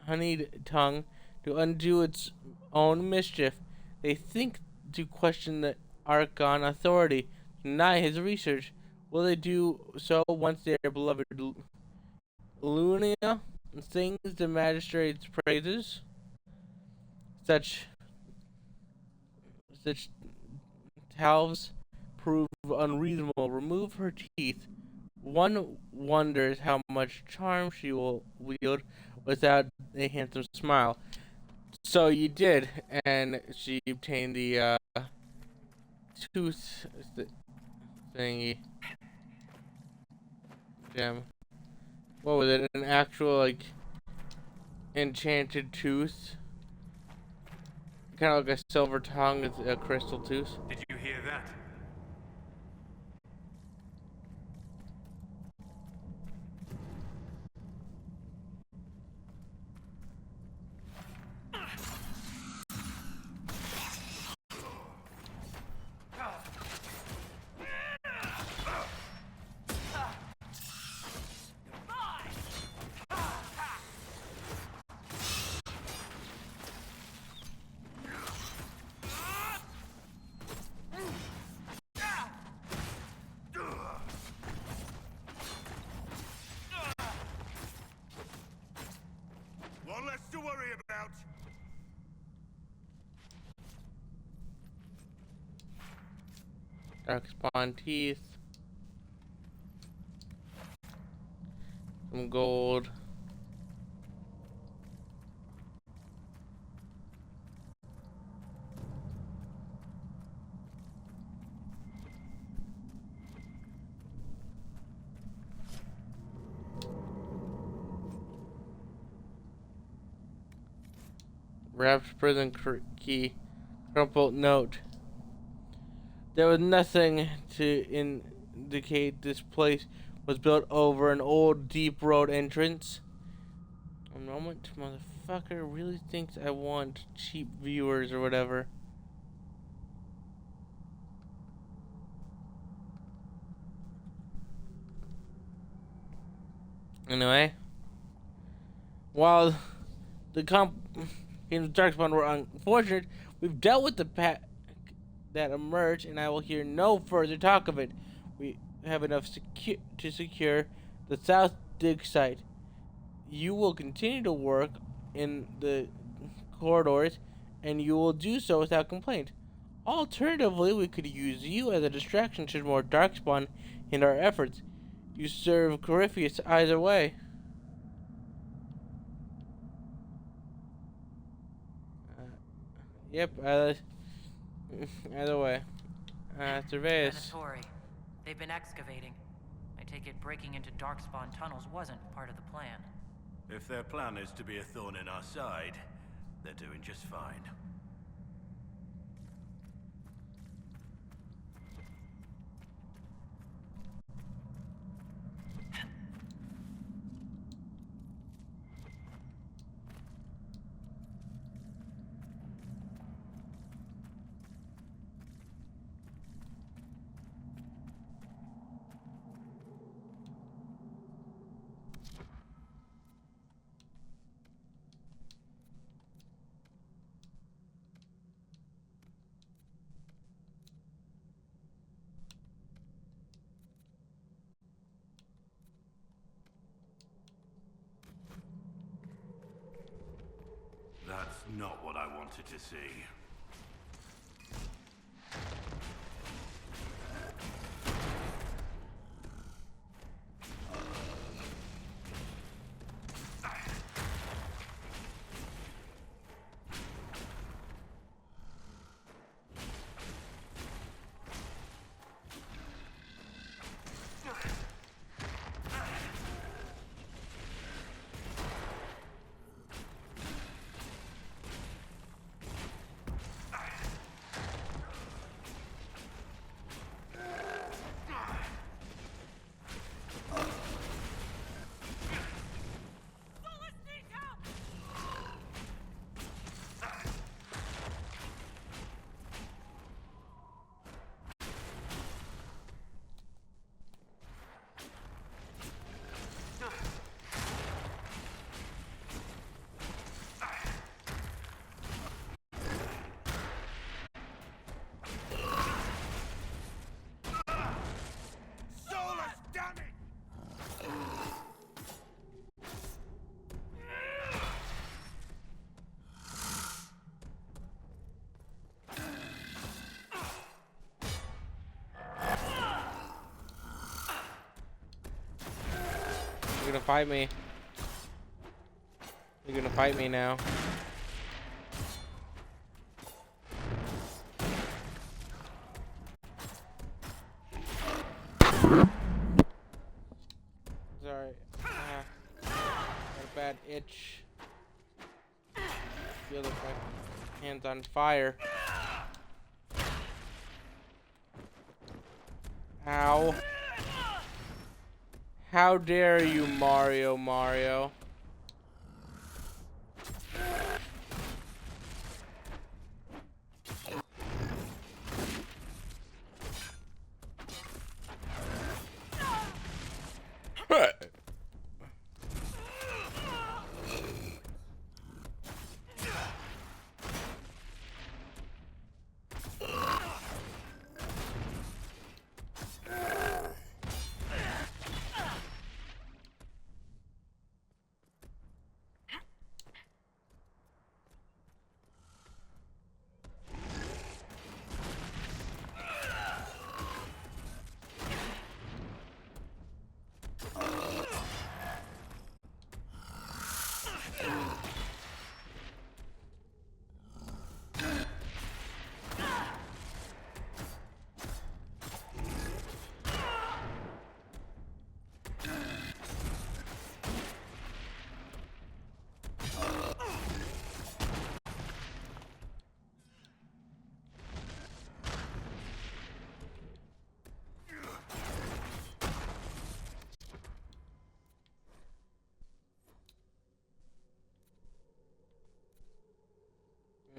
honeyed tongue to undo its own mischief. They think to question the Archon authority, deny his research. Will they do so once their beloved Lunia sings the magistrate's praises? Such Talves prove unreasonable. Remove her teeth. One wonders how much charm she will wield without a handsome smile. So you did, and she obtained the tooth thingy gem. What was it? An actual enchanted tooth, kind of like a silver tongue with a crystal tooth. Did you hear that? worry about. Darkspawn teeth. Some gold. Wrapped prison key. Crumpled note. There was nothing to indicate this place was built over an old deep road entrance. A moment, motherfucker really thinks I want cheap viewers or whatever. Anyway, while the games of Darkspawn were unfortunate, we've dealt with the pack that emerged, and I will hear no further talk of it. We have enough to secure the South Dig site. You will continue to work in the corridors, and you will do so without complaint. Alternatively, we could use you as a distraction should more Darkspawn in our efforts. You serve Corypheus either way. Yep, either way. Surveys. Venatori. They've been excavating. I take it breaking into Darkspawn tunnels wasn't part of the plan. If their plan is to be a thorn in our side, they're doing just fine. That's not what I wanted to see. Solas, damn it! You're gonna fight me. You're gonna fight me now. Sorry. Got a bad itch. Feel like my hands on fire. Ow. How dare you, Mario.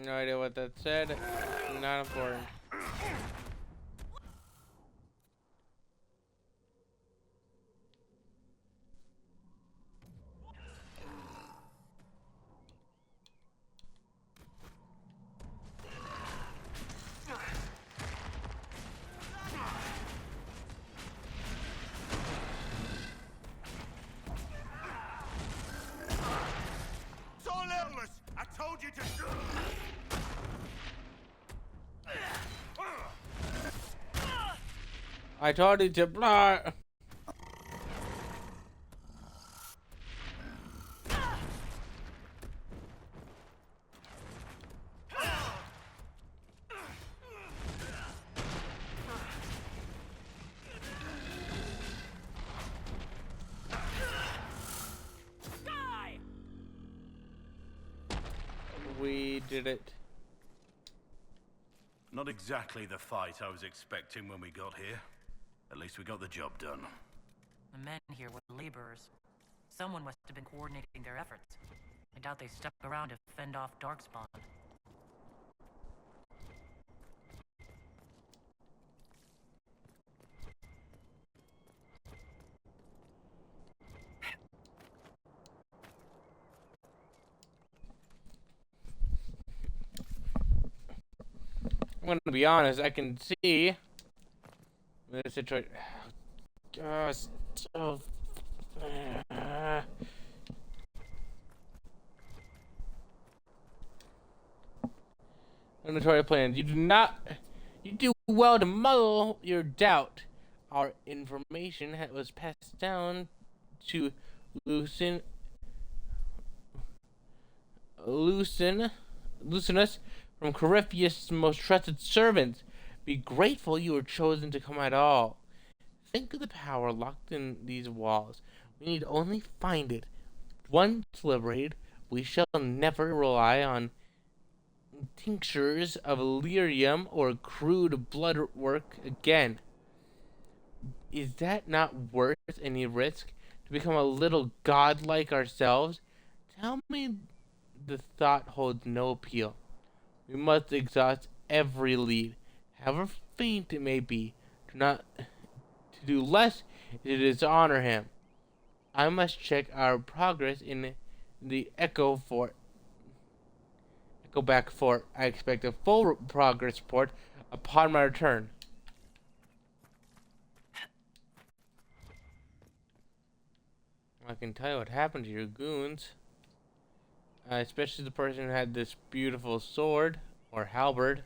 No idea what that said. Not important. Solas! I told you to... I told you to blah. We did it. Not exactly the fight I was expecting when we got here. At least we got the job done. The men here were laborers. Someone must have been coordinating their efforts. I doubt they stuck around to fend off Darkspawn. I'm gonna be honest, I can see the situation. Oh, so. Inventory plans. You do well to muddle your doubt. Our information was passed down to loosen us from Corypheus' most trusted servants. Be grateful you were chosen to come at all. Think of the power locked in these walls. We need only find it. Once liberated, we shall never rely on tinctures of lyrium or crude blood work again. Is that not worth any risk to become a little god like ourselves? Tell me the thought holds no appeal. We must exhaust every lead, however faint it may be. To do less is to dishonor him. I must check our progress in the Echo back fort. I expect a full progress report upon my return. I can tell you what happened to your goons. Especially the person who had this beautiful sword, or halberd.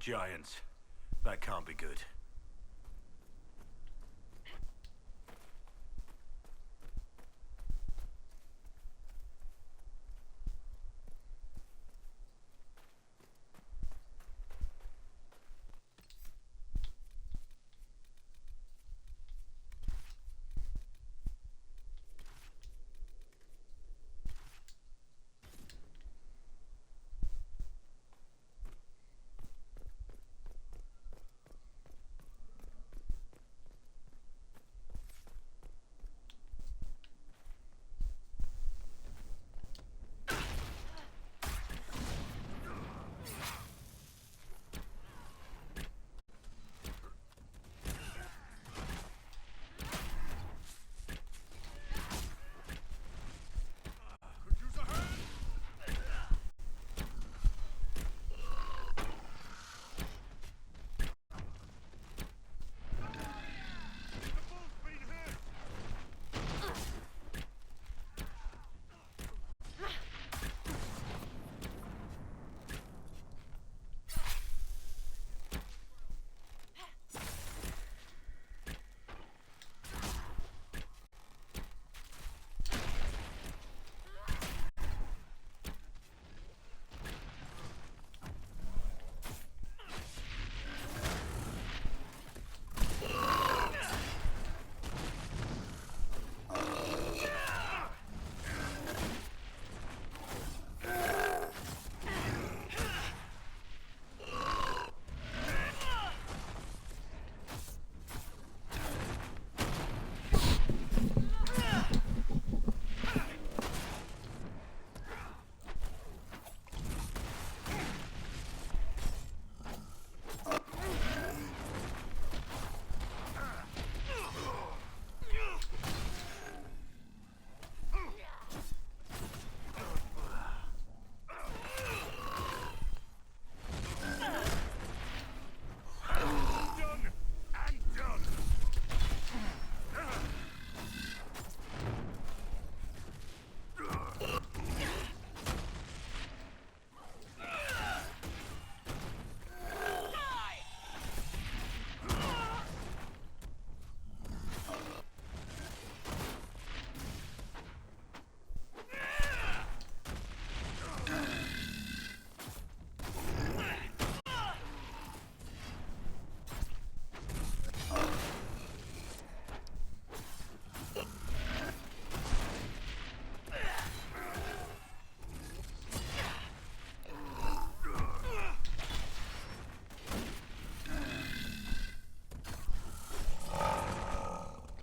giants. That can't be good.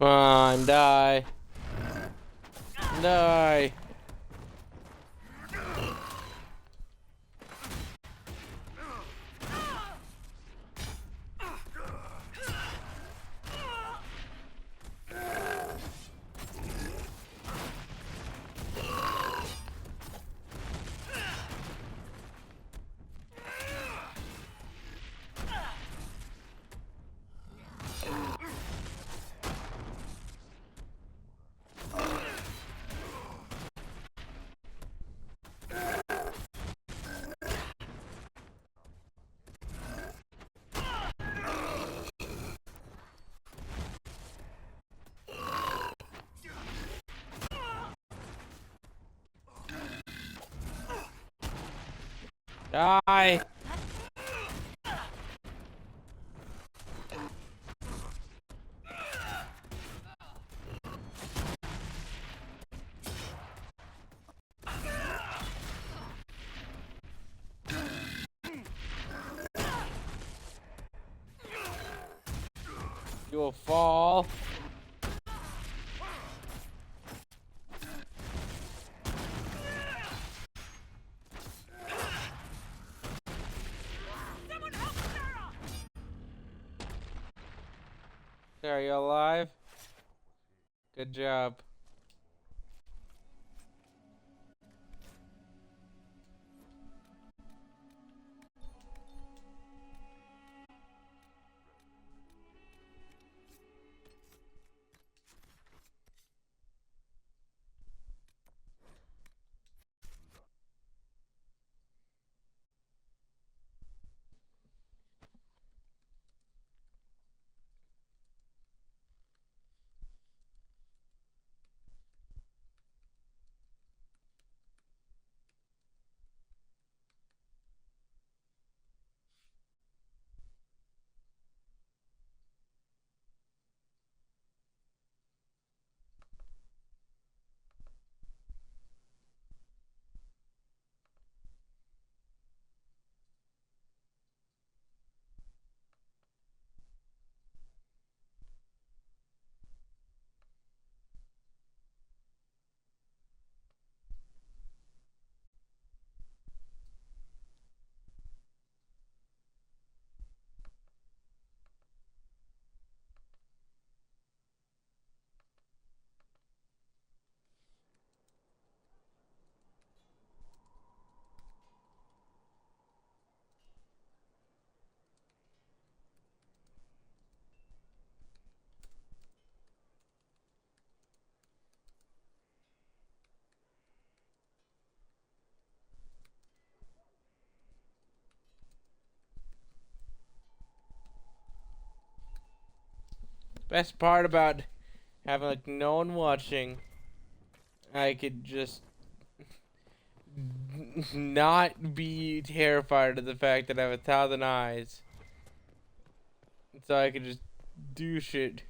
Come on, die. Die. Die. You will fall. Are you alive? Good job. Best part about having like no one watching, I could just not be terrified of the fact that I have 1,000 eyes. So I could just do shit.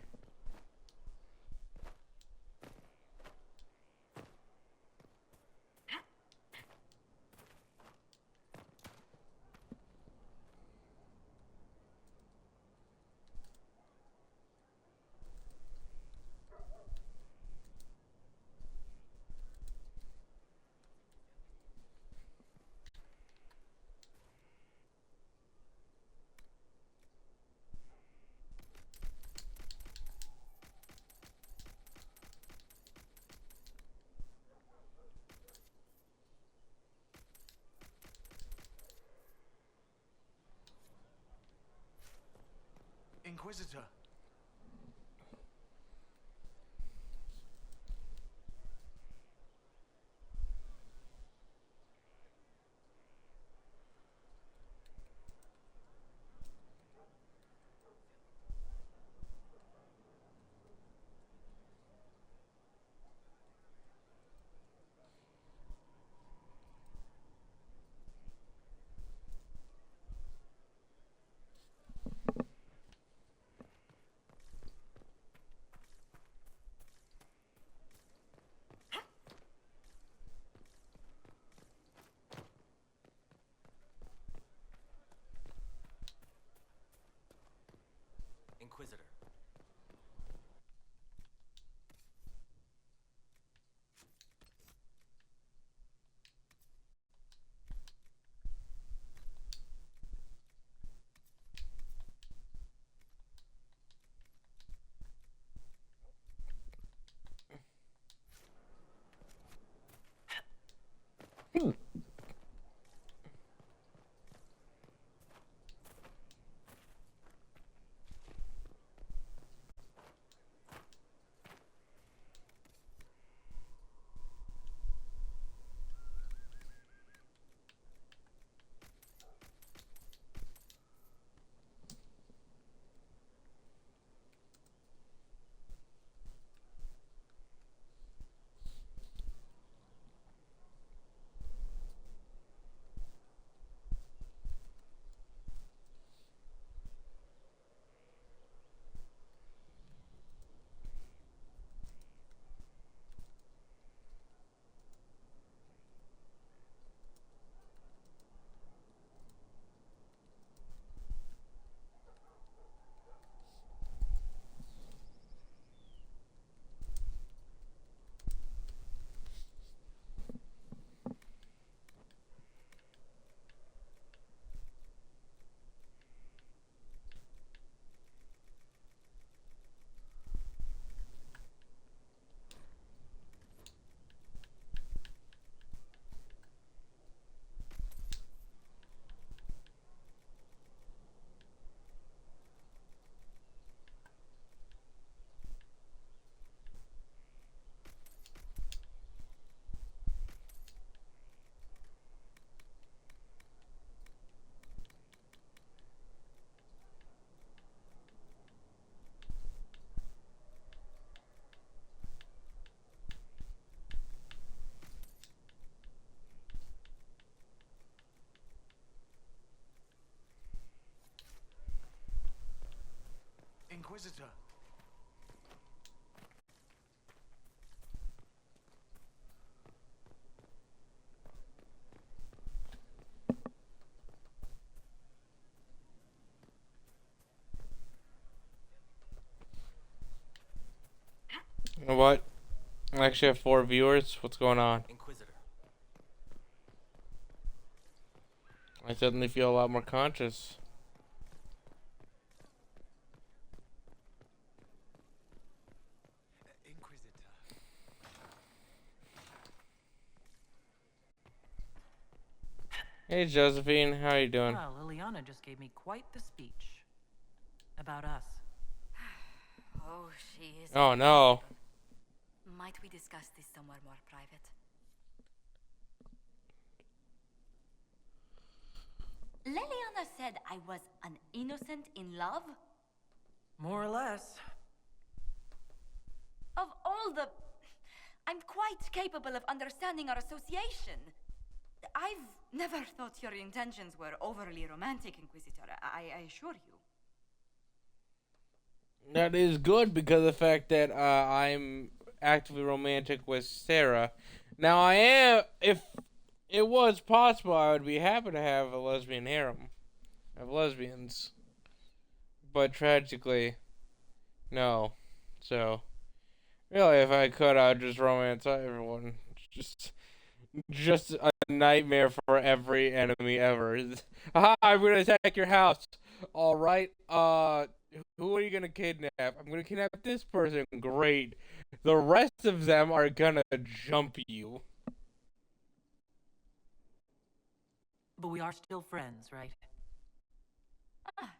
Inquisitor. Inquisitor. Inquisitor. You know what? I actually have 4 viewers. What's going on? Inquisitor. I suddenly feel a lot more conscious. Hey Josephine, how you doing? Well, Liliana just gave me quite the speech. About us. Oh, she is. Oh no. Might we discuss this somewhere more private? Leliana said I was an innocent in love? More or less. all the... I'm quite capable of understanding our association. I've never thought your intentions were overly romantic, Inquisitor. I assure you. That is good because of the fact that I'm actively romantic with Sarah. Now I am, if it was possible, I would be happy to have a lesbian harem of lesbians. But tragically, no. So, really, if I could, I'd just romance everyone. Just a nightmare for every enemy ever. Aha, I'm gonna attack your house. Alright, who are you gonna kidnap? I'm gonna kidnap this person. Great. The rest of them are gonna jump you. But we are still friends, right? Ah,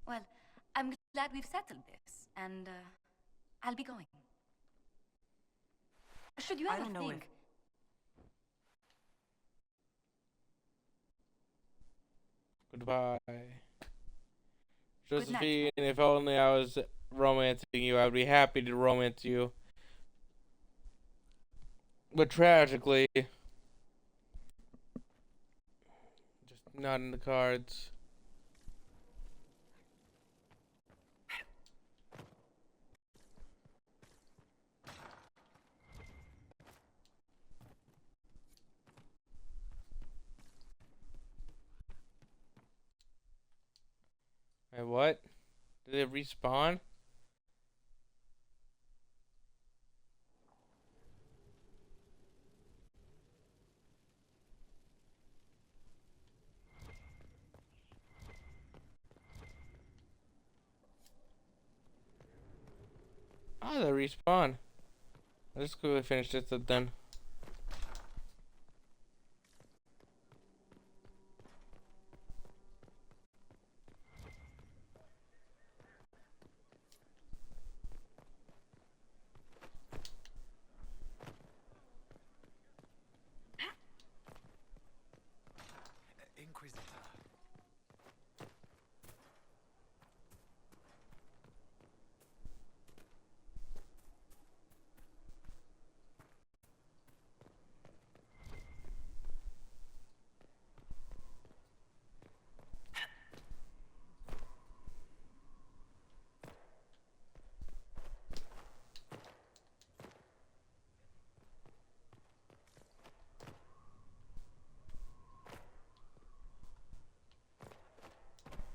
well, I'm glad we've settled this, and I'll be going. Should you I ever don't know think... Goodbye. Good night. Josephine, if only I was romancing you, I would be happy to romance you. But tragically, just not in the cards. Wait, what? Did it respawn? Oh, they respawn. Let's quickly finish this up then. Inquisitor.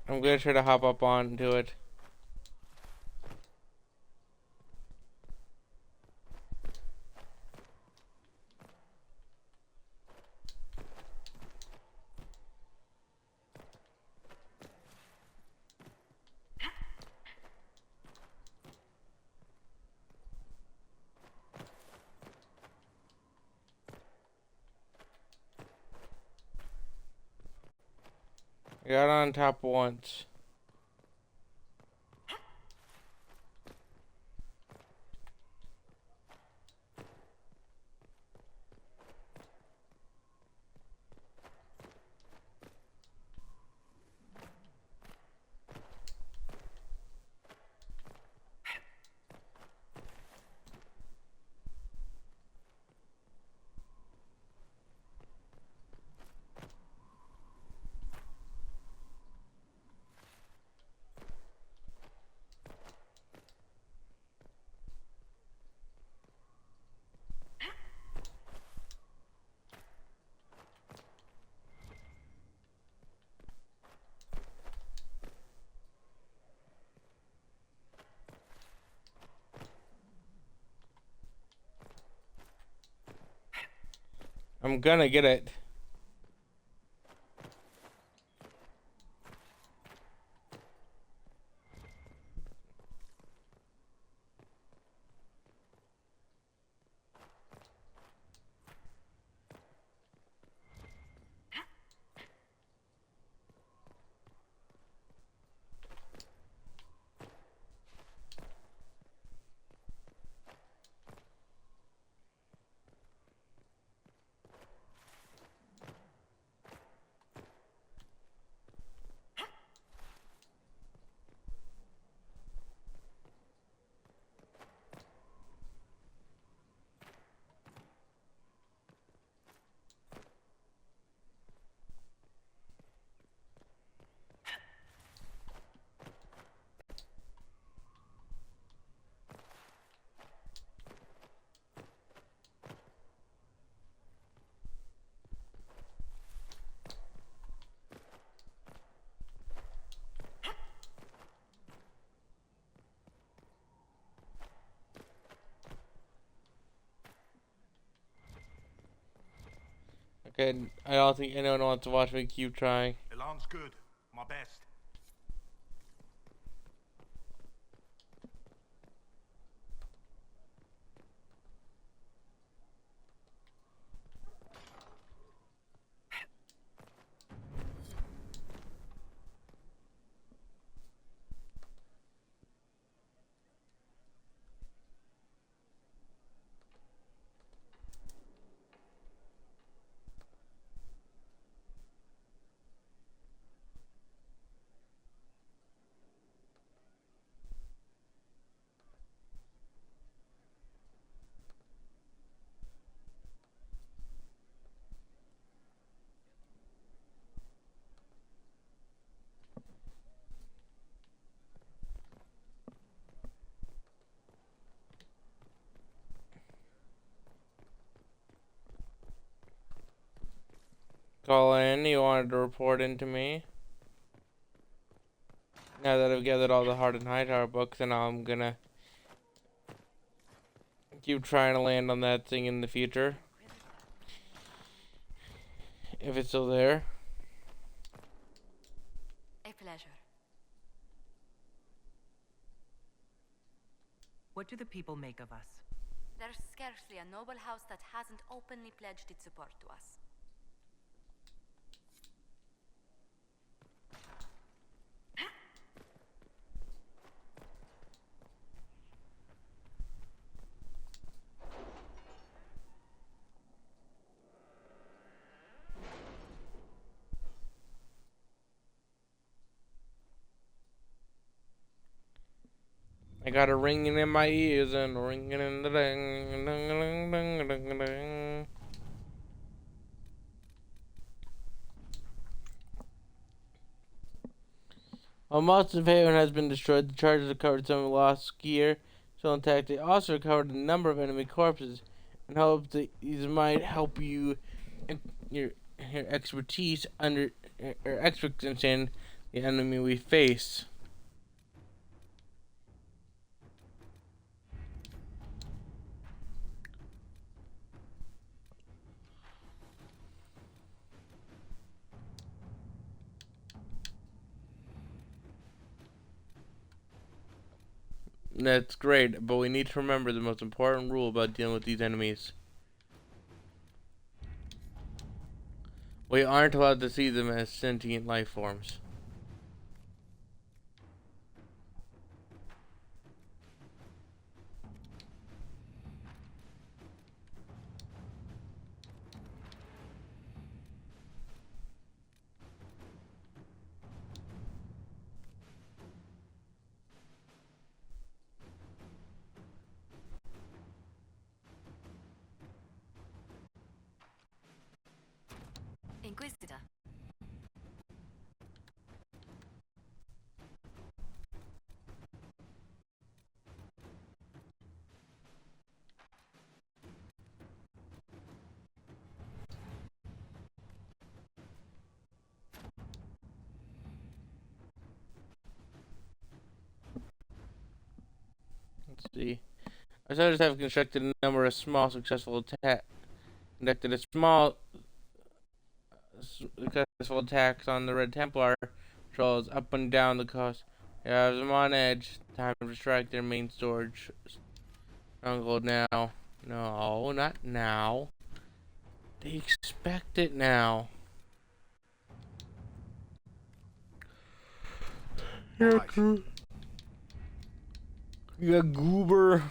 I'm gonna try to hop up onto it. I got on top once. I'm gonna get it. Okay, I don't think anyone wants to watch me keep trying. Elan's good. My best. Colin, you wanted to report into me. Now that I've gathered all the Hardened Hightower books, and I'm gonna keep trying to land on that thing in the future. If it's still there. A pleasure. What do the people make of us? There's scarcely a noble house that hasn't openly pledged its support to us. I got a ringing in my ears and ringing in the ding, ding, ding, ding, ding, ding. While most of Haven has been destroyed, the Chargers recovered some lost gear still intact. They also recovered a number of enemy corpses and hope that these might help you your expertise under or expertise in the enemy we face. That's great, but we need to remember the most important rule about dealing with these enemies. We aren't allowed to see them as sentient life forms. Inquisitor. Let's see. Our soldiers have constructed a number of small successful attacks. Conducted a small successful attacks on the Red Templar patrols up and down the coast. They have them on edge. Time to strike their main storage stronghold now. No, not now. They expect it now. Yeah, goober.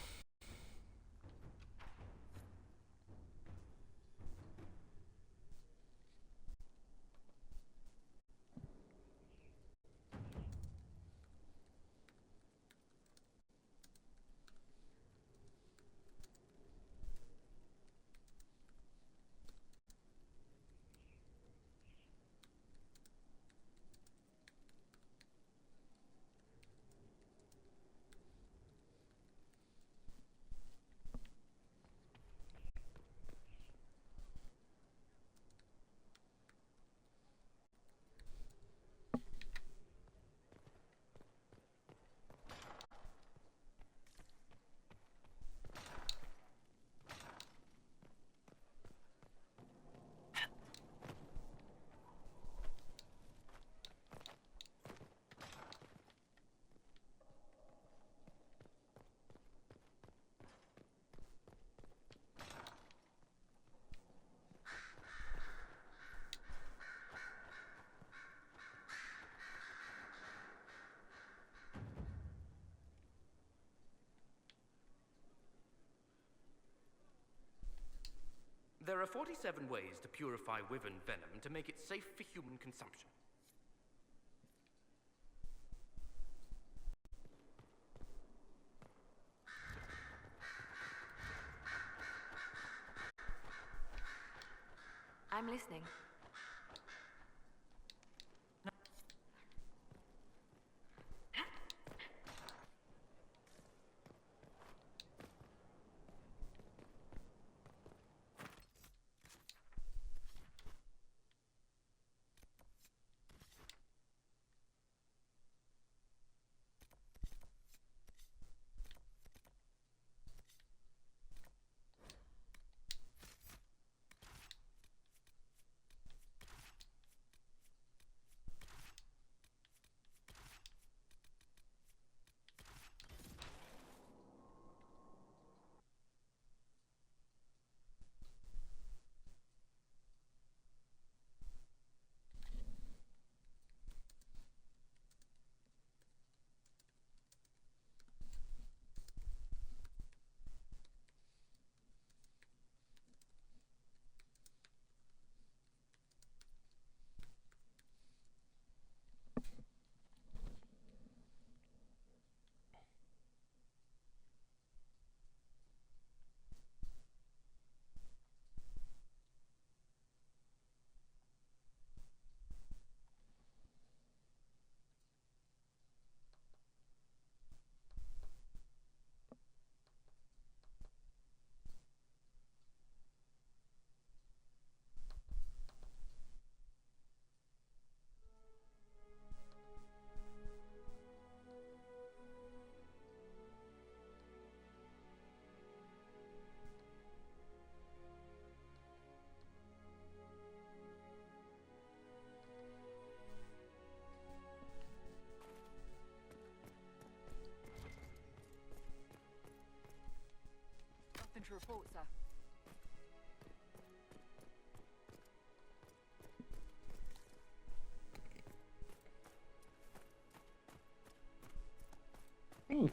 There are 47 ways to purify wyvern venom to make it safe for human consumption. I'm listening. Nothing to report, sir. Ooh.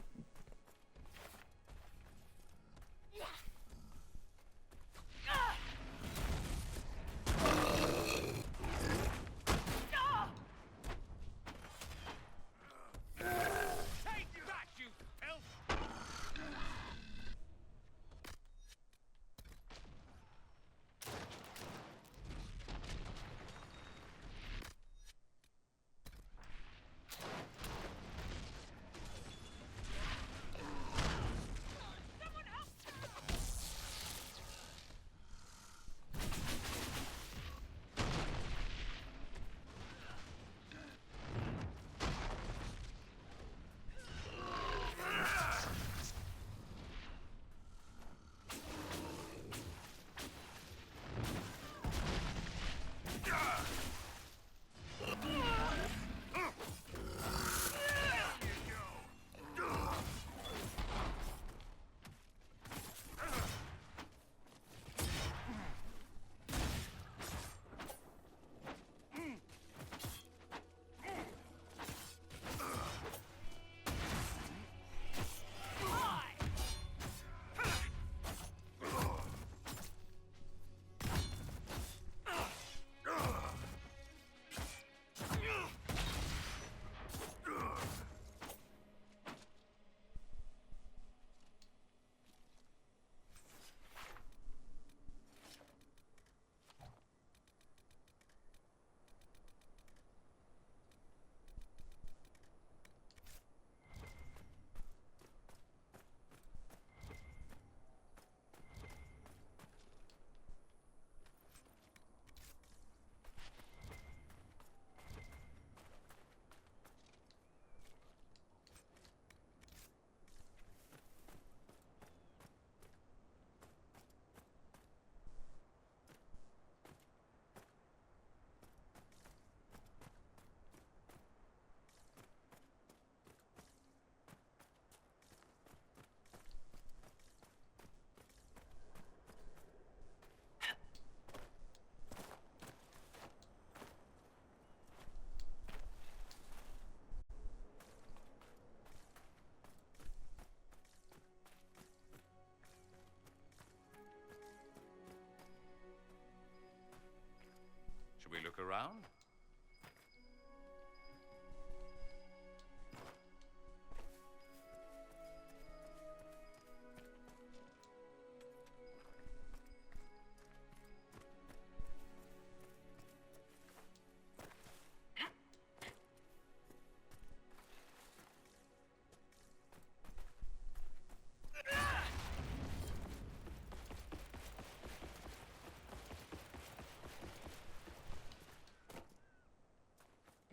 around?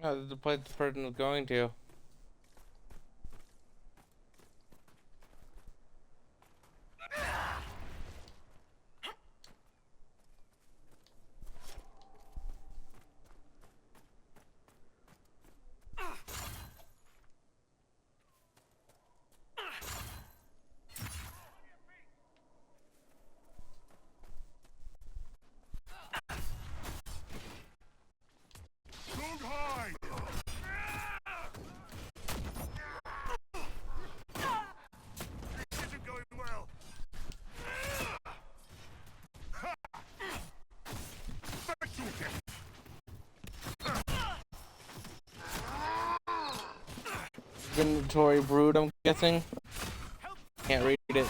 Oh, this is the place the person was going to. Don't hide! This isn't going well. Inventory brood, I'm guessing. Can't read it.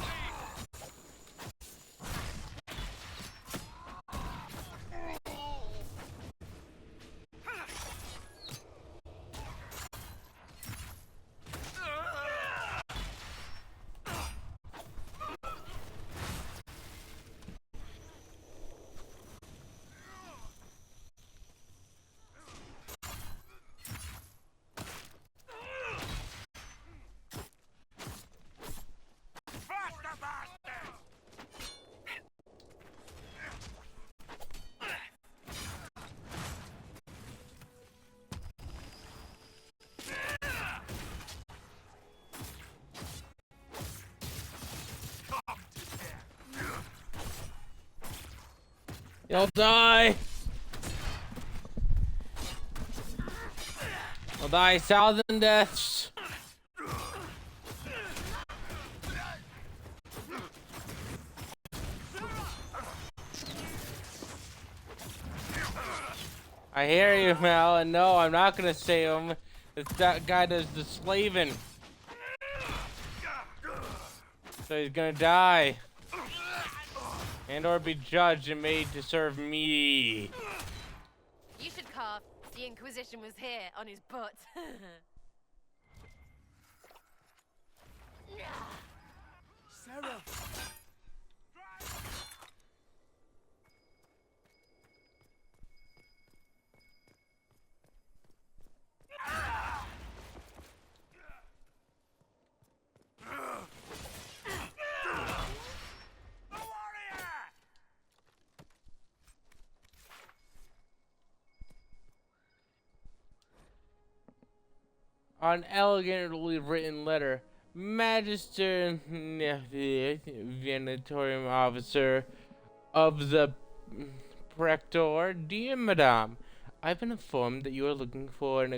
You'll die! You'll die 1,000 deaths! I hear you, Mel, and no, I'm not gonna save him. That guy does the slaving. So he's gonna die. And or be judged and made to serve me. You should cough. The Inquisition was here, on his butt. Sarah! An elegantly written letter. Magister Venatorium Officer of the Prector, dear Madame, I've been informed that you are looking for an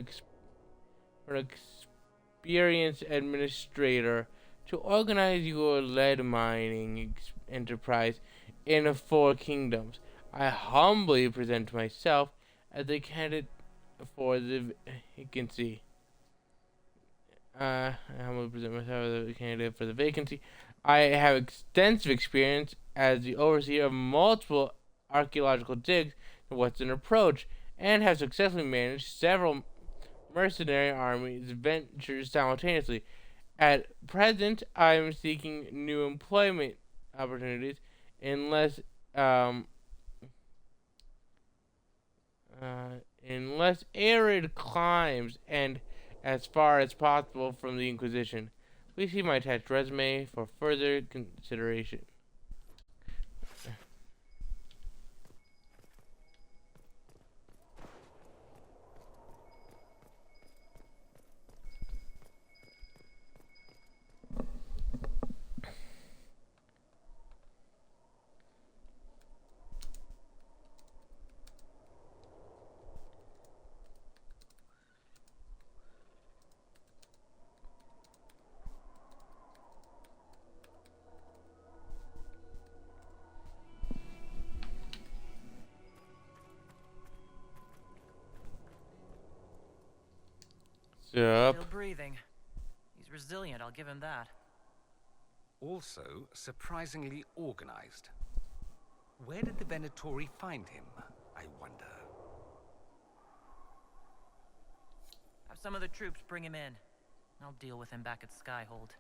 experienced administrator to organize your lead mining enterprise in the Four Kingdoms. I humbly present myself as a candidate for the vacancy. I humbly present myself as a candidate for the vacancy. I have extensive experience as the overseer of multiple archaeological digs in the Western Approach, and have successfully managed several mercenary armies ventures simultaneously. At present, I am seeking new employment opportunities in less arid climes and as far as possible from the Inquisition. Please see my attached resume for further consideration. Yep. Still breathing. He's resilient, I'll give him that. Also, surprisingly organized. Where did the Venatori find him, I wonder? Have some of the troops bring him in. I'll deal with him back at Skyhold.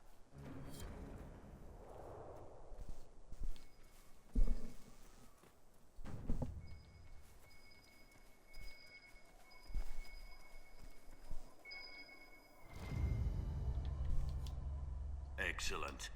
Excellent.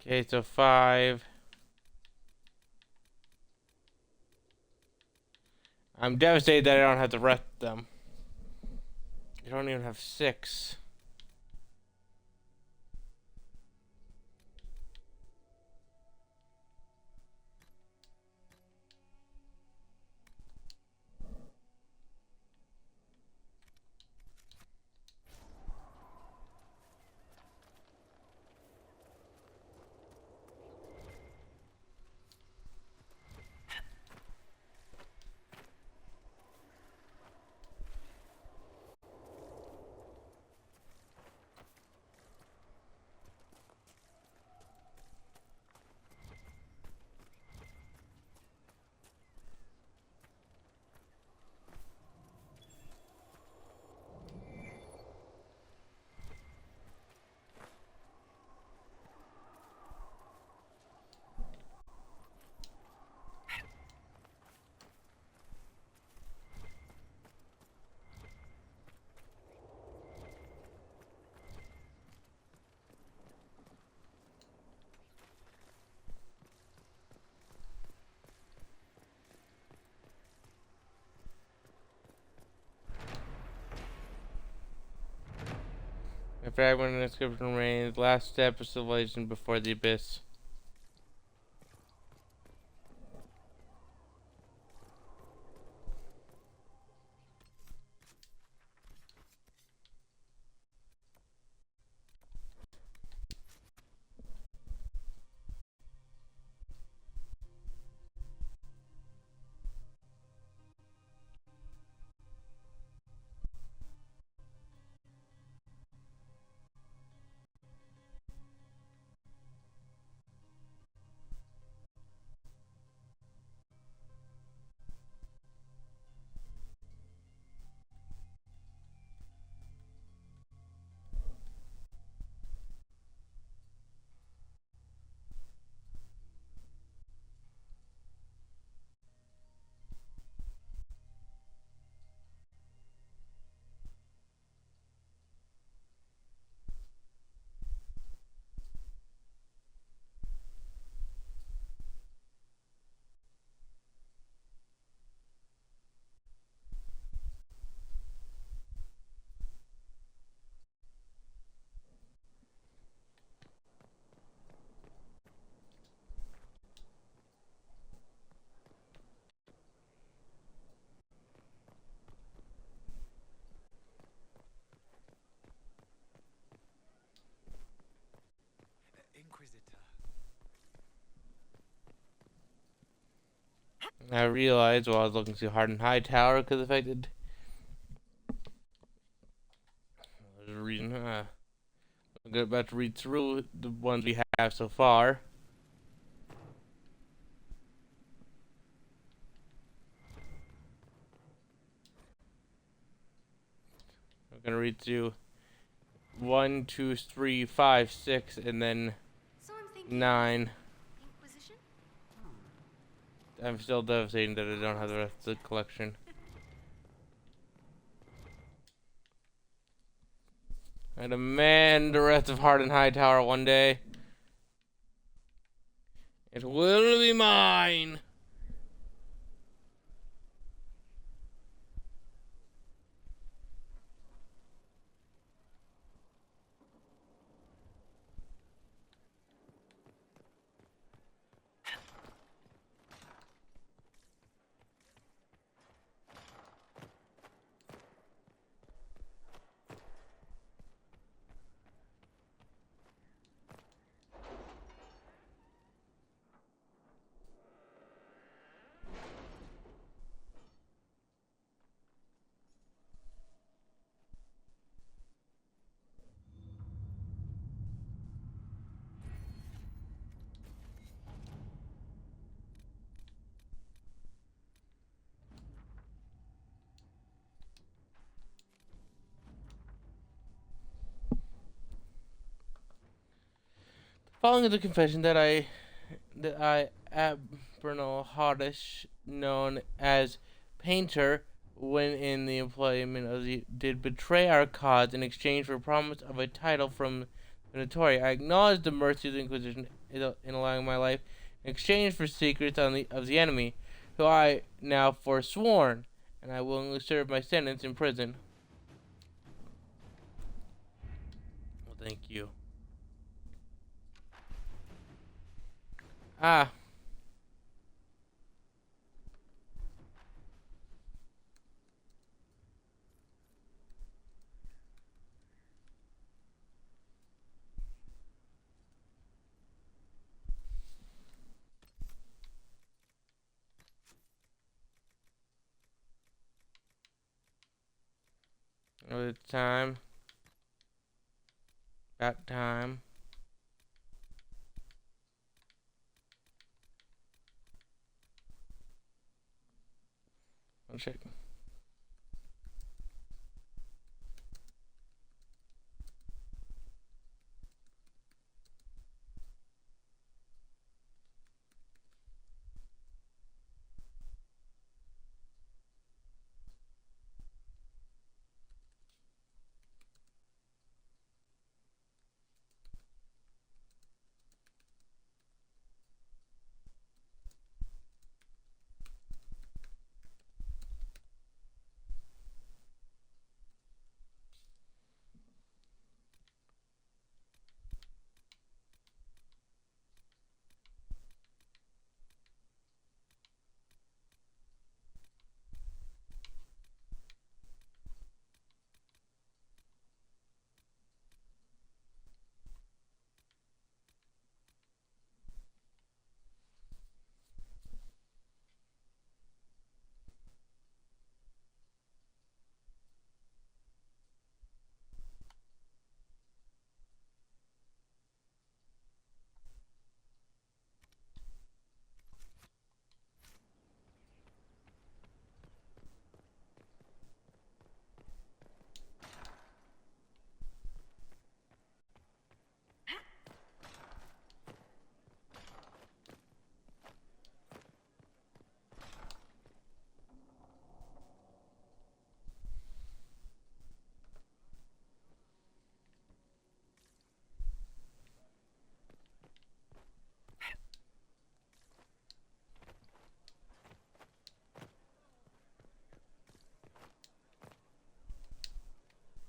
Okay, so 5. I'm devastated that I don't have to rest them. I don't even have 6. A fragment in the inscription remains. Last step of civilization before the abyss. I realized while I was looking through Hardened High Tower because affected. There's a reason. I'm about to read through the ones we have so far. I'm gonna read through 1, 2, 3, 5, 6, and then So I'm thinking 9. inquisition? I'm still devastated that I don't have the rest of the collection. I demand the rest of Hardened High Tower one day. It will be mine. Following the confession that I, Bernal Hodish, known as Painter, when in the employment of the, did betray our cause in exchange for promise of a title from the Notori. I acknowledge the mercy of the Inquisition in allowing my life in exchange for secrets of the enemy, who I now forsworn, and I willingly serve my sentence in prison. Well, thank you. Ah. It's time. About time. I'll check.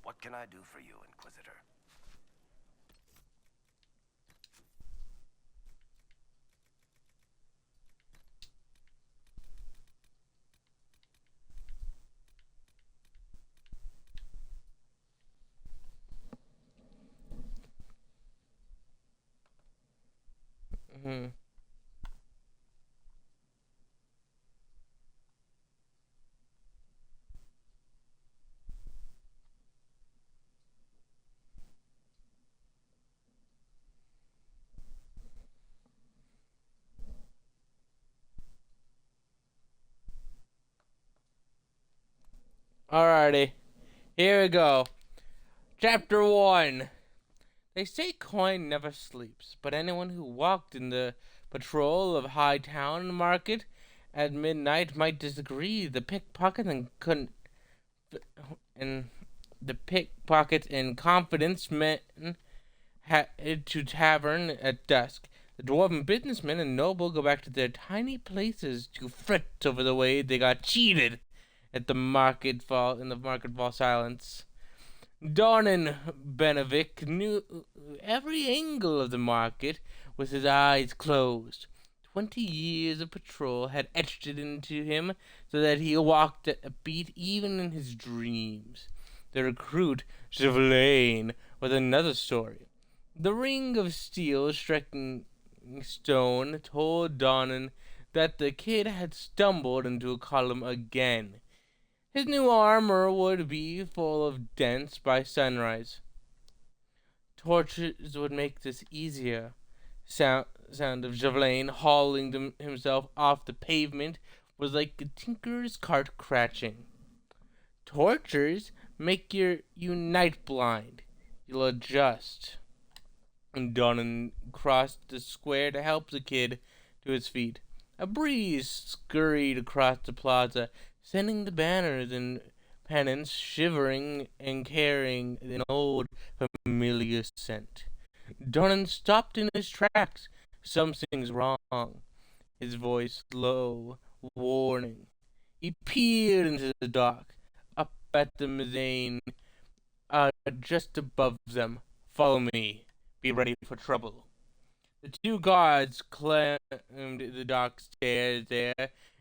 What can I do for you, Inquisitor? Mm-hmm. Alrighty, here we go. Chapter 1. They say coin never sleeps, but anyone who walked in the patrol of Hightown Market at midnight might disagree. The pickpockets in confidence men head to tavern at dusk. The dwarven businessmen and noble go back to their tiny places to fret over the way they got cheated at the market fall silence. Donan Benevik knew every angle of the market with his eyes closed. 20 years of patrol had etched it into him so that he walked at a beat even in his dreams. The recruit, Chevelain, was another story. The ring of steel striking stone told Donan that the kid had stumbled into a column again. His new armor would be full of dents by sunrise. Torches would make this easier. Sound of Javelain hauling himself off the pavement was like a tinker's cart cratching. Tortures make you night blind. You'll adjust. And Donan crossed the square to help the kid to his feet. A breeze scurried across the plaza, sending the banners and pennants shivering and carrying an old familiar scent. Donan stopped in his tracks. Something's wrong. His voice low, warning. He peered into the dark, up at the mezzanine, just above them. Follow me. Be ready for trouble. The two guards climbed the dark stairs there,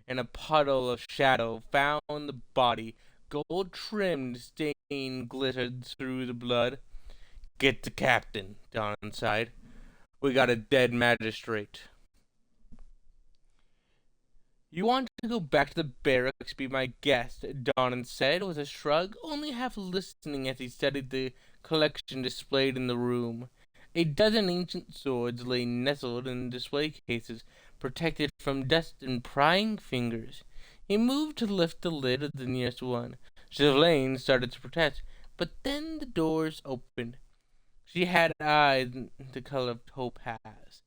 and a puddle of shadow found the body. Gold-trimmed stain glittered through the blood. Get the captain, Don sighed. We got a dead magistrate. You want to go back to the barracks, be my guest, Donan said with a shrug, only half listening as he studied the collection displayed in the room. A dozen ancient swords lay nestled in display cases, protected from dust and prying fingers. He moved to lift the lid of the nearest one. Chevelain started to protest, but then the doors opened. She had eyes the color of topaz,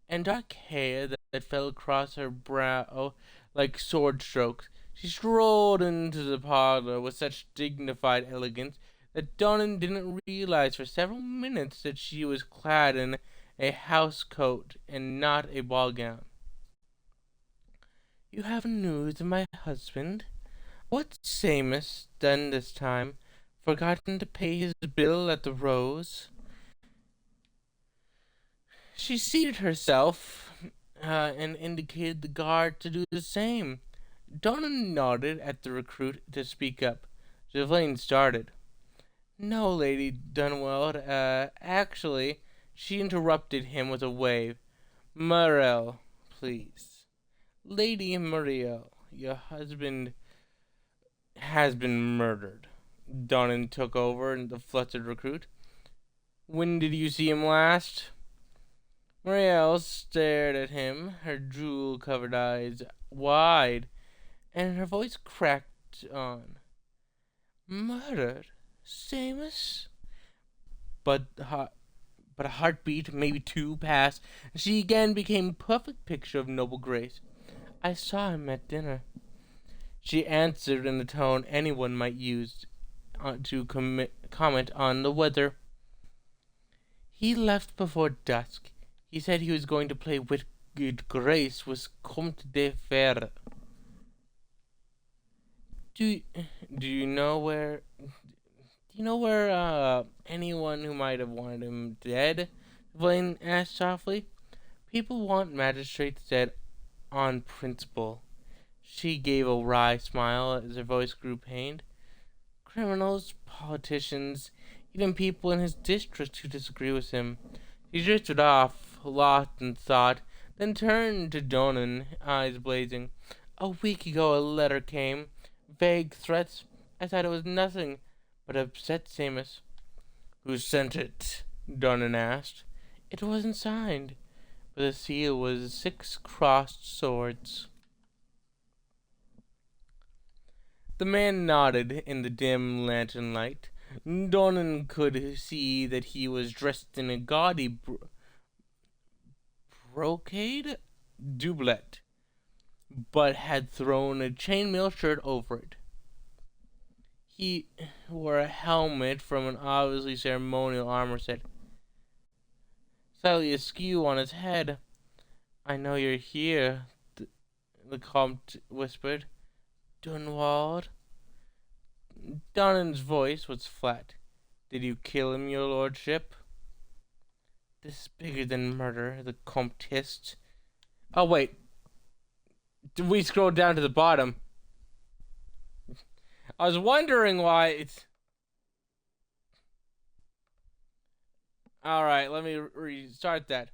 and dark hair that fell across her brow like sword strokes. She strolled into the parlor with such dignified elegance that Donan didn't realize for several minutes that she was clad in a house coat and not a ball gown. You have news of my husband? What's Seamus done this time? Forgotten to pay his bill at the Rose? She seated herself and indicated the guard to do the same. Donan nodded at the recruit to speak up. Chevelain started. No, Lady Dunwald, actually, she interrupted him with a wave. Muriel, please. Lady Muriel, your husband has been murdered. Donan took over the flustered recruit. When did you see him last? Muriel stared at him, her jewel-covered eyes wide, and her voice cracked on. Murdered? Seamus? But a heartbeat, maybe two, passed, and she again became a perfect picture of noble grace. I saw him at dinner. She answered in the tone anyone might use to comment on the weather. He left before dusk. He said he was going to play with good grace with Comte de Fer. Do you know where anyone who might have wanted him dead? Blaine asked softly. People want magistrates dead on principle. She gave a wry smile as her voice grew pained. Criminals, politicians, even people in his district who disagree with him. He drifted off, lost in thought, then turned to Donan, eyes blazing. A week ago a letter came. Vague threats. I thought it was nothing, but upset Seamus. Who sent it? Donan asked. It wasn't signed, but the seal was 6 crossed swords. The man nodded in the dim lantern light. Donan could see that he was dressed in a gaudy brocade doublet, but had thrown a chainmail shirt over it. He wore a helmet from an obviously ceremonial armor set, slightly askew on his head. "I know you're here," the Comte whispered. "Dunwald?" Donan's voice was flat. "Did you kill him, your lordship?" "This is bigger than murder," the Comte hissed. Oh, wait. Did we scroll down to the bottom? I was wondering why it's... Alright, let me restart that.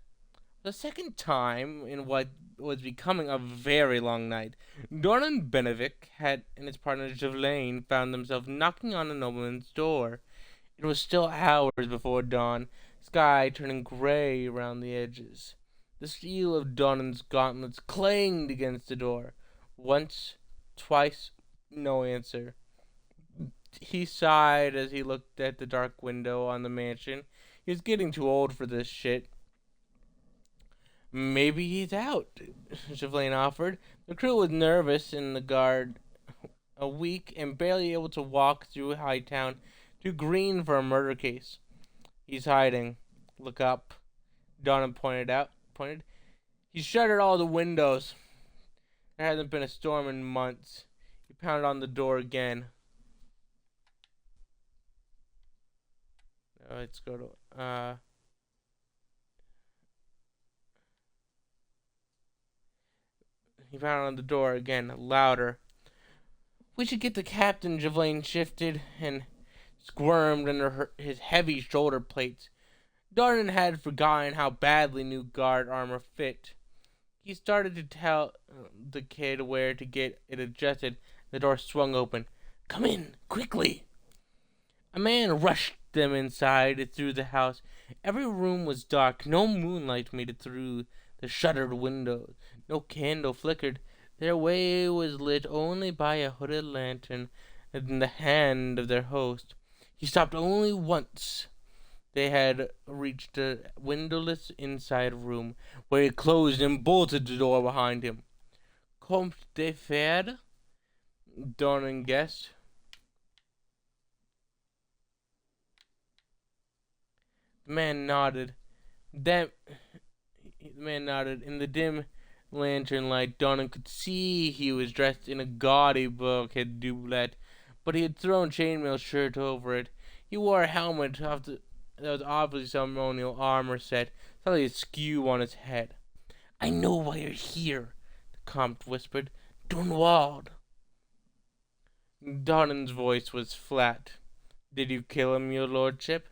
The second time in what was becoming a very long night, Doran Benovic and his partner Javelaine found themselves knocking on a nobleman's door. It was still hours before dawn, sky turning gray around the edges. The steel of Donan's gauntlets clanged against the door. Once, twice, no answer. He sighed as he looked at the dark window on the mansion. He was getting too old for this shit. "Maybe he's out," Javelaine offered. The crew was nervous and the guard weak and barely able to walk through Hightown, too green for a murder case. "He's hiding. Look up," Donna pointed. He shuttered all the windows. There hasn't been a storm in months. He pounded on the door again. Let's go to He pounded on the door again, louder. "We should get the captain," Javelaine shifted and squirmed under his heavy shoulder plates. Darden had forgotten how badly new guard armor fit. He started to tell the kid where to get it adjusted. The door swung open. "Come in, quickly!" A man rushed them inside through the house. Every room was dark. No moonlight made it through the shuttered windows. No candle flickered. Their way was lit only by a hooded lantern in the hand of their host. He stopped only once. They had reached a windowless inside room, where he closed and bolted the door behind him. "Comte de Ferd?" Doran guessed. The man nodded. In the dim lantern light, Doran could see he was dressed in a gaudy brocade doublet, but he had thrown chainmail shirt over it. He wore a helmet that was obviously ceremonial armor set, slightly askew on his head. "I know why you're here," the Comte whispered. "Dunwald." Donan's voice was flat. "Did you kill him, your lordship?"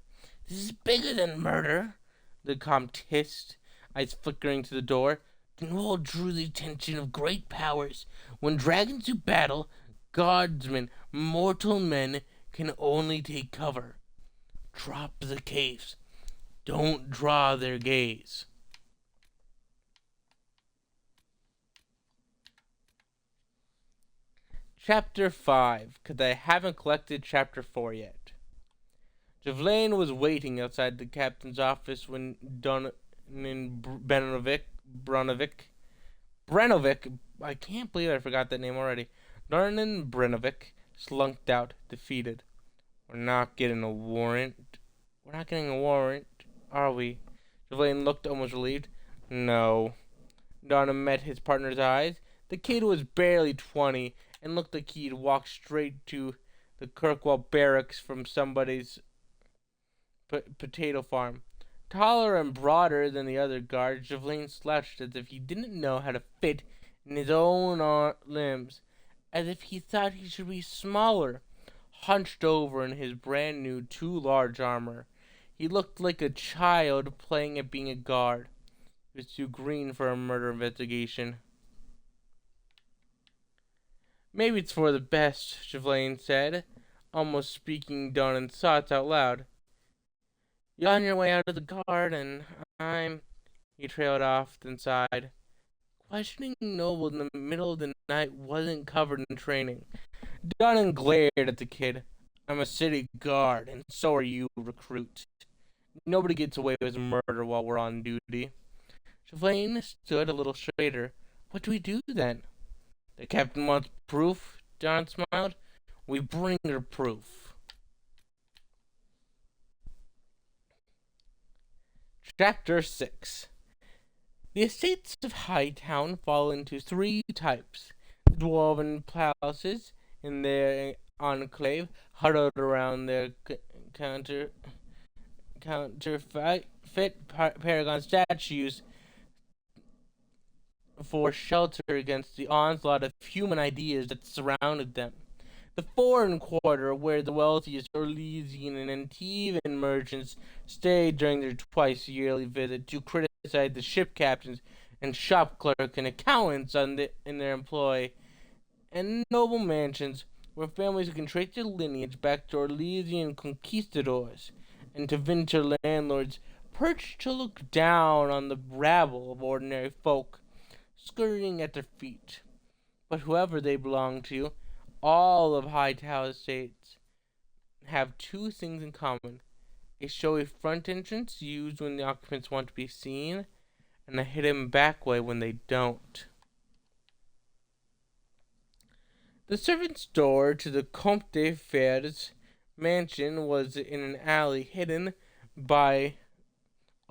"This is bigger than murder," the Comte hissed, eyes flickering to the door. "Dunwald drew the attention of great powers. When dragons do battle, guardsmen, mortal men, can only take cover. Drop the case. Don't draw their gaze." Chapter 5, because I haven't collected Chapter 4 yet. Javelaine was waiting outside the captain's office when Brenovic, I can't believe I forgot that name already. Donan Brenovic slunked out, defeated. We're not getting a warrant, are we?" Javelaine looked almost relieved. "No." Donan met his partner's eyes. The kid was barely 20 and looked like he'd walked straight to the Kirkwall barracks from somebody's potato farm. Taller and broader than the other guards, Javelaine slouched as if he didn't know how to fit in his own limbs, as if he thought he should be smaller, hunched over in his brand new too large armor. He looked like a child playing at being a guard. He was too green for a murder investigation. "Maybe it's for the best," Javelaine said, almost speaking Donan's thoughts out loud. "You're on your way out of the guard, and I'm..." He trailed off, then sighed. Questioning Noble in the middle of the night wasn't covered in training. Dunham glared at the kid. I'm a city guard, and so are you, recruit. Nobody gets away with murder while we're on duty. Chauvelin stood a little straighter. What do we do then? The captain wants proof, Don smiled. We bring her proof. Chapter 6. The estates of Hightown fall into three types. The dwarven palaces, in their enclave, huddled around their counterfeit paragon statues for shelter against the onslaught of human ideas that surrounded them. The foreign quarter, where the wealthiest Orlesian and Antivan merchants stayed during their twice-yearly visit to criticize the ship captains and shop clerks and accountants in their employ, and noble mansions, where families can trace their lineage back to Orlesian conquistadors and to Winter landlords perched to look down on the rabble of ordinary folk scurrying at their feet. But whoever they belong to, all of Hightower estates have two things in common: a showy front entrance used when the occupants want to be seen, and a hidden back way when they don't. The servant's door to the Comte de Fers mansion was in an alley hidden by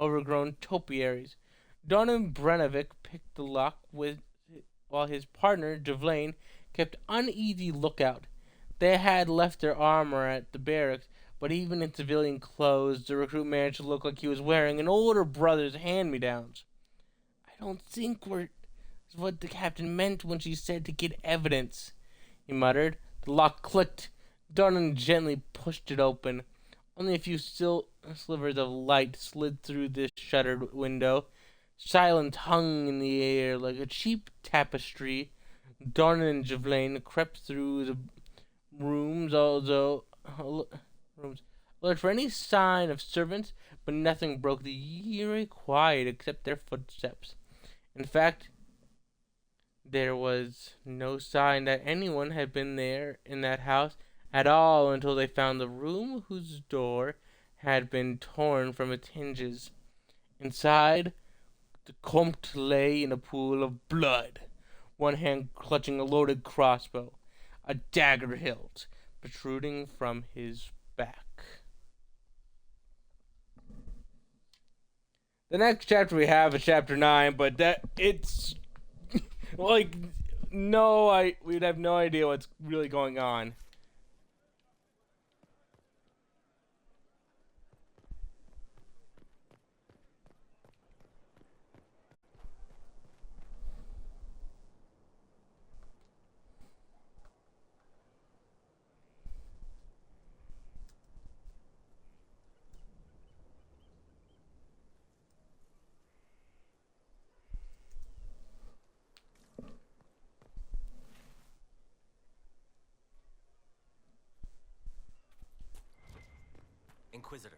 overgrown topiaries. Donan Brenovic picked the lock while his partner, Devlane, kept uneasy lookout. They had left their armor at the barracks, but even in civilian clothes, the recruit managed to look like he was wearing an older brother's hand-me-downs. I don't think we're what the captain meant when she said to get evidence, he muttered. The lock clicked. Donan gently pushed it open. Only a few slivers of light slid through this shuttered window. Silence hung in the air like a cheap tapestry. Donan and Javelaine crept through the rooms, looked for any sign of servants, but nothing broke the eerie quiet except their footsteps. In fact, there was no sign that anyone had been there in that house at all until they found the room whose door had been torn from its hinges. Inside, the Comte lay in a pool of blood, one hand clutching a loaded crossbow, a dagger hilt protruding from his back. The next chapter we have is chapter 9, but it's like we'd have no idea what's really going on. Inquisitor.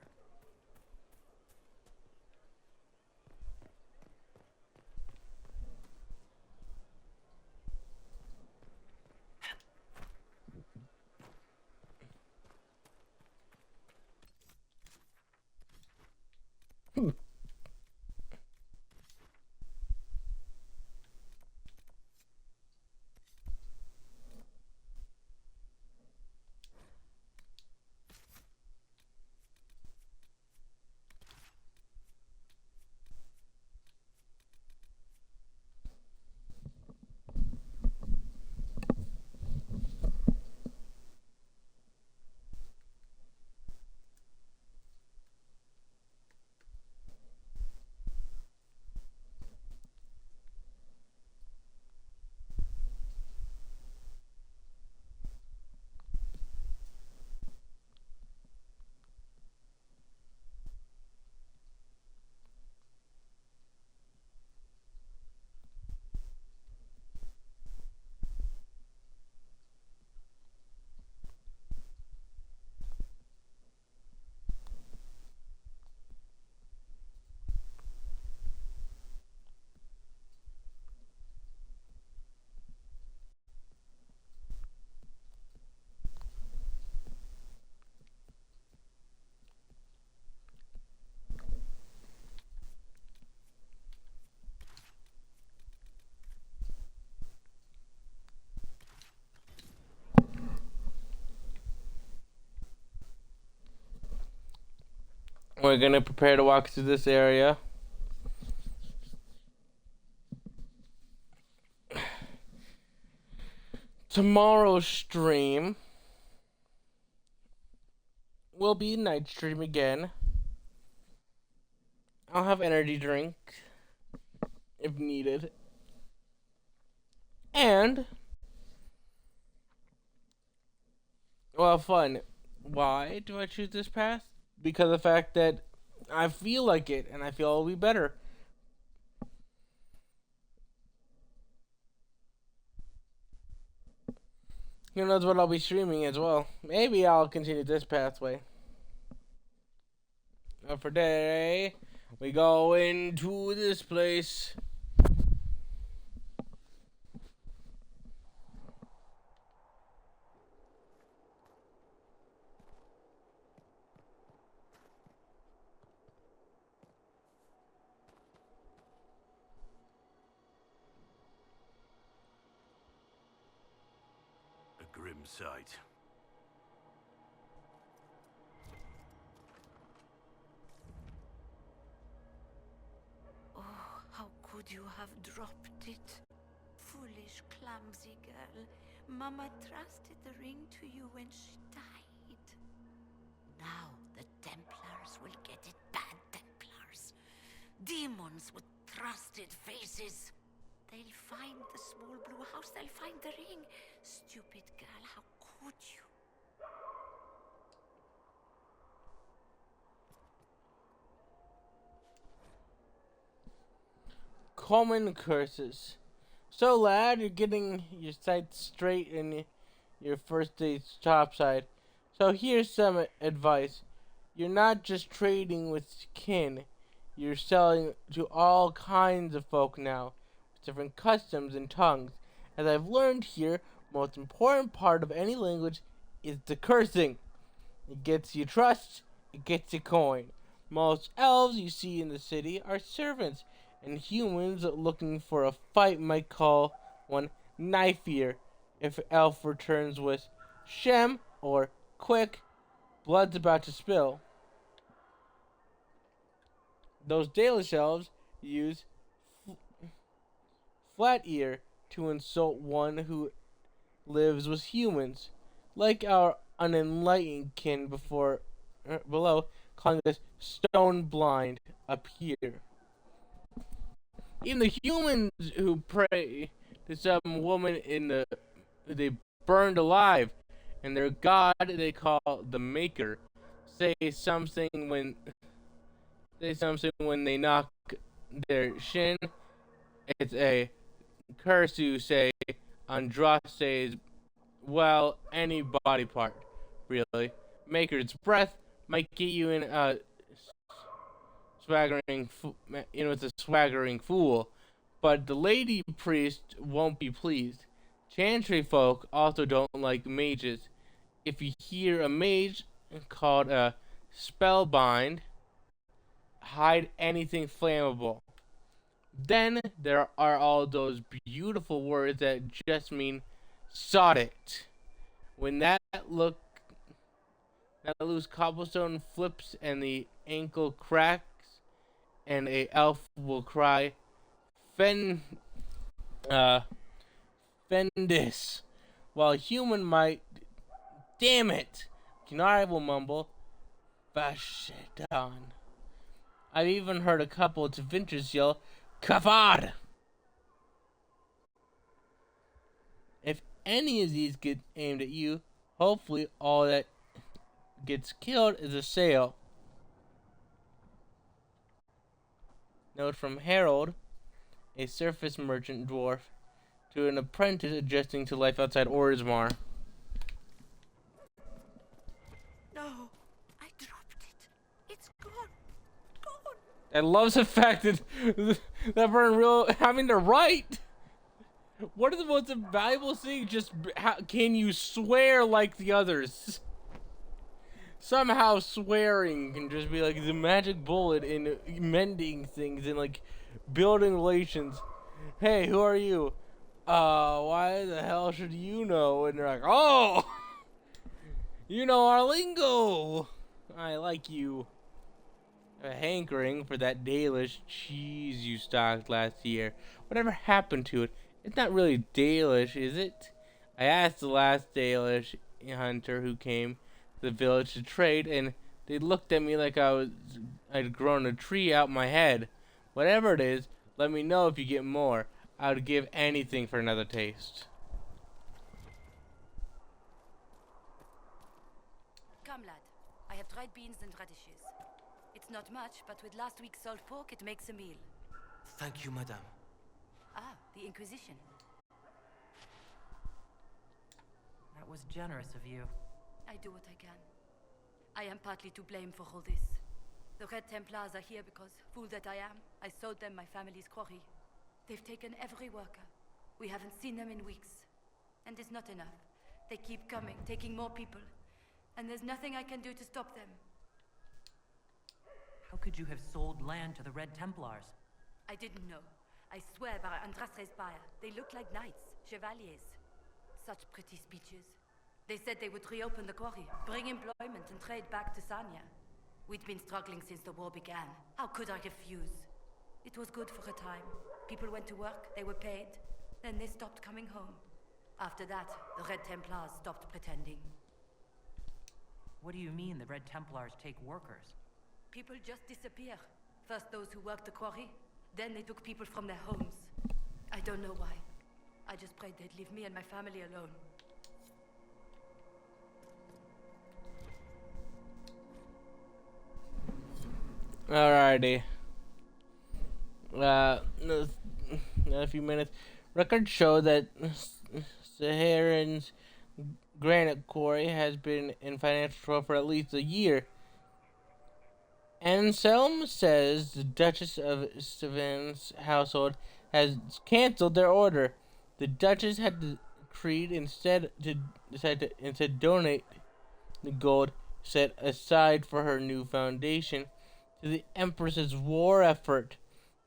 We're gonna prepare to walk through this area. Tomorrow's stream will be night stream again. I'll have energy drink if needed. And well, fun. Why do I choose this path? Because of the fact that I feel like it and I feel it'll be better. Who knows what I'll be streaming as well. Maybe I'll continue this pathway. But for today, we go into this place. A grim sight. Oh, how could you have dropped it? Foolish, clumsy girl. Mama trusted the ring to you when she died. Now the Templars will get it, bad Templars. Demons with trusted faces. They'll find the small blue house, they'll find the ring. Stupid girl, how could you? Common curses. So, lad, you're getting your sights straight in your first day's topside. So here's some advice. You're not just trading with kin. You're selling to all kinds of folk now, with different customs and tongues. As I've learned here, most important part of any language is the cursing. It gets you trust, it gets you coin. Most elves you see in the city are servants, and humans looking for a fight might call one knife ear if elf returns with Shem or quick, blood's about to spill. Those Dalish elves use flat ear to insult one who lives with humans, like our unenlightened kin below, calling us stone blind up here. Even the humans who pray to some woman they burned alive, and their god they call the Maker, say something when they knock their shin. It's a curse to say Andraste's, well, any body part, really. Maker's breath might get you in a it's a swaggering fool, but the lady priest won't be pleased. Chantry folk also don't like mages. If you hear a mage called a spellbind, hide anything flammable. Then there are all those beautiful words that just mean sod it. When that loose cobblestone flips and the ankle cracks, and a elf will cry, Fendis, while a human might, damn it, Kinari will mumble, Vashedan. I've even heard a couple of Tvinters yell, Kavad! If any of these get aimed at you, hopefully all that gets killed is a sail. Note from Harold, a surface merchant dwarf, to an apprentice adjusting to life outside Orzammar. No, I dropped it. It's gone. Gone. I love the fact that that burn real having to write. What is the most valuable thing? Just can you swear like the others? Somehow swearing can just be like the magic bullet in mending things and like building relations. Hey, who are you? Why the hell should you know? And they're like, oh, you know our lingo. I like you. a hankering for that Dalish cheese you stocked last year. Whatever happened to it? It's not really Dalish, is it? I asked the last Dalish hunter who came to the village to trade, and they looked at me like I'd grown a tree out my head. Whatever it is, let me know if you get more. I would give anything for another taste. Come, lad. I have dried beans and radishes. It's not much, but with last week's salt pork, it makes a meal. Thank you, madame. Ah, the Inquisition. That was generous of you. I do what I can. I am partly to blame for all this. The Red Templars are here because, fool that I am, I sold them my family's quarry. They've taken every worker. We haven't seen them in weeks. And it's not enough. They keep coming, taking more people. And there's nothing I can do to stop them. How could you have sold land to the Red Templars? I didn't know. I swear by Andrastre's spire. They look like knights, chevaliers. Such pretty speeches. They said they would reopen the quarry, bring employment and trade back to Sanya. We'd been struggling since the war began. How could I refuse? It was good for a time. People went to work, they were paid. Then they stopped coming home. After that, the Red Templars stopped pretending. What do you mean the Red Templars take workers? People just disappear. First those who worked the quarry, then they took people from their homes. I don't know why. I just prayed they'd leave me and my family alone. Alrighty. A few minutes. Records show that Saharan's granite quarry has been in financial trouble for at least a year. Anselm says the Duchess of Steven's household has cancelled their order. The Duchess had decreed instead to donate the gold set aside for her new foundation to the Empress's war effort,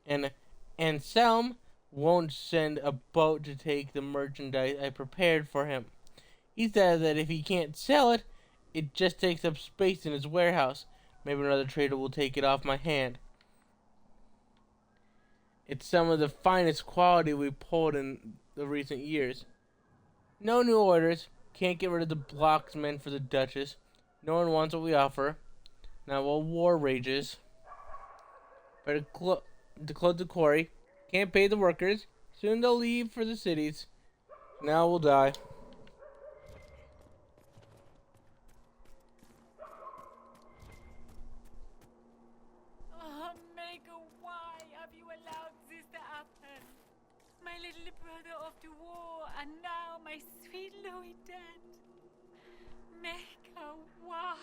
and Anselm won't send a boat to take the merchandise I prepared for him. He says that if he can't sell it, it just takes up space in his warehouse. Maybe another trader will take it off my hand. It's some of the finest quality we pulled in the recent years. No new orders. Can't get rid of the blocksmen for the Duchess. No one wants what we offer. Now while war rages, better to close the quarry. Can't pay the workers. Soon they'll leave for the cities. Now we'll die. Oh, Maker, why have you allowed this to happen? My little brother off to war, and now my sweet Louis dead. Maker, why?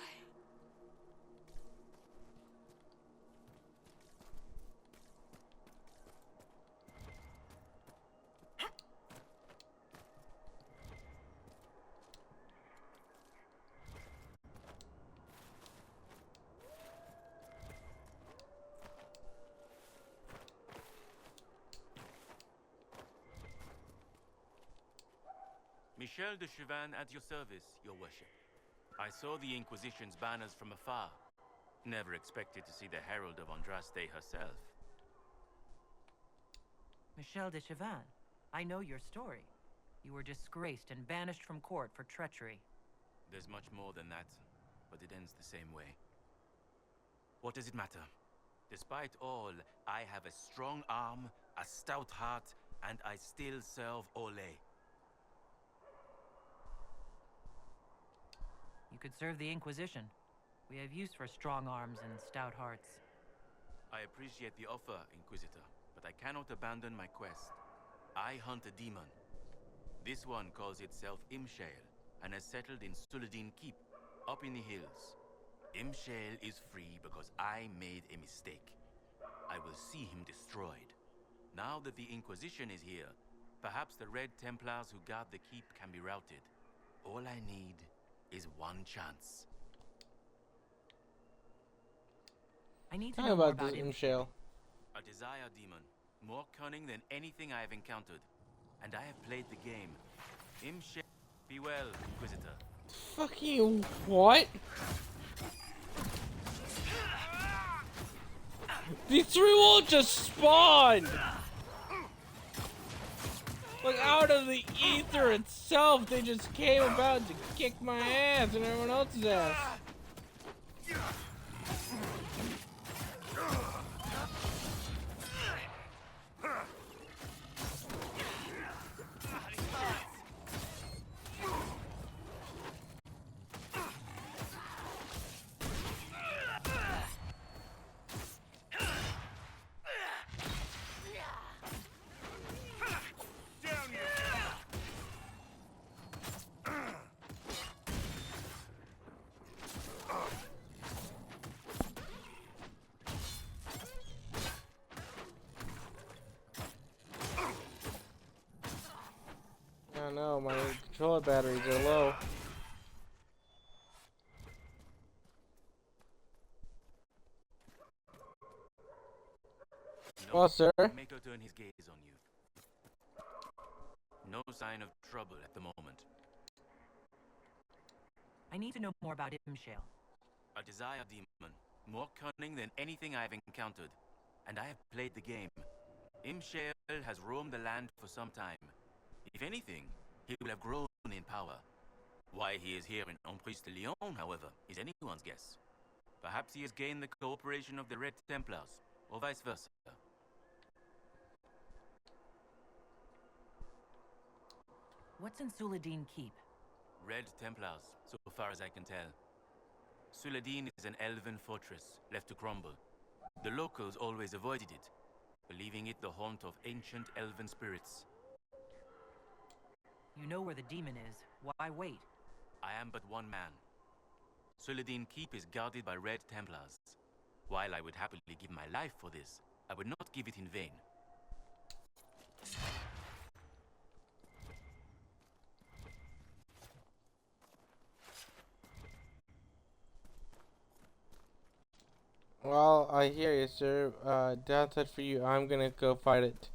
Michel de Chauvin at your service, your worship. I saw the Inquisition's banners from afar. Never expected to see the herald of Andraste herself. Michel de Chauvin, I know your story. You were disgraced and banished from court for treachery. There's much more than that, but it ends the same way. What does it matter? Despite all, I have a strong arm, a stout heart, and I still serve Ole. You could serve the Inquisition. We have use for strong arms and stout hearts. I appreciate the offer, Inquisitor, but I cannot abandon my quest. I hunt a demon. This one calls itself Imshale, and has settled in Suladin Keep, up in the hills. Imshale is free because I made a mistake. I will see him destroyed. Now that the Inquisition is here, perhaps the Red Templars who guard the keep can be routed. All I need is one chance. I need to Talk know more about about this Imshale. A desire demon, more cunning than anything I have encountered. And I have played the game. Imshale, be well, Inquisitor. Fucking what? These three wolves just spawned! Like out of the ether itself, they just came about to kick my ass and everyone else's ass. I know, my controller batteries are low. No, Well, sir. Mako turned his gaze on you. No sign of trouble at the moment. I need to know more about Imshale. A desire demon, more cunning than anything I've encountered. And I have played the game. Imshale has roamed the land for some time. If anything, he will have grown in power. Why he is here in Emprise de Lyon, however, is anyone's guess. Perhaps he has gained the cooperation of the Red Templars, or vice versa. What's in Suladin Keep? Red Templars, so far as I can tell. Suladin is an elven fortress, left to crumble. The locals always avoided it, believing it the haunt of ancient elven spirits. You know where the demon is. Why wait? I am but one man. Suladin Keep is guarded by Red Templars. While I would happily give my life for this, I would not give it in vain. Well, I hear you, sir. Downside for you, I'm gonna go fight it.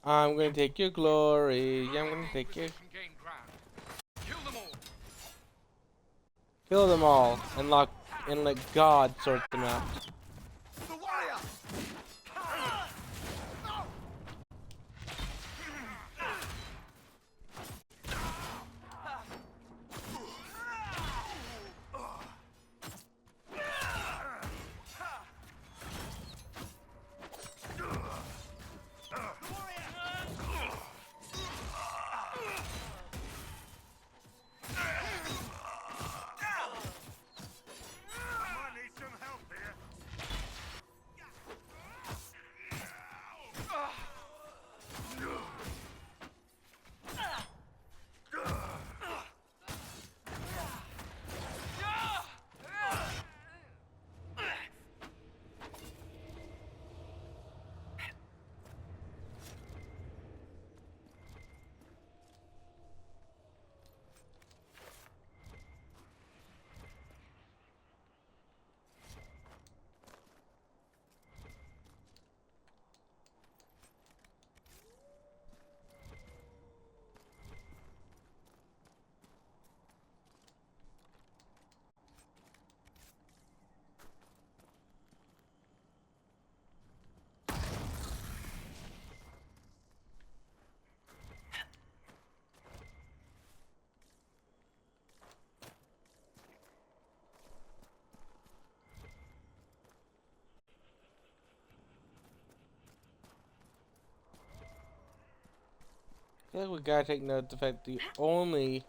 I'm gonna take your glory. Yeah, I'm gonna take your... Kill them all and let God sort them out. I feel like we gotta take note of the fact the only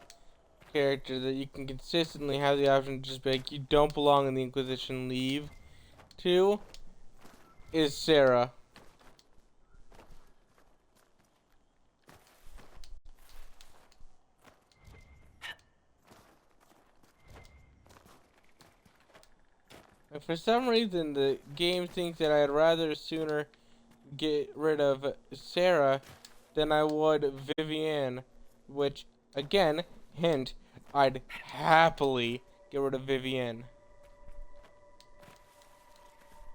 character that you can consistently have the option to just be like, you don't belong in the Inquisition, leave, to, is Sarah. And for some reason, the game thinks that I'd rather sooner get rid of Sarah than I would Vivienne, which, again, hint, I'd happily get rid of Vivienne.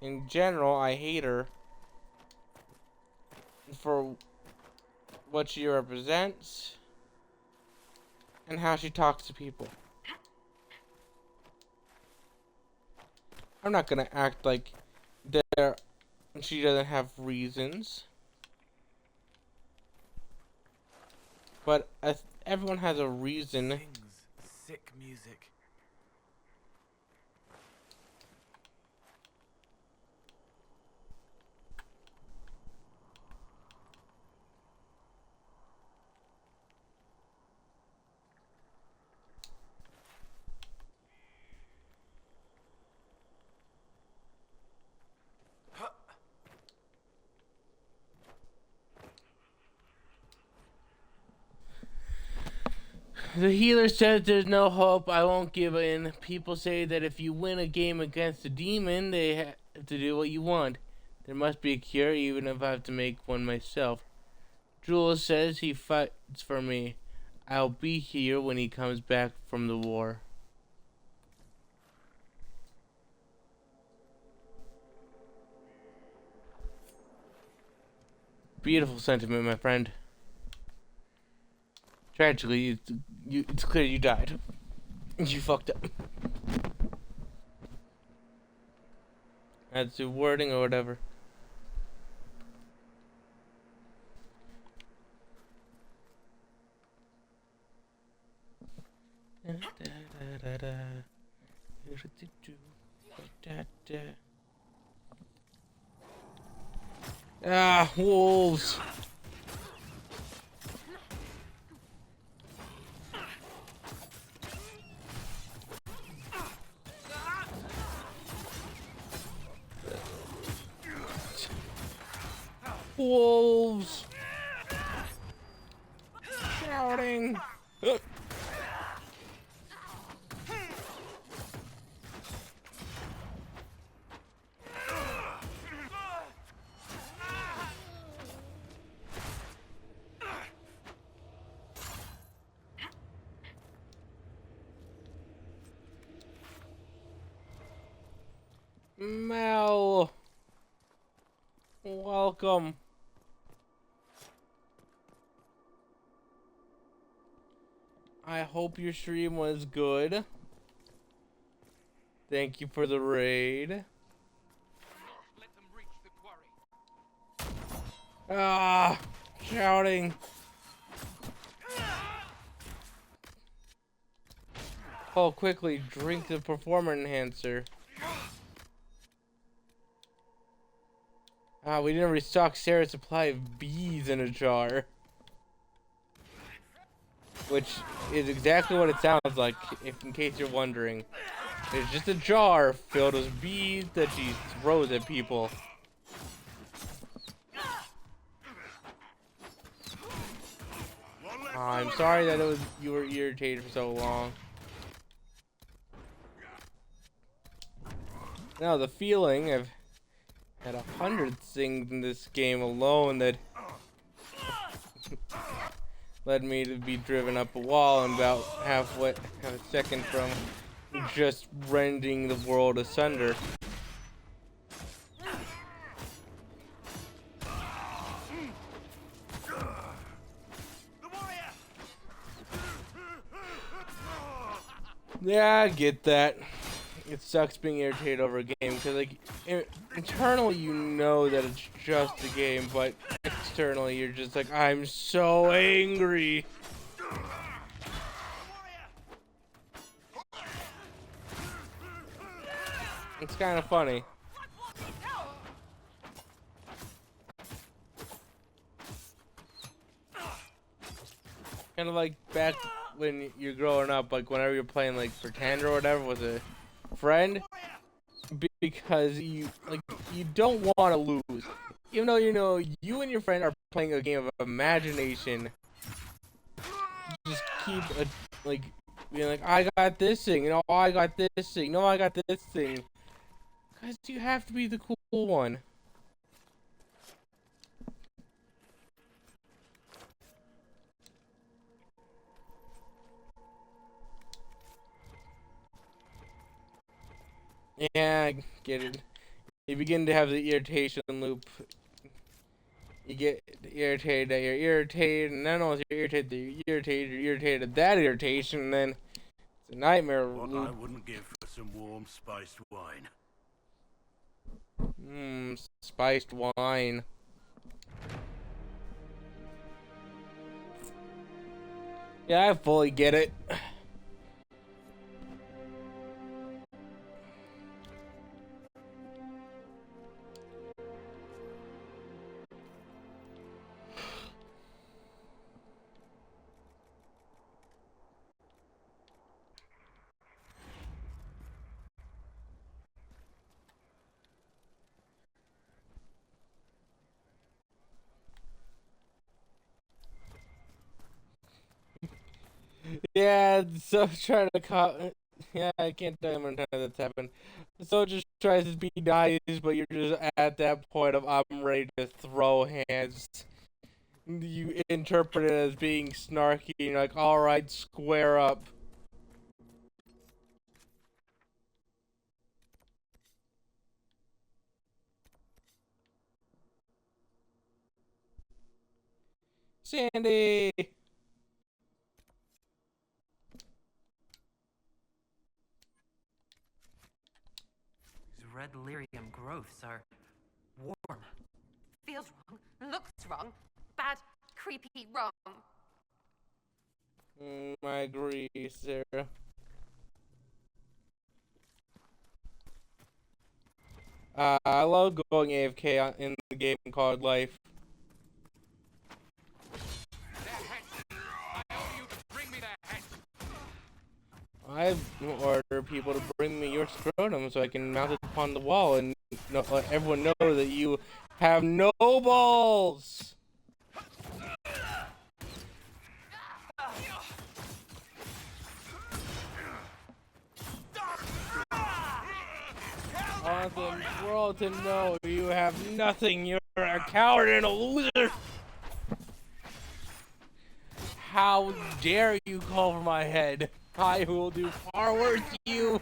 In general, I hate her for what she represents and how she talks to people. I'm not gonna act like she doesn't have reasons. But everyone has a reason. Sick music. The healer says there's no hope. I won't give in. People say that if you win a game against a demon, they have to do what you want. There must be a cure, even if I have to make one myself. Jules says he fights for me. I'll be here when he comes back from the war. Beautiful sentiment, my friend. Tragically, it's clear you died. You fucked up. That's the wording or whatever. Ah, wolves. Wolves. Shouting. Mel. Welcome. I hope your stream was good. Thank you for the raid. Ah, shouting. Oh, quickly, drink the performer enhancer. Ah, we didn't restock Sarah's supply of bees in a jar. Which is exactly what it sounds like, if in case you're wondering. It's just a jar filled with bees that she throws at people. I'm sorry that you were irritated for so long. Now the feeling I've had 100 things in this game alone that led me to be driven up a wall and about half a second from just rending the world asunder. Yeah, I get that. It sucks being irritated over a game because, like, internally you know that it's just a game, but externally you're just like, I'm so angry. It's kind of funny. Kind of like back when you're growing up, like whenever you're playing like pretend or whatever with a friend, because you don't want to lose, even though you know you and your friend are playing a game of imagination. You just keep like being like, I got this thing, you know, I got this thing, no, I got this thing, because you have to be the cool one. Yeah, I get it. You begin to have the irritation loop. You get irritated that you're irritated, and then once you're irritated that you're irritated at that irritation, and then it's a nightmare What loop. I wouldn't give for some warm spiced wine. Spiced wine. Yeah, I fully get it. Yeah, so trying to call. Yeah, I can't tell you how many times that's happened. So just tries to be nice, but you're just at that point of I'm ready to throw hands. You interpret it as being snarky, and you're like, alright, square up. Sandy! These red lyrium growths are warm. Feels wrong, looks wrong, bad, creepy, wrong. I agree, Sarah. I love going AFK in the game called Life. I order people to bring me your scrotum so I can mount it upon the wall and let everyone know that you have no balls. I want the world to know you have nothing. You're a coward and a loser. How dare you call for my head? I will do far worse to you.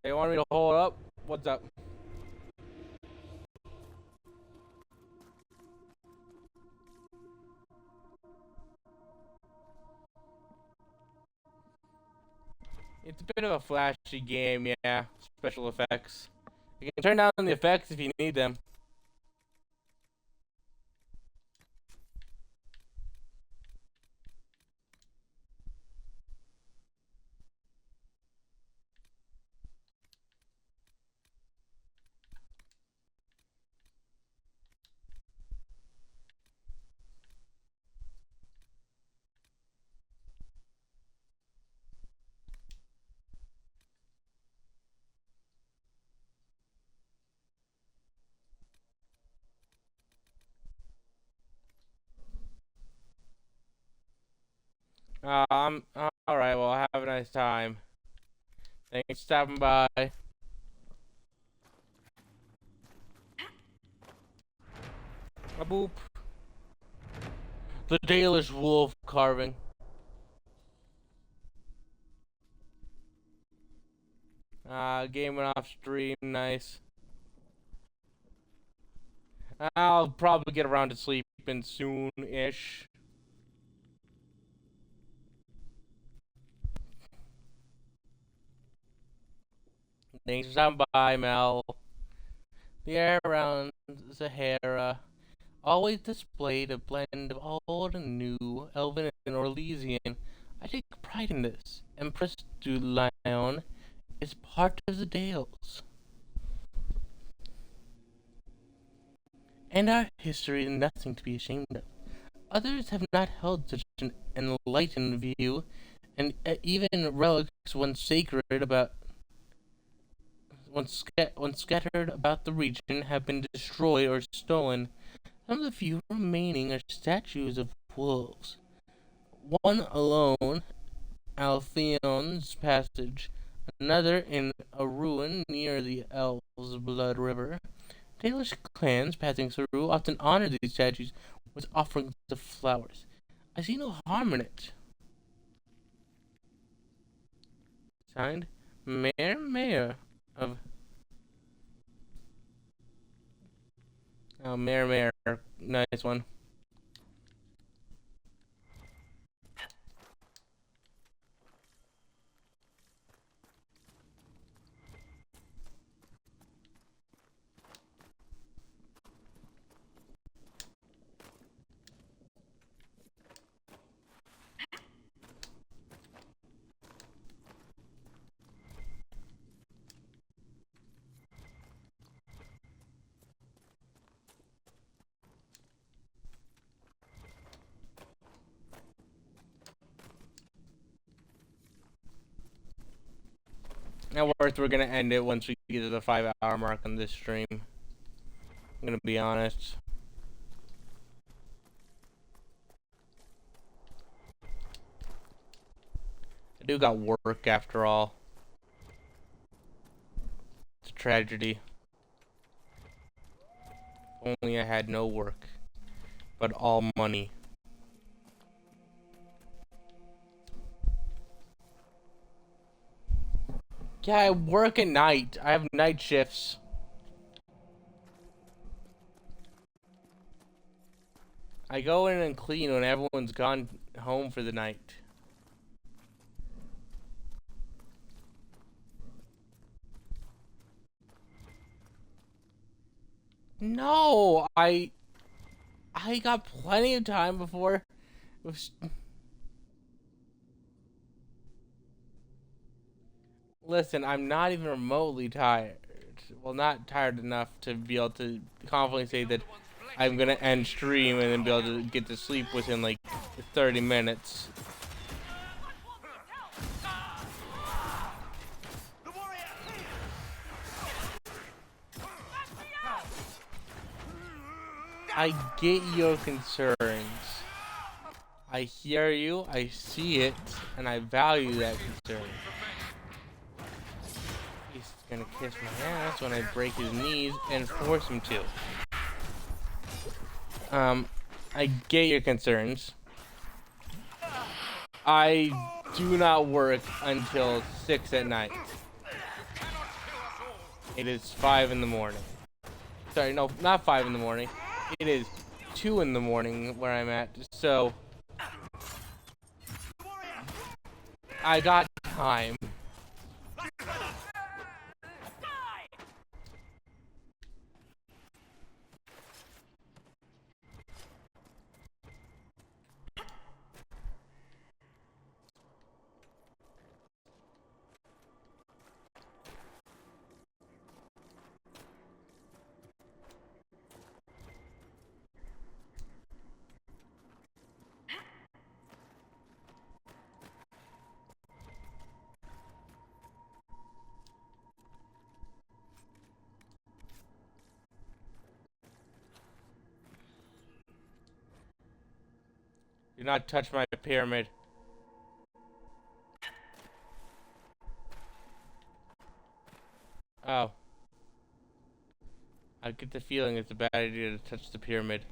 They want me to hold up? What's up? It's a bit of a flashy game, yeah. Special effects. You can turn down the effects if you need them. I'm alright, well, have a nice time. Thanks for stopping by. A boop. The Dalish wolf carving. Game went off stream, nice. I'll probably get around to sleeping soon-ish. Thanks for stopping by, Mel. The air around Sahara always displayed a blend of old and new, Elven and Orlesian. I take pride in this. Empress du Lion is part of the Dales. And our history is nothing to be ashamed of. Others have not held such an enlightened view, and even relics once sacred once scattered about the region have been destroyed or stolen. Some of the few remaining are statues of wolves. One alone, Altheon's Passage, another in a ruin near the Elves' Blood River. Dalish clans passing through often honor these statues with offerings of flowers. I see no harm in it. Signed, Mayor of... Oh, Mayor. Nice one. At worst, we're gonna end it once we get to the 5-hour mark on this stream. I'm gonna be honest. I do got work after all. It's a tragedy. Only I had no work, but all money. Yeah, I work at night. I have night shifts. I go in and clean when everyone's gone home for the night. No, I got plenty of time before. Listen, I'm not even remotely tired. Well, not tired enough to be able to confidently say that I'm gonna end stream and then be able to get to sleep within like 30 minutes. I get your concerns. I hear you, I see it, and I value that concern. He's gonna kiss my ass when I break his knees and force him to. I get your concerns. I do not work until 6 at night. It is 5 in the morning. Sorry, no, not 5 in the morning. It is 2 in the morning where I'm at, so I got time. Do not touch my pyramid. Oh. I get the feeling it's a bad idea to touch the pyramid.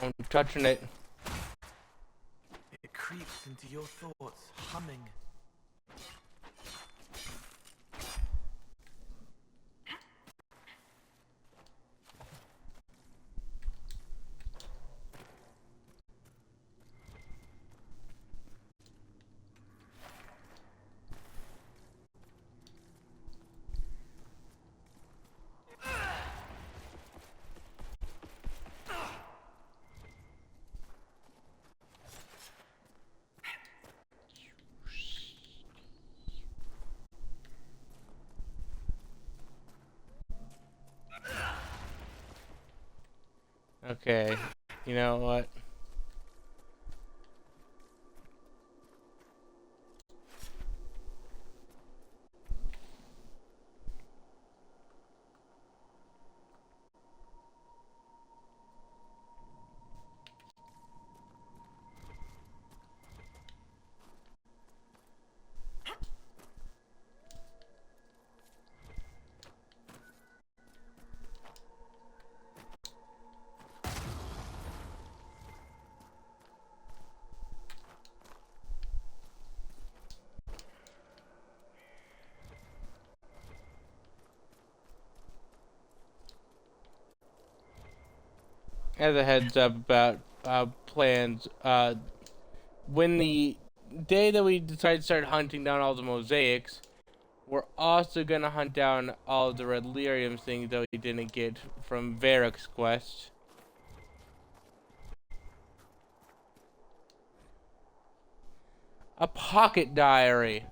I'm touching it. It creeps into your thoughts, humming. Okay, you know what? As a heads up about plans, when the day that we decide to start hunting down all the mosaics, we're also gonna hunt down all the red lyrium things that we didn't get from Varric's quest. A pocket diary.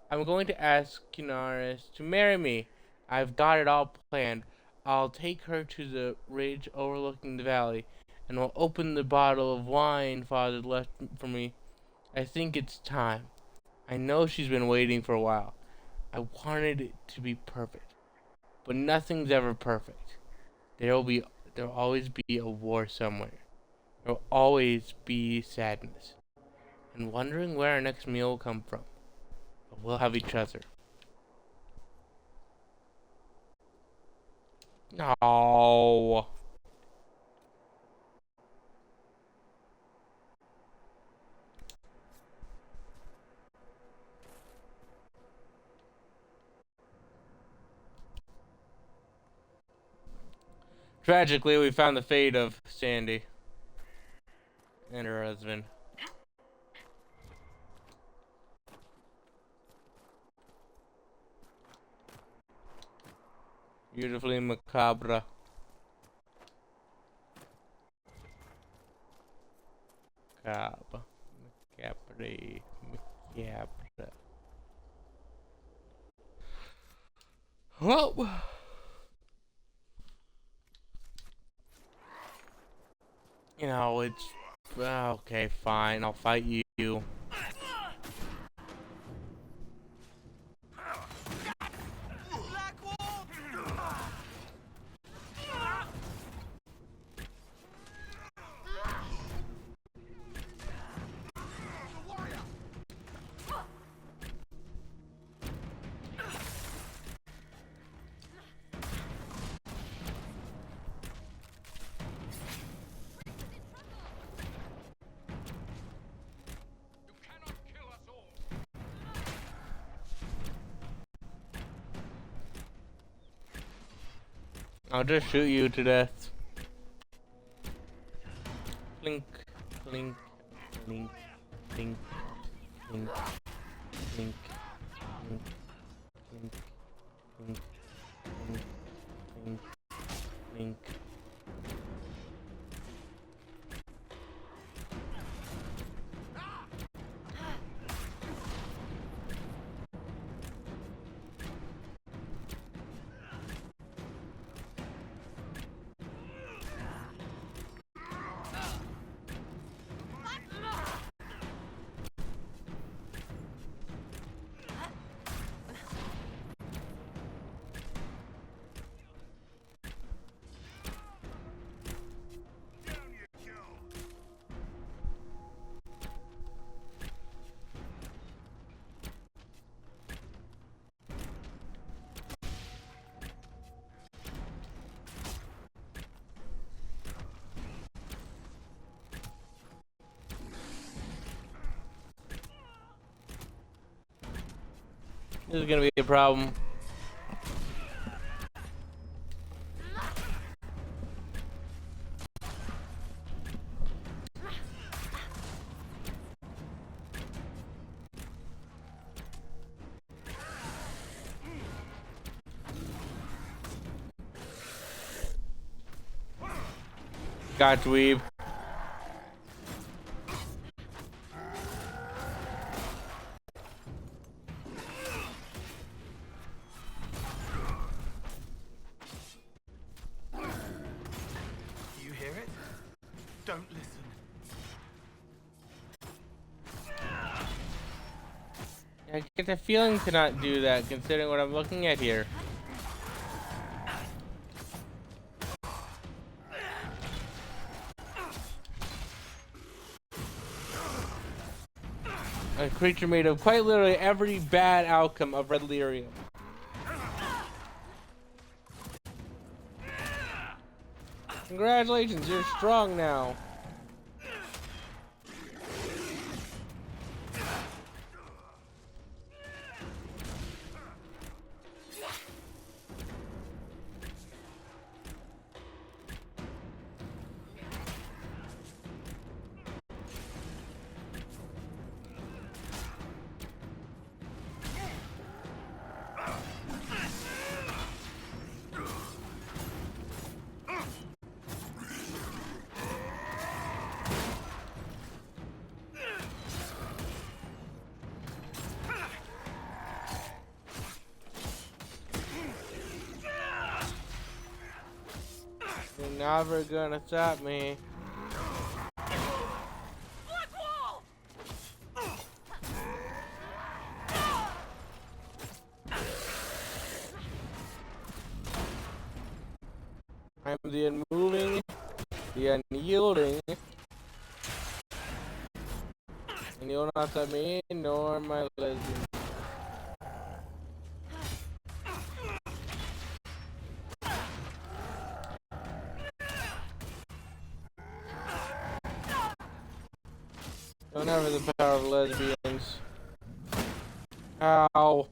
I'm going to ask Kinaris to marry me. I've got it all planned. I'll take her to the ridge overlooking the valley, and will open the bottle of wine Father left for me. I think it's time. I know she's been waiting for a while. I wanted it to be perfect, but nothing's ever perfect. There'll always be a war somewhere. There'll always be sadness, and wondering where our next meal will come from. But we'll have each other. No. Tragically, we found the fate of Sandy and her husband. Beautifully macabre. Macabre. Macabre. Well, you know, it's okay, fine. I'll fight you. I'll just shoot you to death. Clink, clink, clink, clink, clink, clink, clink, clink, clink, clink, clink, clink. This is gonna be a problem. Got dweeb. You hear it? Don't listen. I get the feeling to not do that, considering what I'm looking at here. A creature made of quite literally every bad outcome of Red Lyrium. Congratulations, you're strong now. You're never gonna stop me. the unmoving, the unyielding, and you'll not touch me nor my lesbian. Don't have the power of lesbians. Ow.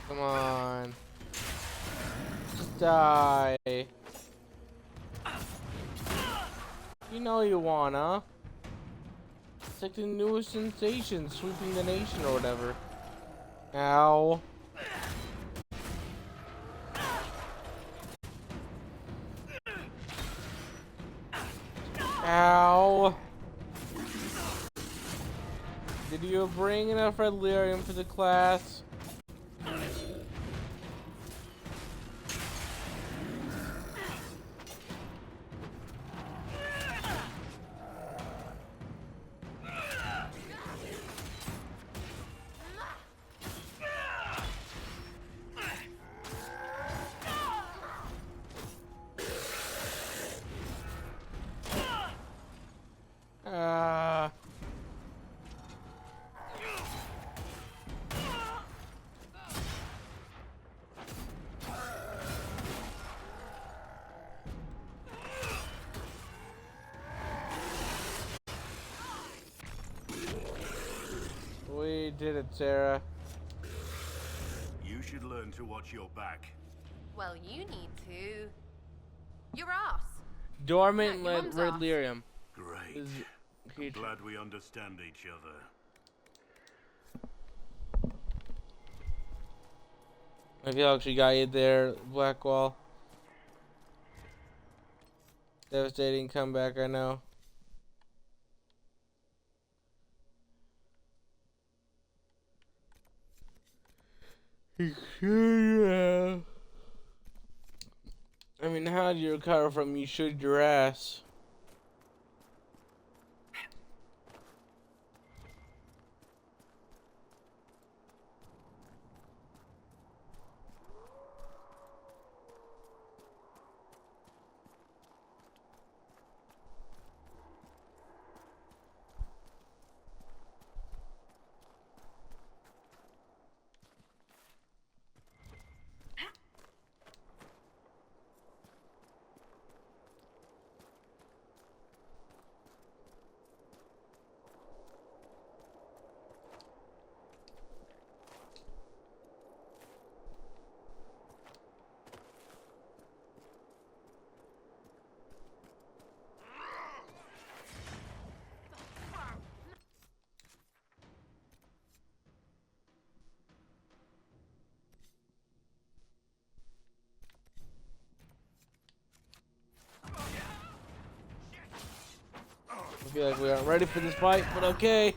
Come on. Just die. You know you wanna. It's like the newest sensation sweeping the nation or whatever. Ow. Ow. Did you bring enough red lyrium for the class? We did it, Sarah. You should learn to watch your back. Well, you need to. Your ass. Dormant No, your mum's red ass. lyrium. Great. I'm glad we understand each other. I feel like she got you there, Blackwall. Devastating comeback, I know. Yeah. I mean, how do you recover from you showed your ass? I feel like we aren't ready for this fight, but okay.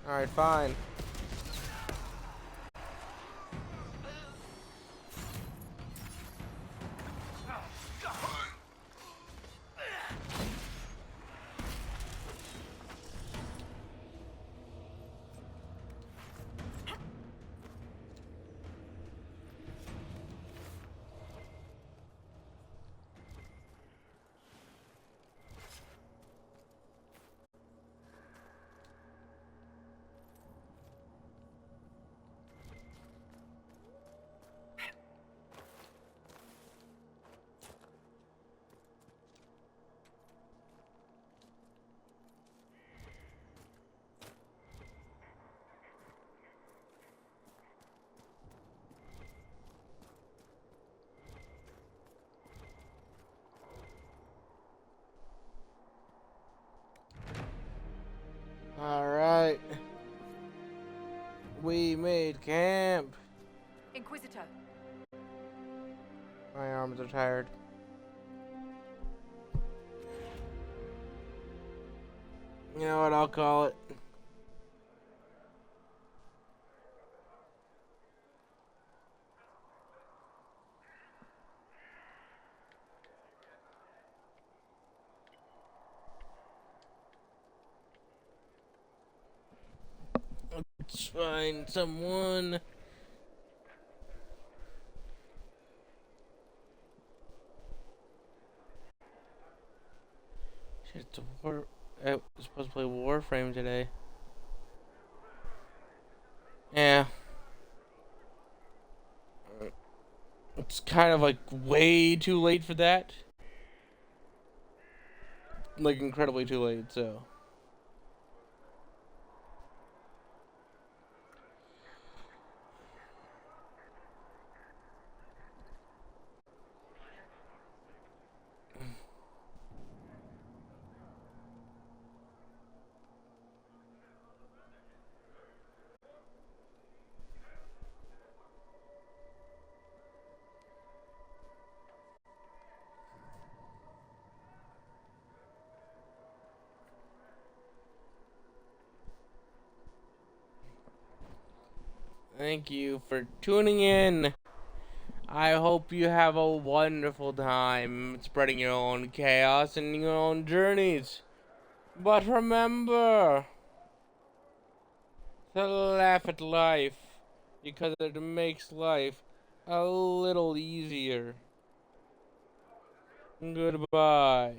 Alright, fine. made camp. Inquisitor. My arms are tired. You know what I'll call it? Let's find someone. Shit, it's a war. I was supposed to play Warframe today. Yeah. It's kind of like way too late for that. Like incredibly too late, so. Thank you for tuning in. I hope you have a wonderful time spreading your own chaos and your own journeys. But remember to laugh at life because it makes life a little easier. Goodbye.